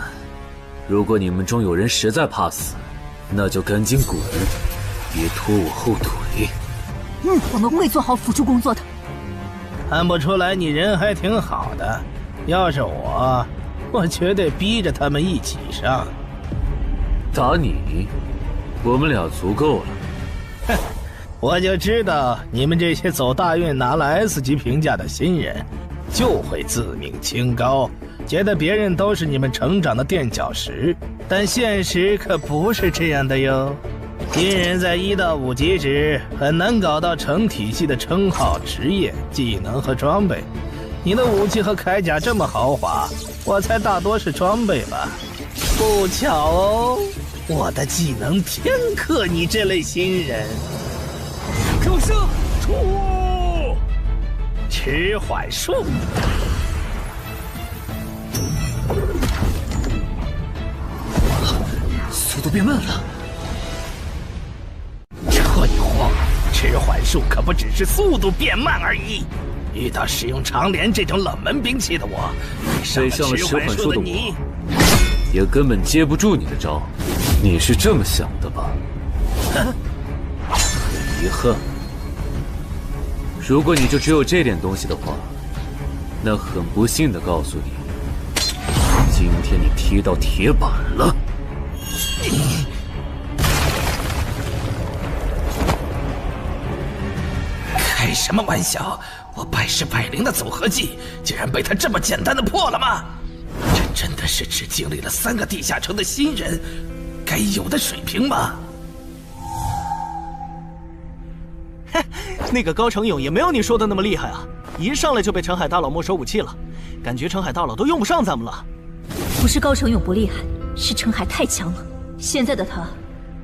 如果你们中有人实在怕死，那就赶紧滚，别拖我后腿。我们会做好辅助工作的。看不出来你人还挺好的，要是我绝对逼着他们一起上。打你，我们俩足够了。哼，我就知道你们这些走大运拿了 S 级评价的新人，就会自命清高，觉得别人都是你们成长的垫脚石。但现实可不是这样的哟。新人在1到5级时很难搞到成体系的称号、职业、技能和装备。你的武器和铠甲这么豪华，我猜大多是装备吧。不巧哦，我的技能偏克你这类新人。可是，迟缓术。速度变慢了。这一晃，迟缓术可不只是速度变慢而已。遇到使用长镰这种冷门兵器的我，被上了迟缓术的我，也根本接不住你的招。你是这么想的吧？很遗憾，如果你就只有这点东西的话，那很不幸的告诉你，今天你踢到铁板了。开什么玩笑！我百试百灵的组合技，竟然被他这么简单的破了吗？这真的是只经历了3个地下城的新人该有的水平吗？嘿，那个高成勇也没有你说的那么厉害啊！一上来就被陈海大佬没收武器了，感觉陈海大佬都用不上咱们了。不是高成勇不厉害，是陈海太强了。现在的他，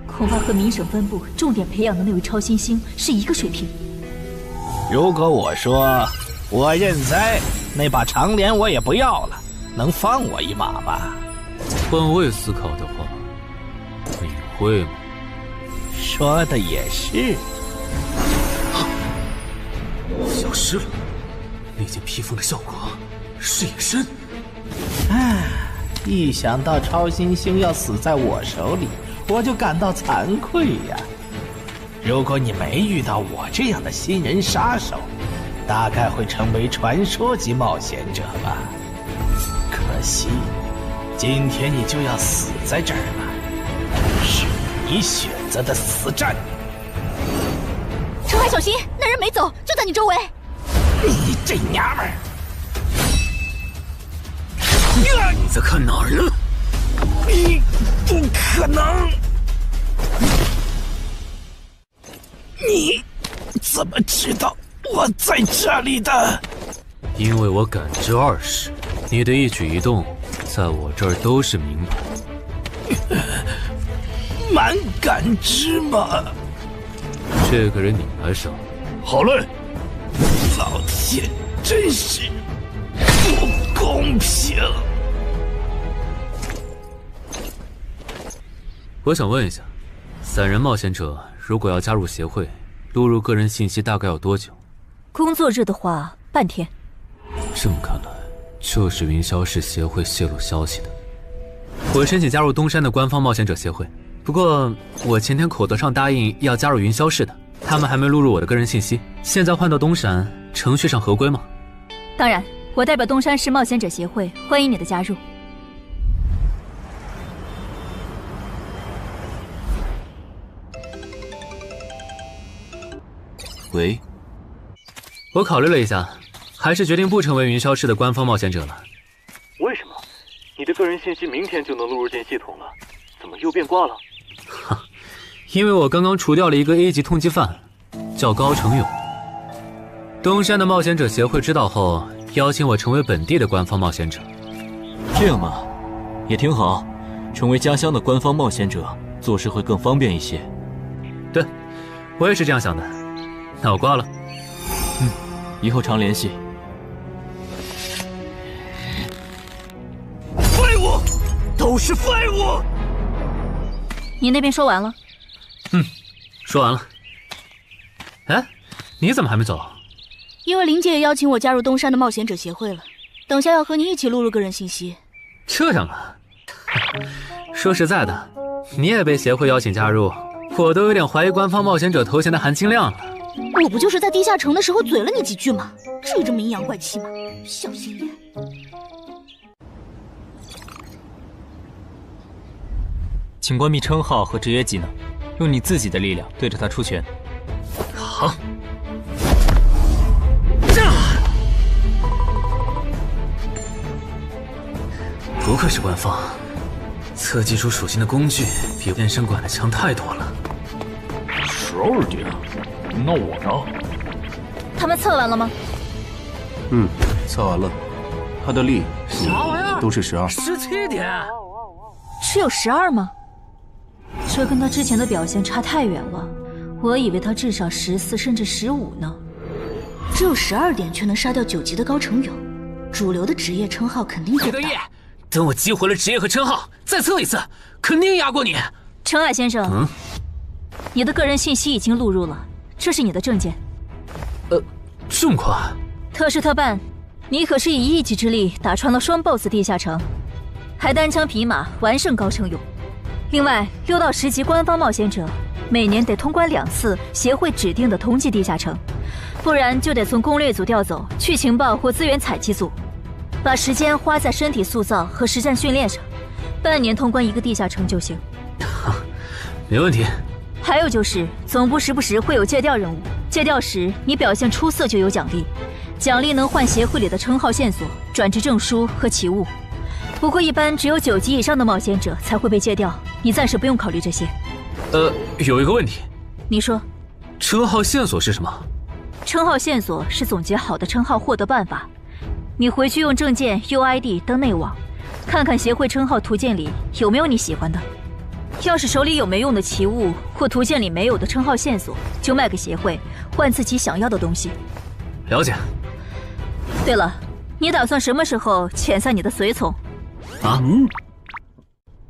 恐怕和明省分部重点培养的那位超新星是一个水平。如果我说我认栽，那把长镰我也不要了，能放我一马吧？换位思考的话，你会吗？说的也是。消失了，那件披风的效果是隐身。唉，一想到超新星要死在我手里，我就感到惭愧呀。如果你没遇到我这样的新人杀手，大概会成为传说级冒险者吧。可惜，今天你就要死在这儿了，是你选择的死战。陈海，小心，那人没走，就在你周围。你这娘们儿！你在看哪儿呢？你不可能！你怎么知道我在这里的？因为我感知20，你的一举一动在我这儿都是明白。蛮感知吗？这个人你来杀。好嘞！老天，真是不公平！我想问一下，3人冒险者如果要加入协会，录入个人信息大概要多久？工作日的话，半天。这么看来，就是云霄市协会泄露消息的。我申请加入东山的官方冒险者协会，不过我前天口头上答应要加入云霄市的，他们还没录入我的个人信息。现在换到东山，程序上合规吗？当然，我代表东山市冒险者协会欢迎你的加入。喂，我考虑了一下，还是决定不成为云霄市的官方冒险者了。为什么？你的个人信息明天就能录入进系统了，怎么又变卦了？因为我刚刚除掉了一个 A 级通缉犯，叫高成勇。东山的冒险者协会知道后，邀请我成为本地的官方冒险者。这样嘛，也挺好，成为家乡的官方冒险者，做事会更方便一些。对，我也是这样想的。那我挂了。以后常联系。废物，都是废物！你那边说完了？说完了。哎，你怎么还没走？因为林姐也邀请我加入东山的冒险者协会了，等下要和你一起录入个人信息。这样啊？说实在的，你也被协会邀请加入，我都有点怀疑官方冒险者头衔的含金量了。我不就是在地下城的时候嘴了你几句吗？至于这么阴阳怪气吗？小心眼！请关闭称号和职业技能，用你自己的力量对着他出拳。好。不愧是官方，测技出属性的工具比电声管的强太多了。12点，那我呢？他们测完了吗？测完了，他的力啥玩意儿都是12。17点，只有12吗？这跟他之前的表现差太远了，我以为他至少14甚至15呢。只有12点却能杀掉9级的高成勇，主流的职业称号肯定够大。李德业，等我激活了职业和称号，再测一次，肯定压过你。陈海先生，你的个人信息已经录入了，这是你的证件。这么快？特事特办，你可是以一己之力打穿了双 BOSS 地下城，还单枪匹马完胜高成勇。另外，6到10级官方冒险者每年得通关2次协会指定的同级地下城，不然就得从攻略组调走去情报或资源采集组，把时间花在身体塑造和实战训练上，半年通关一个地下城就行。没问题。还有就是总部时不时会有借调任务，借调时你表现出色就有奖励，奖励能换协会里的称号线索、转职证书和奇物。不过一般只有9级以上的冒险者才会被借调，你暂时不用考虑这些。有一个问题。你说。称号线索是什么？称号线索是总结好的称号获得办法，你回去用证件 UID 登内网，看看协会称号图鉴里有没有你喜欢的。要是手里有没用的奇物或图鉴里没有的称号线索，就卖给协会，换自己想要的东西。了解。对了，你打算什么时候遣散你的随从？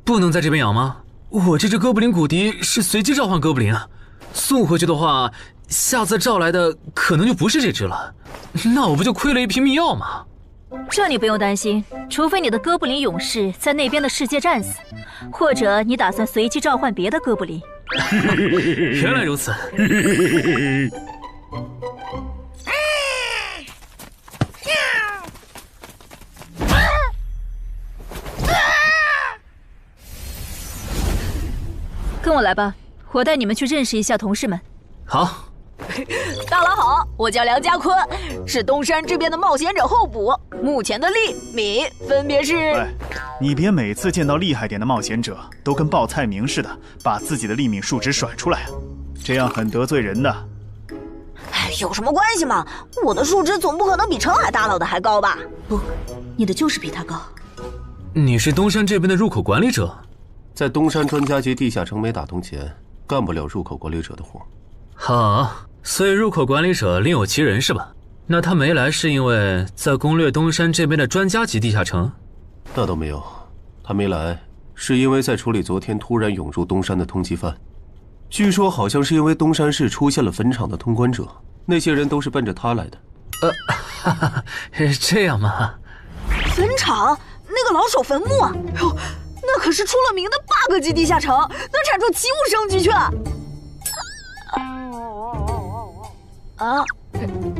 不能在这边养吗？我这只哥布林骨笛是随机召唤哥布林啊，送回去的话，下次召来的可能就不是这只了，那我不就亏了一瓶秘药吗？这你不用担心，除非你的哥布林勇士在那边的世界战死，或者你打算随机召唤别的哥布林。原来如此。跟我来吧，我带你们去认识一下同事们。好。大佬好，我叫梁家坤，是东山这边的冒险者候补，目前的利米分别是。哎，你别每次见到厉害点的冒险者都跟报菜名似的，把自己的利米数值甩出来啊，这样很得罪人的。哎，有什么关系嘛？我的数值总不可能比澄海大佬的还高吧？不，你的就是比他高。你是东山这边的入口管理者？在东山专家级地下城没打通前，干不了入口管理者的活。好，所以入口管理者另有其人是吧？那他没来是因为在攻略东山这边的专家级地下城？那倒没有，他没来是因为在处理昨天突然涌入东山的通缉犯。据说好像是因为东山市出现了坟场的通关者，那些人都是奔着他来的。这样吗？坟场那个老手坟墓啊，哟，那可是出了名的 bug 级地下城，能产出奇物升级券。啊！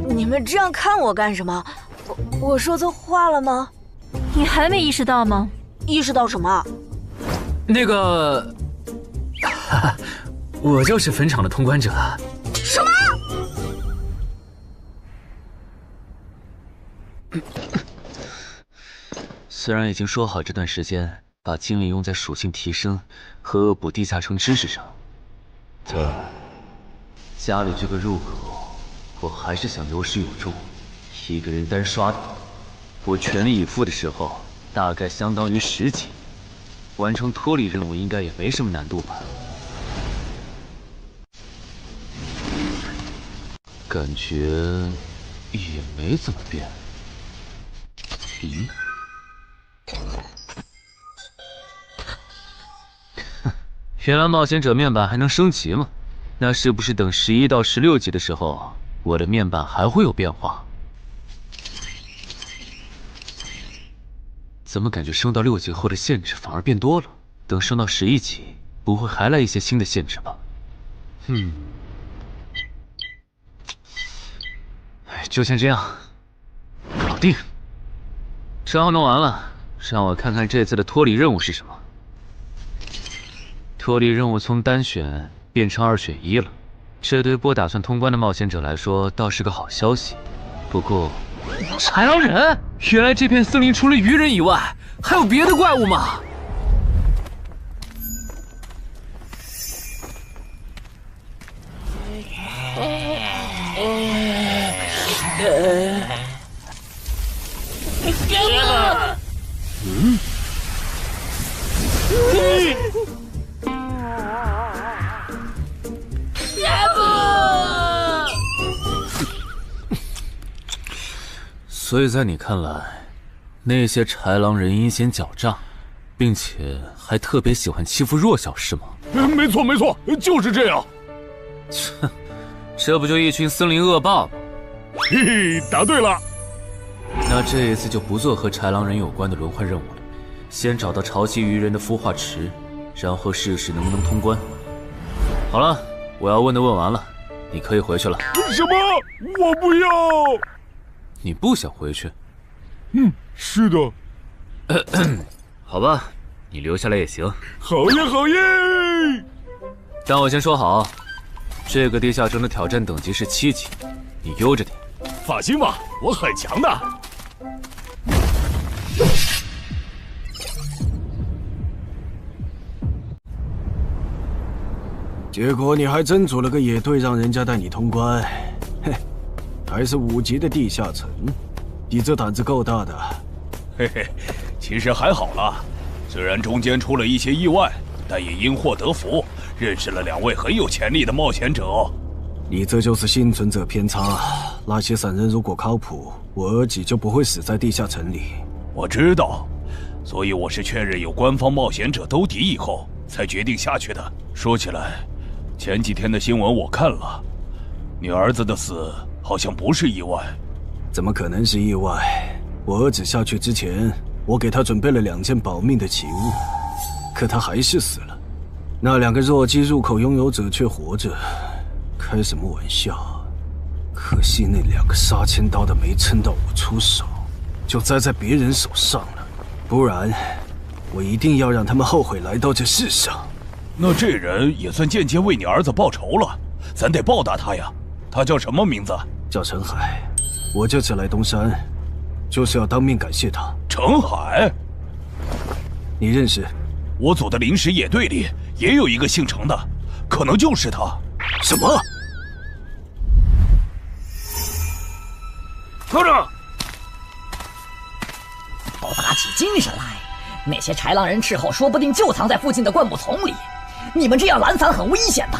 你们这样看我干什么？我说错话了吗？你还没意识到吗？意识到什么？那个，我就是坟场的通关者。什么？虽然已经说好这段时间把精力用在属性提升和恶补地下城知识上，但家里这个入口，我还是想有始有终。一个人单刷的，我全力以赴的时候，大概相当于10级。完成脱离任务应该也没什么难度吧？感觉也没怎么变。原来冒险者面板还能升级吗？那是不是等11到16级的时候，我的面板还会有变化？怎么感觉升到6级后的限制反而变多了？等升到11级，不会还来一些新的限制吧？就先这样，搞定。账号弄完了，让我看看这次的脱离任务是什么。脱离任务从单选变成2选1了，这对不打算通关的冒险者来说倒是个好消息。不过，豺狼人，原来这片森林除了鱼人以外，还有别的怪物吗？所以在你看来，那些豺狼人阴险狡诈，并且还特别喜欢欺负弱小，是吗？没错没错，就是这样。这不就一群森林恶霸吗？嘿嘿，答对了。那这一次就不做和豺狼人有关的轮换任务了，先找到潮汐鱼人的孵化池，然后试试能不能通关。好了，我要问的问完了，你可以回去了。什么？我不要！你不想回去？是的。好吧，你留下来也行。好耶，好耶！但我先说好，这个地下城的挑战等级是7级，你悠着点。放心吧，我很强的。结果你还真组了个野队，让人家带你通关。嘿，还是5级的地下城，你这胆子够大的。嘿嘿，其实还好啦，虽然中间出了一些意外，但也因祸得福，认识了2位很有潜力的冒险者。你这就是幸存者偏差。那些散人如果靠谱，我儿己就不会死在地下城里。我知道，所以我是确认有官方冒险者兜底以后，才决定下去的。说起来，前几天的新闻我看了，你儿子的死好像不是意外。怎么可能是意外？我儿子下去之前，我给他准备了2件保命的奇物，可他还是死了。那2个弱鸡入口拥有者却活着，开什么玩笑？可惜那2个杀千刀的没撑到我出手，就栽在别人手上了。不然，我一定要让他们后悔来到这世上。那这人也算间接为你儿子报仇了，咱得报答他呀。他叫什么名字？叫陈海。我这次来东山，就是要当面感谢他。陈海，你认识？我组的临时野队里也有一个姓陈的，可能就是他。什么？科长，都打起精神来！那些豺狼人斥候说不定就藏在附近的灌木丛里，你们这样懒散很危险的。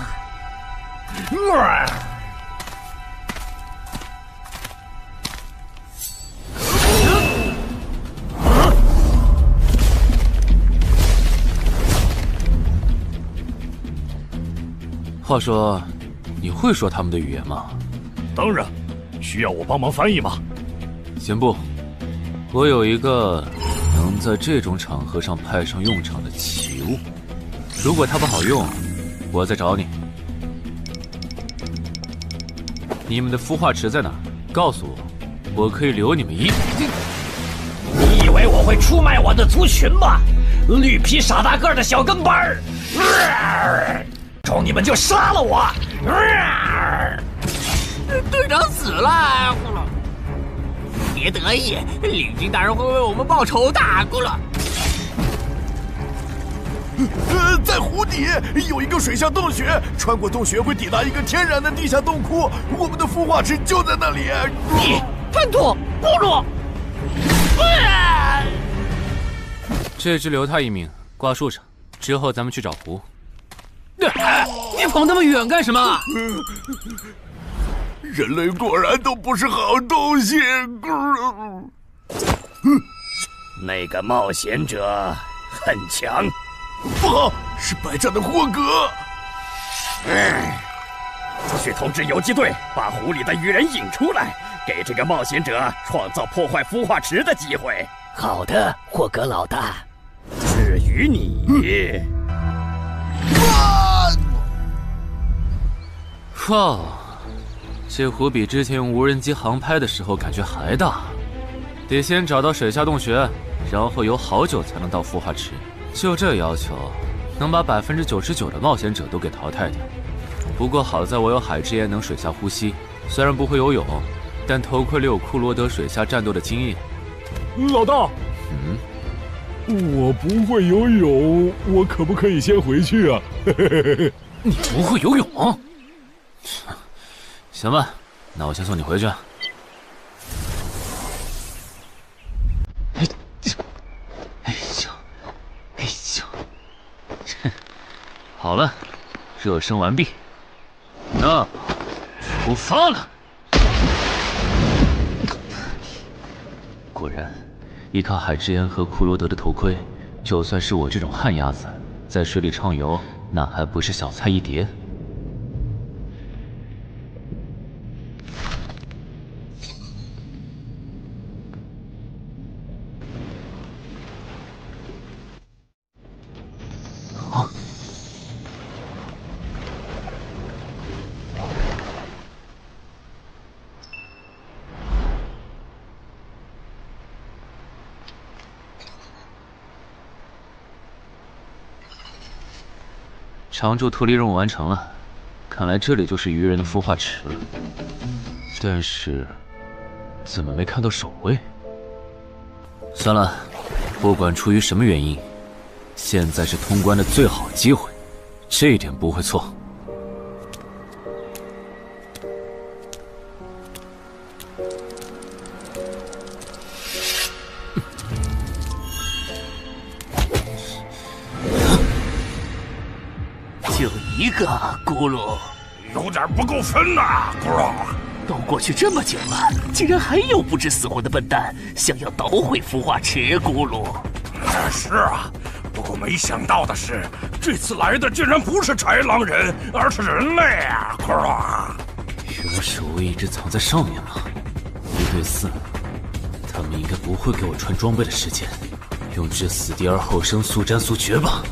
话说，你会说他们的语言吗？当然，需要我帮忙翻译吗？先不，我有一个能在这种场合上派上用场的奇物，如果它不好用，我再找你。你们的孵化池在哪？告诉我，我可以留你们一。你以为我会出卖我的族群吗？绿皮傻大个的小跟班儿！中你们就杀了我！队长死了，别得意，领军大人会为我们报仇的，咕噜。在湖底有一个水下洞穴，穿过洞穴会抵达一个天然的地下洞窟，我们的孵化池就在那里。你叛徒，咕噜！这只留他一命，挂树上，之后咱们去找湖。你跑那么远干什么？人类果然都不是好东西。那个冒险者很强。不好，是白战的霍格。去通知游击队，把湖里的鱼人引出来，给这个冒险者创造破坏孵化池的机会。好的，霍格老大。至于你，哇，这湖比之前用无人机航拍的时候感觉还大。得先找到水下洞穴，然后游好久才能到孵化池。就这要求，能把99%的冒险者都给淘汰掉。不过好在我有海之炎能水下呼吸，虽然不会游泳，但头盔里有库罗德水下战斗的经验。老大，我不会游泳，我可不可以先回去啊？你不会游泳？行吧，那我先送你回去。好了，热身完毕，那出发了。果然，依靠海之炎和库罗德的头盔，就算是我这种旱鸭子，在水里畅游，那还不是小菜一碟。常驻脱离任务完成了，看来这里就是鱼人的孵化池了。但是，怎么没看到守卫？算了，不管出于什么原因，现在是通关的最好机会，这一点不会错。就一个咕噜，有点不够分呐，咕噜。都过去这么久了，竟然还有不知死活的笨蛋想要捣毁孵化池，咕噜。是啊，不过没想到的是，这次来的竟然不是豺狼人，而是人类啊，咕噜。原来守卫一直藏在上面了，1对4，他们应该不会给我穿装备的时间，用至死地而后生，速战速决吧。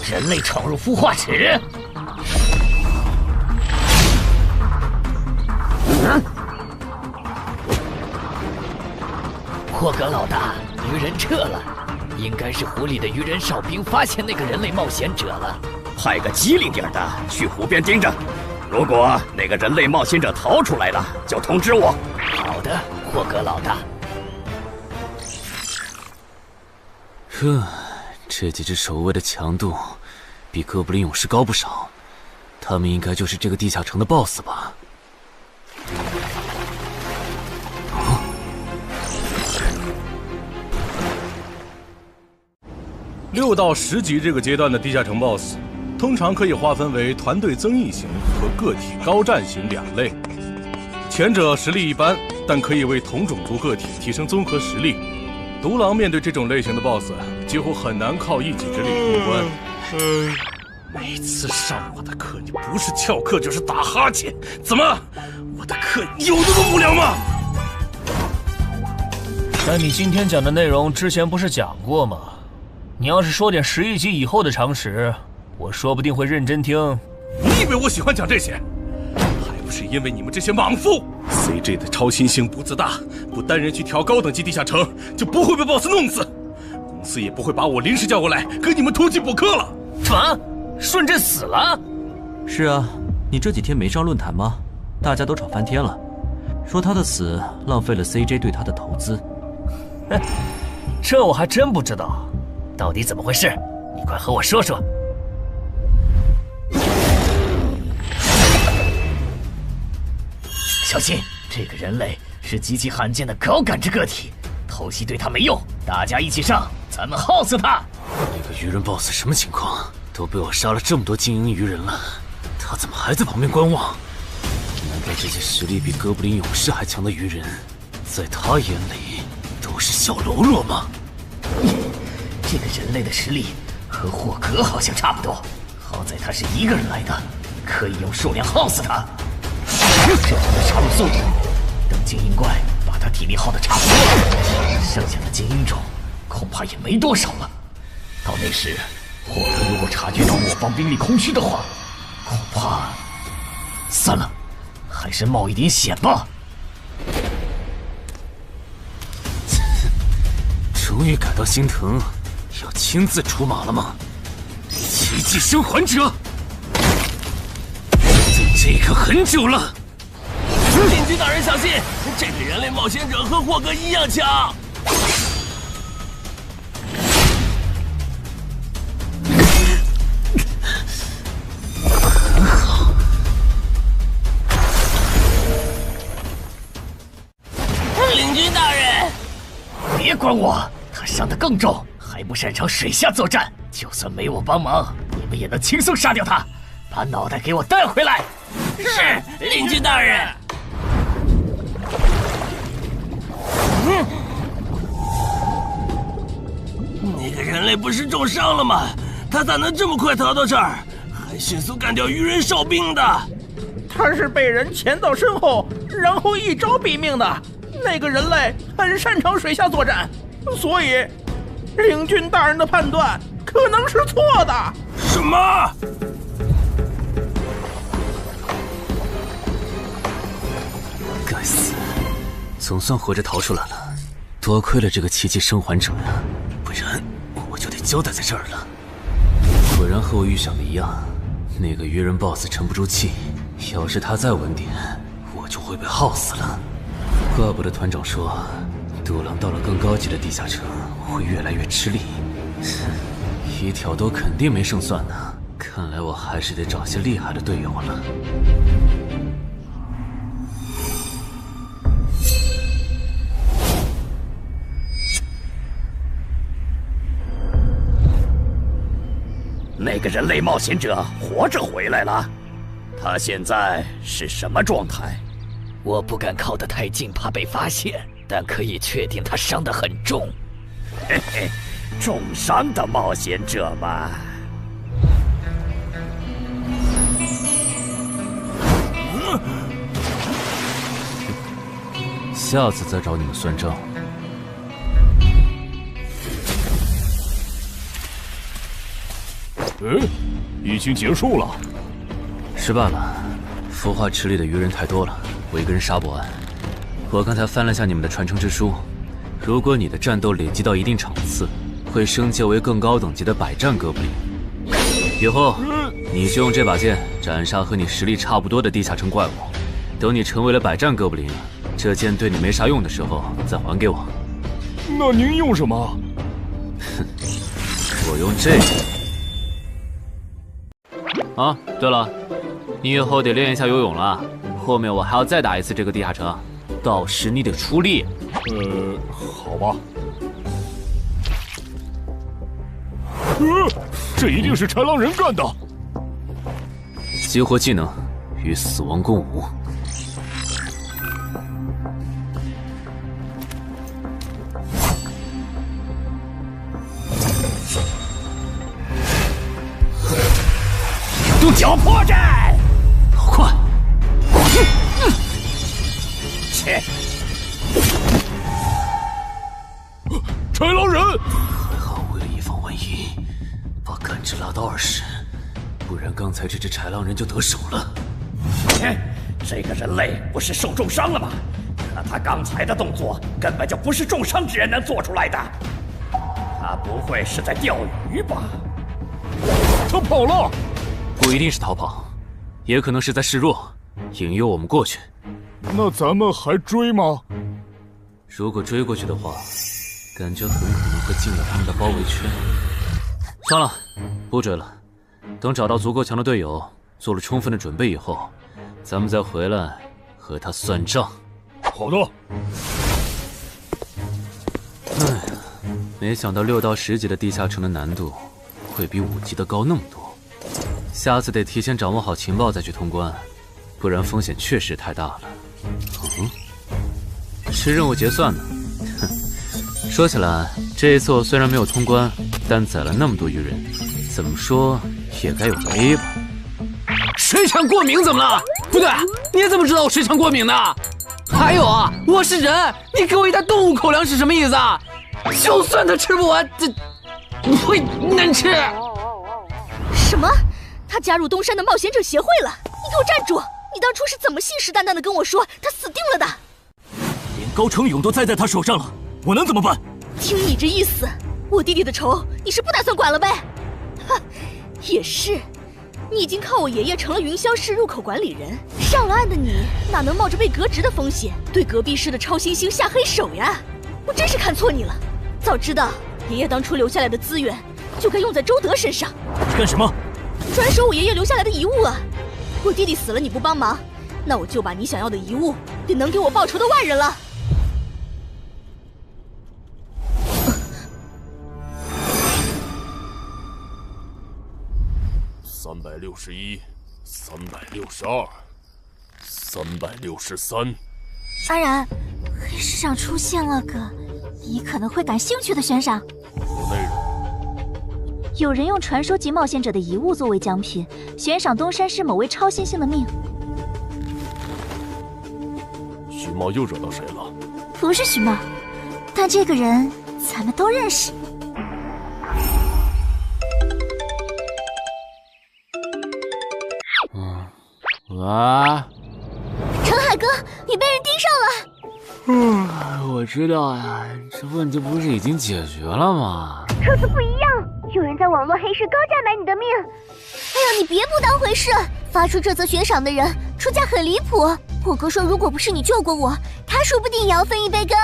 人类闯入孵化池，霍格老大，鱼人撤了，应该是湖里的鱼人哨兵发现那个人类冒险者了。派个机灵点的去湖边盯着，如果那个人类冒险者逃出来了，就通知我。好的，霍格老大。这几只守卫的强度比哥布林勇士高不少，他们应该就是这个地下城的 BOSS 吧。6到10级这个阶段的地下城 BOSS， 通常可以划分为团队增益型和个体高战型2类。前者实力一般，但可以为同种族个体提升综合实力。独狼面对这种类型的 BOSS， 几乎很难靠一己之力过关。每次上我的课，你不是翘课就是打哈欠，怎么？我的课有那么无聊吗？但你今天讲的内容之前不是讲过吗？你要是说点11级以后的常识，我说不定会认真听。你以为我喜欢讲这些？还不是因为你们这些莽夫 ！CJ 的超新星不自大，不单人去调高等级地下城，就不会被 BOSS 弄死。公司也不会把我临时叫过来跟你们突击补课了。什么？顺治死了？是啊，你这几天没上论坛吗？大家都吵翻天了，说他的死浪费了 CJ 对他的投资。哼，这我还真不知道，到底怎么回事？你快和我说说。小心，这个人类是极其罕见的高感知个体，偷袭对他没用，大家一起上，咱们耗死他！那个鱼人 BOSS 什么情况？都被我杀了这么多精英鱼人了，他怎么还在旁边观望？难道这些实力比哥布林勇士还强的鱼人，在他眼里都是小喽啰吗？这个人类的实力和霍格好像差不多，好在他是一个人来的，可以用数量耗死他。这样的杀戮速度，等精英怪把他体力耗得差不多了，剩下的精英种恐怕也没多少了。到那时，霍格如果察觉到我方兵力空虚的话，恐怕……算了，还是冒一点险吧。终于感到心疼，要亲自出马了吗？奇迹生还者，等这个很久了。领军大人小心，这个人类冒险者和霍格一样强。很好。领军大人，别管我，他伤得更重，还不擅长水下作战。就算没我帮忙，你们也能轻松杀掉他。把脑袋给我带回来。是，领军大人。那个人类不是重伤了吗？他咋能这么快逃到这儿，还迅速干掉鱼人哨兵的？他是被人潜到身后，然后一招毙命的。那个人类很擅长水下作战，所以领军大人的判断可能是错的。什么？死，总算活着逃出来了。多亏了这个奇迹生还者呀，不然我就得交代在这儿了。果然和我预想的一样，那个鱼人 BOSS 沉不住气，要是他再稳点，我就会被耗死了。怪不得团长说，独狼到了更高级的地下城会越来越吃力。一挑多肯定没胜算呢，看来我还是得找些厉害的队友了。那个人类冒险者活着回来了，他现在是什么状态？我不敢靠得太近，怕被发现，但可以确定他伤得很重。嘿嘿，重伤的冒险者嘛。下次再找你们算账。已经结束了。失败了，孵化池里的鱼人太多了，我一个人杀不完。我刚才翻了下你们的传承之书，如果你的战斗累积到一定场次，会升阶为更高等级的百战哥布林。以后你就用这把剑斩杀和你实力差不多的地下城怪物。等你成为了百战哥布林，这剑对你没啥用的时候再还给我。那您用什么？哼，我用这个。啊，对了，你以后得练一下游泳了。后面我还要再打一次这个地下城，到时你得出力。好吧。这一定是豺狼人干的。激活技能，与死亡共舞。用脚破阵，好快！切！豺狼人！还好，为了以防万一，把感知拉到20，不然刚才这只豺狼人就得手了。切！这个人类不是受重伤了吗？可他刚才的动作根本就不是重伤之人能做出来的。他不会是在钓鱼吧？他跑了！不一定是逃跑，也可能是在示弱，引诱我们过去。那咱们还追吗？如果追过去的话，感觉很可能会进入他们的包围圈。算了，不追了。等找到足够强的队友，做了充分的准备以后，咱们再回来和他算账。好的。哎，没想到6到10级的地下城的难度会比5级的高那么多。下次得提前掌握好情报再去通关，不然风险确实太大了。是任务结算呢。哼，说起来，这一次我虽然没有通关，但宰了那么多鱼人，怎么说也该有个 A 吧。水产过敏怎么了？不对，你怎么知道我水产过敏的？还有啊，我是人，你给我一袋动物口粮是什么意思啊？就算他吃不完，这会难吃。什么？他加入东山的冒险者协会了？你给我站住！你当初是怎么信誓旦旦的跟我说他死定了的？连高成勇都栽在他手上了，我能怎么办？听你这意思，我弟弟的仇你是不打算管了呗？哼，也是，你已经靠我爷爷成了云霄市入口管理人，上了岸的你哪能冒着被革职的风险对隔壁市的超新星下黑手呀？我真是看错你了，早知道爷爷当初留下来的资源就该用在周德身上。干什么？转手我爷爷留下来的遗物啊！我弟弟死了你不帮忙，那我就把你想要的遗物给能给我报仇的外人了。361、362、363。安然，黑市上出现了个你可能会感兴趣的悬赏。内容。有人用传说级冒险者的遗物作为奖品，悬赏东山市某位超新星的命。徐茂又惹到谁了？不是徐茂，但这个人咱们都认识。啊！陈海哥，你被人盯上了。我知道呀，这问题不是已经解决了吗？这次不一样，有人在网络黑市高价买你的命。哎呀，你别不当回事！发出这则悬赏的人出价很离谱。我哥说，如果不是你救过我，他说不定也要分一杯羹。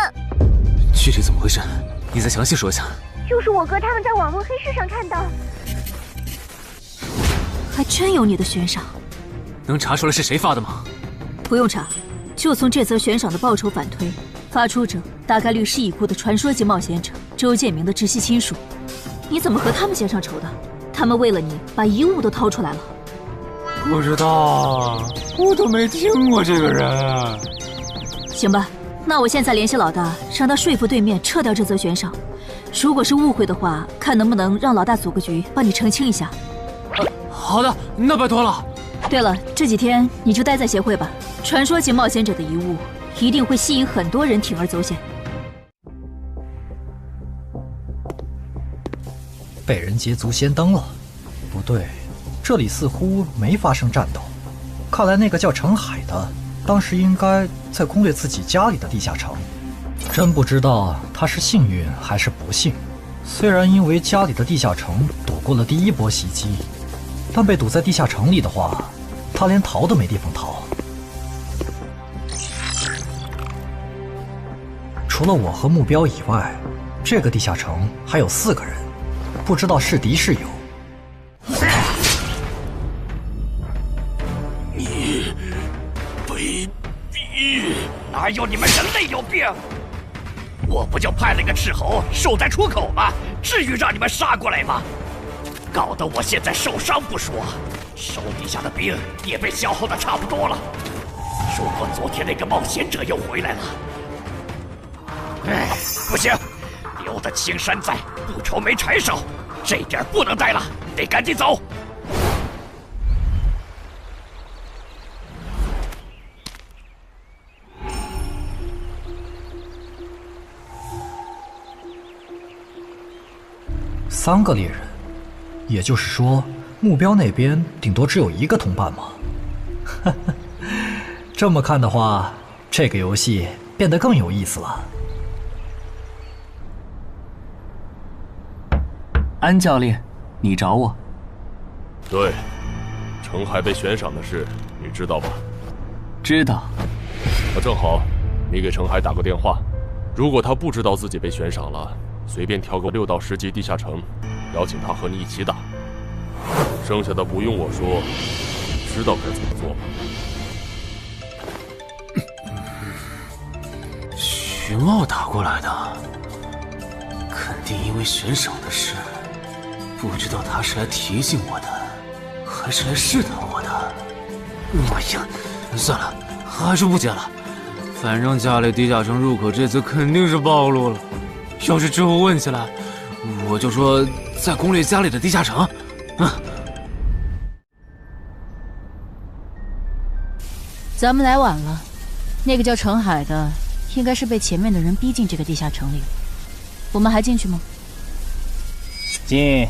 具体怎么回事？你再详细说一下。就是我哥他们在网络黑市上看到。还真有你的悬赏。能查出来是谁发的吗？不用查，就从这则悬赏的报酬反推，发出者大概率是已故的传说级冒险者周建明的直系亲属。你怎么和他们结上仇的？他们为了你把遗物都掏出来了。不知道，我都没听过这个人。行吧，那我现在联系老大，让他说服对面撤掉这则悬赏。如果是误会的话，看能不能让老大组个局帮你澄清一下。好的，那拜托了。对了，这几天你就待在协会吧。传说级冒险者的遗物一定会吸引很多人铤而走险。被人捷足先登了？不对，这里似乎没发生战斗。看来那个叫程海的，当时应该在攻略自己家里的地下城。真不知道他是幸运还是不幸。虽然因为家里的地下城躲过了第一波袭击，但被堵在地下城里的话，他连逃都没地方逃。除了我和目标以外，这个地下城还有4个人，不知道是敌是友。你卑鄙！哪有你们人类有病？我不就派了一个斥候守在出口吗？至于让你们杀过来吗？搞得我现在受伤不说，手底下的兵也被消耗的差不多了。如果昨天那个冒险者又回来了，不行，留得青山在，不愁没柴烧。这点不能待了，得赶紧走。3个猎人，也就是说，目标那边顶多只有1个同伴吗？这么看的话，这个游戏变得更有意思了。安教练，你找我？对，程海被悬赏的事，你知道吧？知道。那正好，你给程海打个电话，如果他不知道自己被悬赏了，随便挑个6到10级地下城，邀请他和你一起打。剩下的不用我说，知道该怎么做吧？徐茂打过来的，肯定因为悬赏的事。不知道他是来提醒我的，还是来试探我的。哎呀，算了，还是不接了。反正家里地下城入口这次肯定是暴露了。要是之后问起来，我就说在攻略家里的地下城。咱们来晚了，那个叫程海的，应该是被前面的人逼进这个地下城里了。我们还进去吗？进。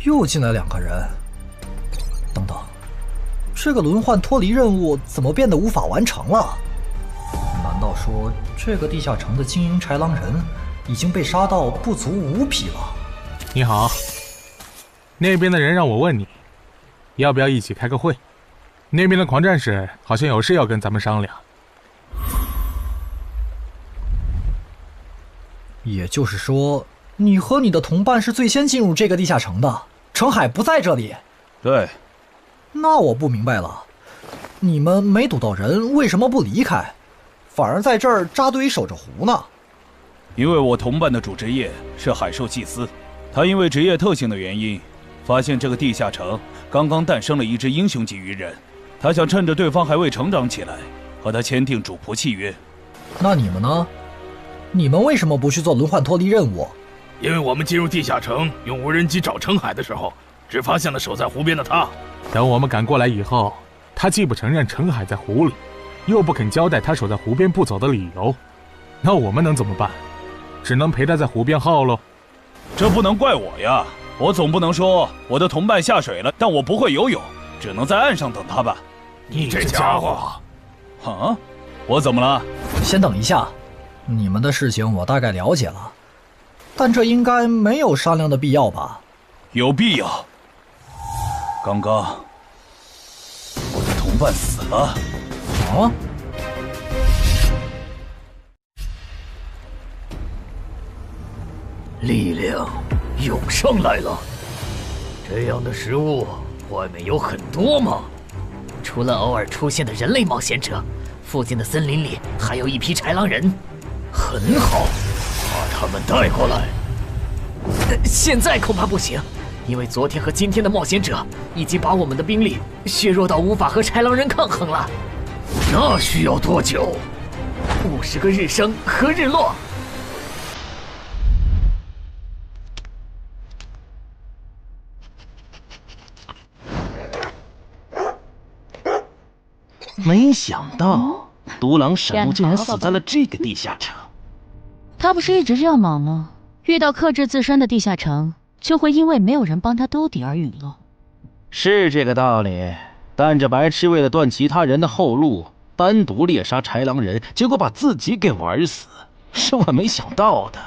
又进来2个人。等等，这个轮换脱离任务怎么变得无法完成了？难道说这个地下城的精英豺狼人已经被杀到不足5匹了？你好，那边的人让我问你，要不要一起开个会？那边的狂战士好像有事要跟咱们商量。也就是说，你和你的同伴是最先进入这个地下城的，程海不在这里。对。那我不明白了，你们没堵到人，为什么不离开，反而在这儿扎堆守着湖呢？因为我同伴的主职业是海兽祭司，他因为职业特性的原因，发现这个地下城刚刚诞生了一只英雄级鱼人，他想趁着对方还未成长起来，和他签订主仆契约。那你们呢？你们为什么不去做轮换脱离任务？因为我们进入地下城用无人机找程海的时候，只发现了守在湖边的他。等我们赶过来以后，他既不承认程海在湖里，又不肯交代他守在湖边不走的理由，那我们能怎么办？只能陪他在湖边耗喽。这不能怪我呀，我总不能说我的同伴下水了，但我不会游泳，只能在岸上等他吧。你这家伙，啊，我怎么了？先等一下，你们的事情我大概了解了，但这应该没有商量的必要吧？有必要。刚刚我的同伴死了。啊？力量涌上来了。这样的食物外面有很多吗？除了偶尔出现的人类冒险者，附近的森林里还有一批豺狼人。很好，把他们带过来。现在恐怕不行，因为昨天和今天的冒险者已经把我们的兵力削弱到无法和豺狼人抗衡了。那需要多久？50个日升和日落。没想到独狼沈木竟然死在了这个地下城。他不是一直这样忙吗？遇到克制自身的地下城，就会因为没有人帮他兜底而陨落。是这个道理，但这白痴为了断其他人的后路，单独猎杀豺狼人，结果把自己给玩死，是我没想到的。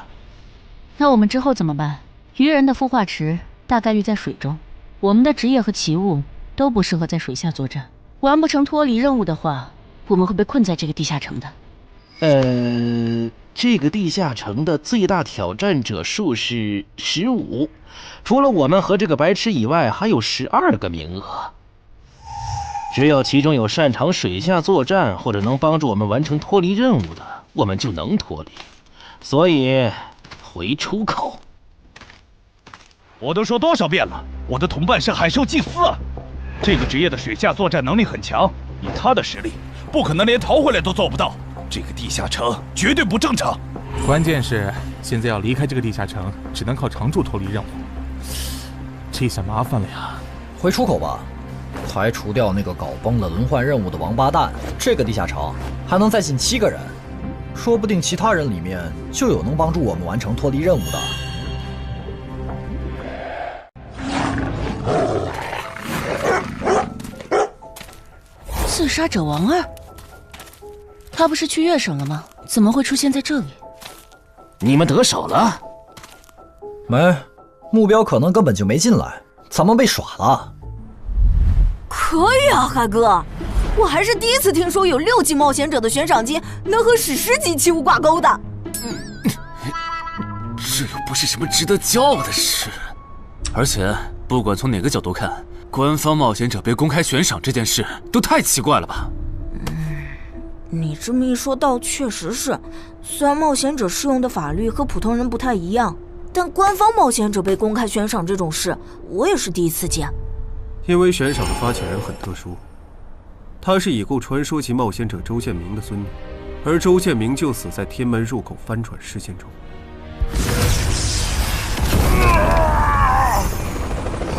那我们之后怎么办？鱼人的孵化池大概率在水中，我们的职业和奇物都不适合在水下作战。完不成脱离任务的话，我们会被困在这个地下城的。这个地下城的最大挑战者数是15，除了我们和这个白痴以外，还有12个名额。只有其中有擅长水下作战或者能帮助我们完成脱离任务的，我们就能脱离。所以，回出口。我都说多少遍了，我的同伴是海兽祭司啊！这个职业的水下作战能力很强，以他的实力，不可能连逃回来都做不到。这个地下城绝对不正常。关键是现在要离开这个地下城，只能靠常驻脱离任务，这下麻烦了呀！回出口吧，排除掉那个搞崩了轮换任务的王八蛋，这个地下城还能再进7个人，说不定其他人里面就有能帮助我们完成脱离任务的。刺杀者王二，他不是去月省了吗？怎么会出现在这里？你们得手了？没，目标可能根本就没进来，咱们被耍了。可以啊，海哥，我还是第一次听说有6级冒险者的悬赏金能和史诗级奇物挂钩的。这又不是什么值得骄傲的事，而且不管从哪个角度看，官方冒险者被公开悬赏这件事都太奇怪了吧？你这么一说倒确实是，虽然冒险者适用的法律和普通人不太一样，但官方冒险者被公开悬赏这种事，我也是第一次见。因为悬赏的发起人很特殊，他是已故传说级冒险者周建明的孙女，而周建明就死在天门入口翻船事件中。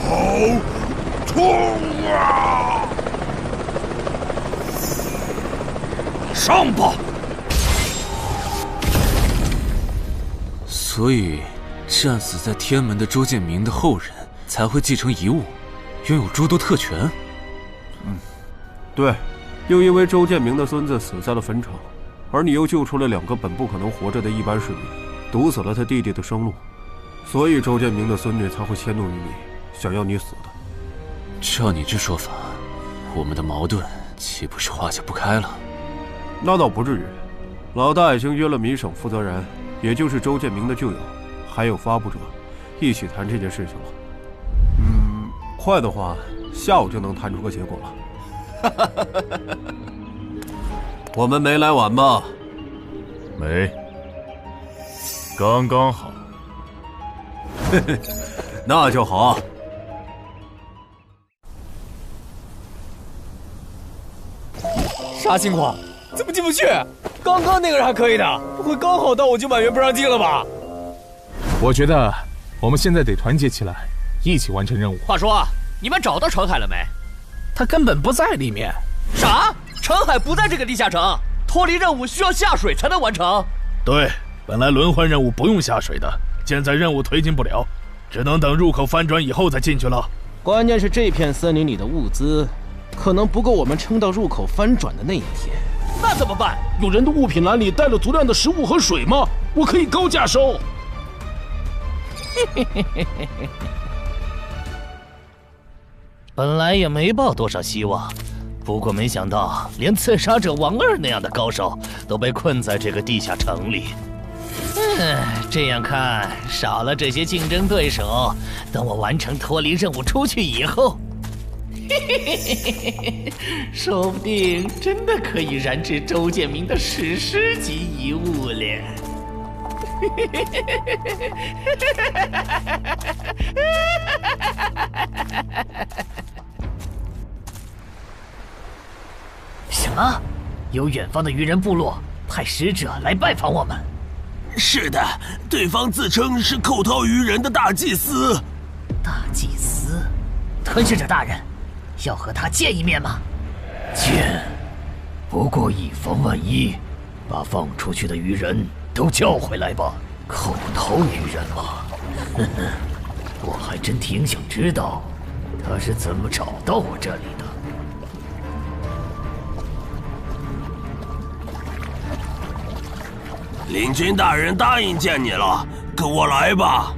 好痛啊！上吧！所以，战死在天门的周建明的后人才会继承遗物，拥有诸多特权。对，又因为周建明的孙子死在了坟场，而你又救出了2个本不可能活着的一般市民，堵死了他弟弟的生路，所以周建明的孙女才会迁怒于你，想要你死的。照你这说法，我们的矛盾岂不是化解不开了？那倒不至于，老大已经约了民省负责人，也就是周建明的旧友，还有发布者，一起谈这件事情了。快的话，下午就能谈出个结果了。我们没来晚吧？没，刚刚好。那就好。啥情况？怎么进不去？刚刚那个人还可以的，不会刚好到我就满员不让进了吧？我觉得我们现在得团结起来，一起完成任务。话说，你们找到陈海了没？他根本不在里面。啥？陈海不在这个地下城？脱离任务需要下水才能完成？对，本来轮换任务不用下水的，现在任务推进不了，只能等入口翻转以后再进去了。关键是这片森林里的物资，可能不够我们撑到入口翻转的那一天。那怎么办？有人的物品栏里带了足量的食物和水吗？我可以高价收。本来也没抱多少希望，不过没想到连刺杀者王二那样的高手都被困在这个地下城里。这样看，少了这些竞争对手，等我完成脱离任务出去以后，说不定真的可以燃制周建明的史诗级遗物了。什么？有远方的鱼人部落派使者来拜访我们？是的，对方自称是寇涛鱼人的大祭司。大祭司？吞噬者大人，要和他见一面吗？见，不过以防万一，把放出去的鱼人都叫回来吧。寇涛鱼人吗？呵呵，我还真挺想知道他是怎么找到我这里的。领军大人答应见你了，跟我来吧。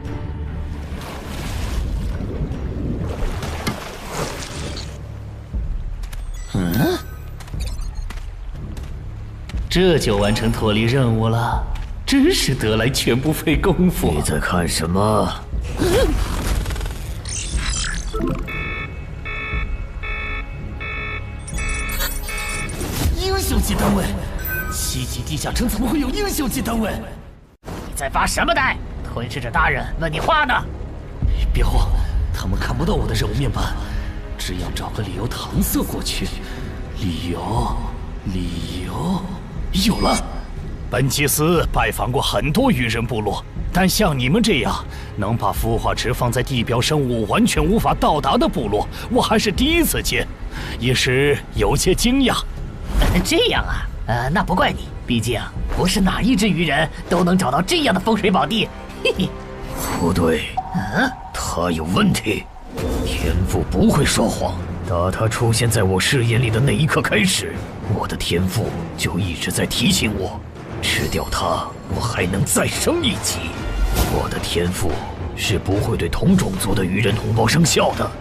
这就完成脱离任务了，真是得来全不费功夫。你在看什么？英雄级单位，7级地下城怎么会有英雄级单位？你在发什么呆？吞噬者大人问你话呢。别慌，他们看不到我的任务面板，只要找个理由搪塞过去。理由，有了。本祭司拜访过很多鱼人部落，但像你们这样能把孵化池放在地表生物完全无法到达的部落，我还是第一次见，一时有些惊讶。这样啊，那不怪你，毕竟不是哪一只鱼人都能找到这样的风水宝地。嘿嘿，不对，他有问题。天赋不会说谎，打他出现在我视野里的那一刻开始，我的天赋就一直在提醒我，吃掉他，我还能再升一级。我的天赋是不会对同种族的鱼人同胞生效的，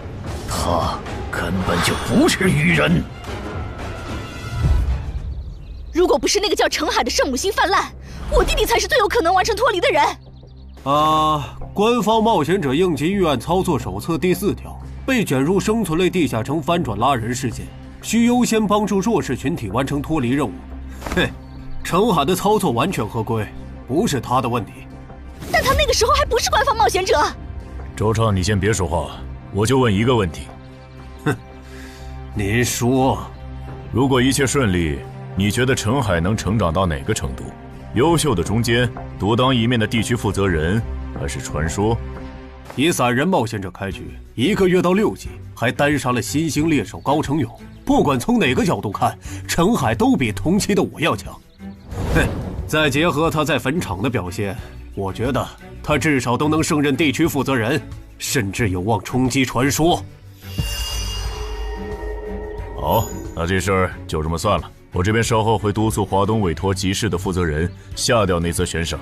他根本就不是鱼人。如果不是那个叫程海的圣母心泛滥，我弟弟才是最有可能完成脱离的人。官方冒险者应急预案操作手册第4条，被卷入生存类地下城翻转拉人事件，需优先帮助弱势群体完成脱离任务。程海的操作完全合规，不是他的问题。但他那个时候还不是官方冒险者。周畅，你先别说话，我就问一个问题。您说，如果一切顺利，你觉得程海能成长到哪个程度？优秀的中间，独当一面的地区负责人，还是传说？以散人冒险者开局，1个月到6级，还单杀了新兴猎手高成勇。不管从哪个角度看，程海都比同期的我要强。再结合他在坟场的表现，我觉得他至少都能胜任地区负责人，甚至有望冲击传说。好，那这事儿就这么算了。我这边稍后会督促华东委托集市的负责人下掉那则悬赏。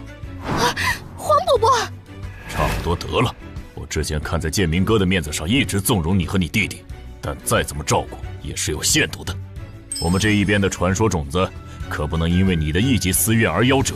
黄伯伯，差不多得了。我之前看在建明哥的面子上，一直纵容你和你弟弟，但再怎么照顾也是有限度的。我们这一边的传说种子，可不能因为你的一己私怨而夭折。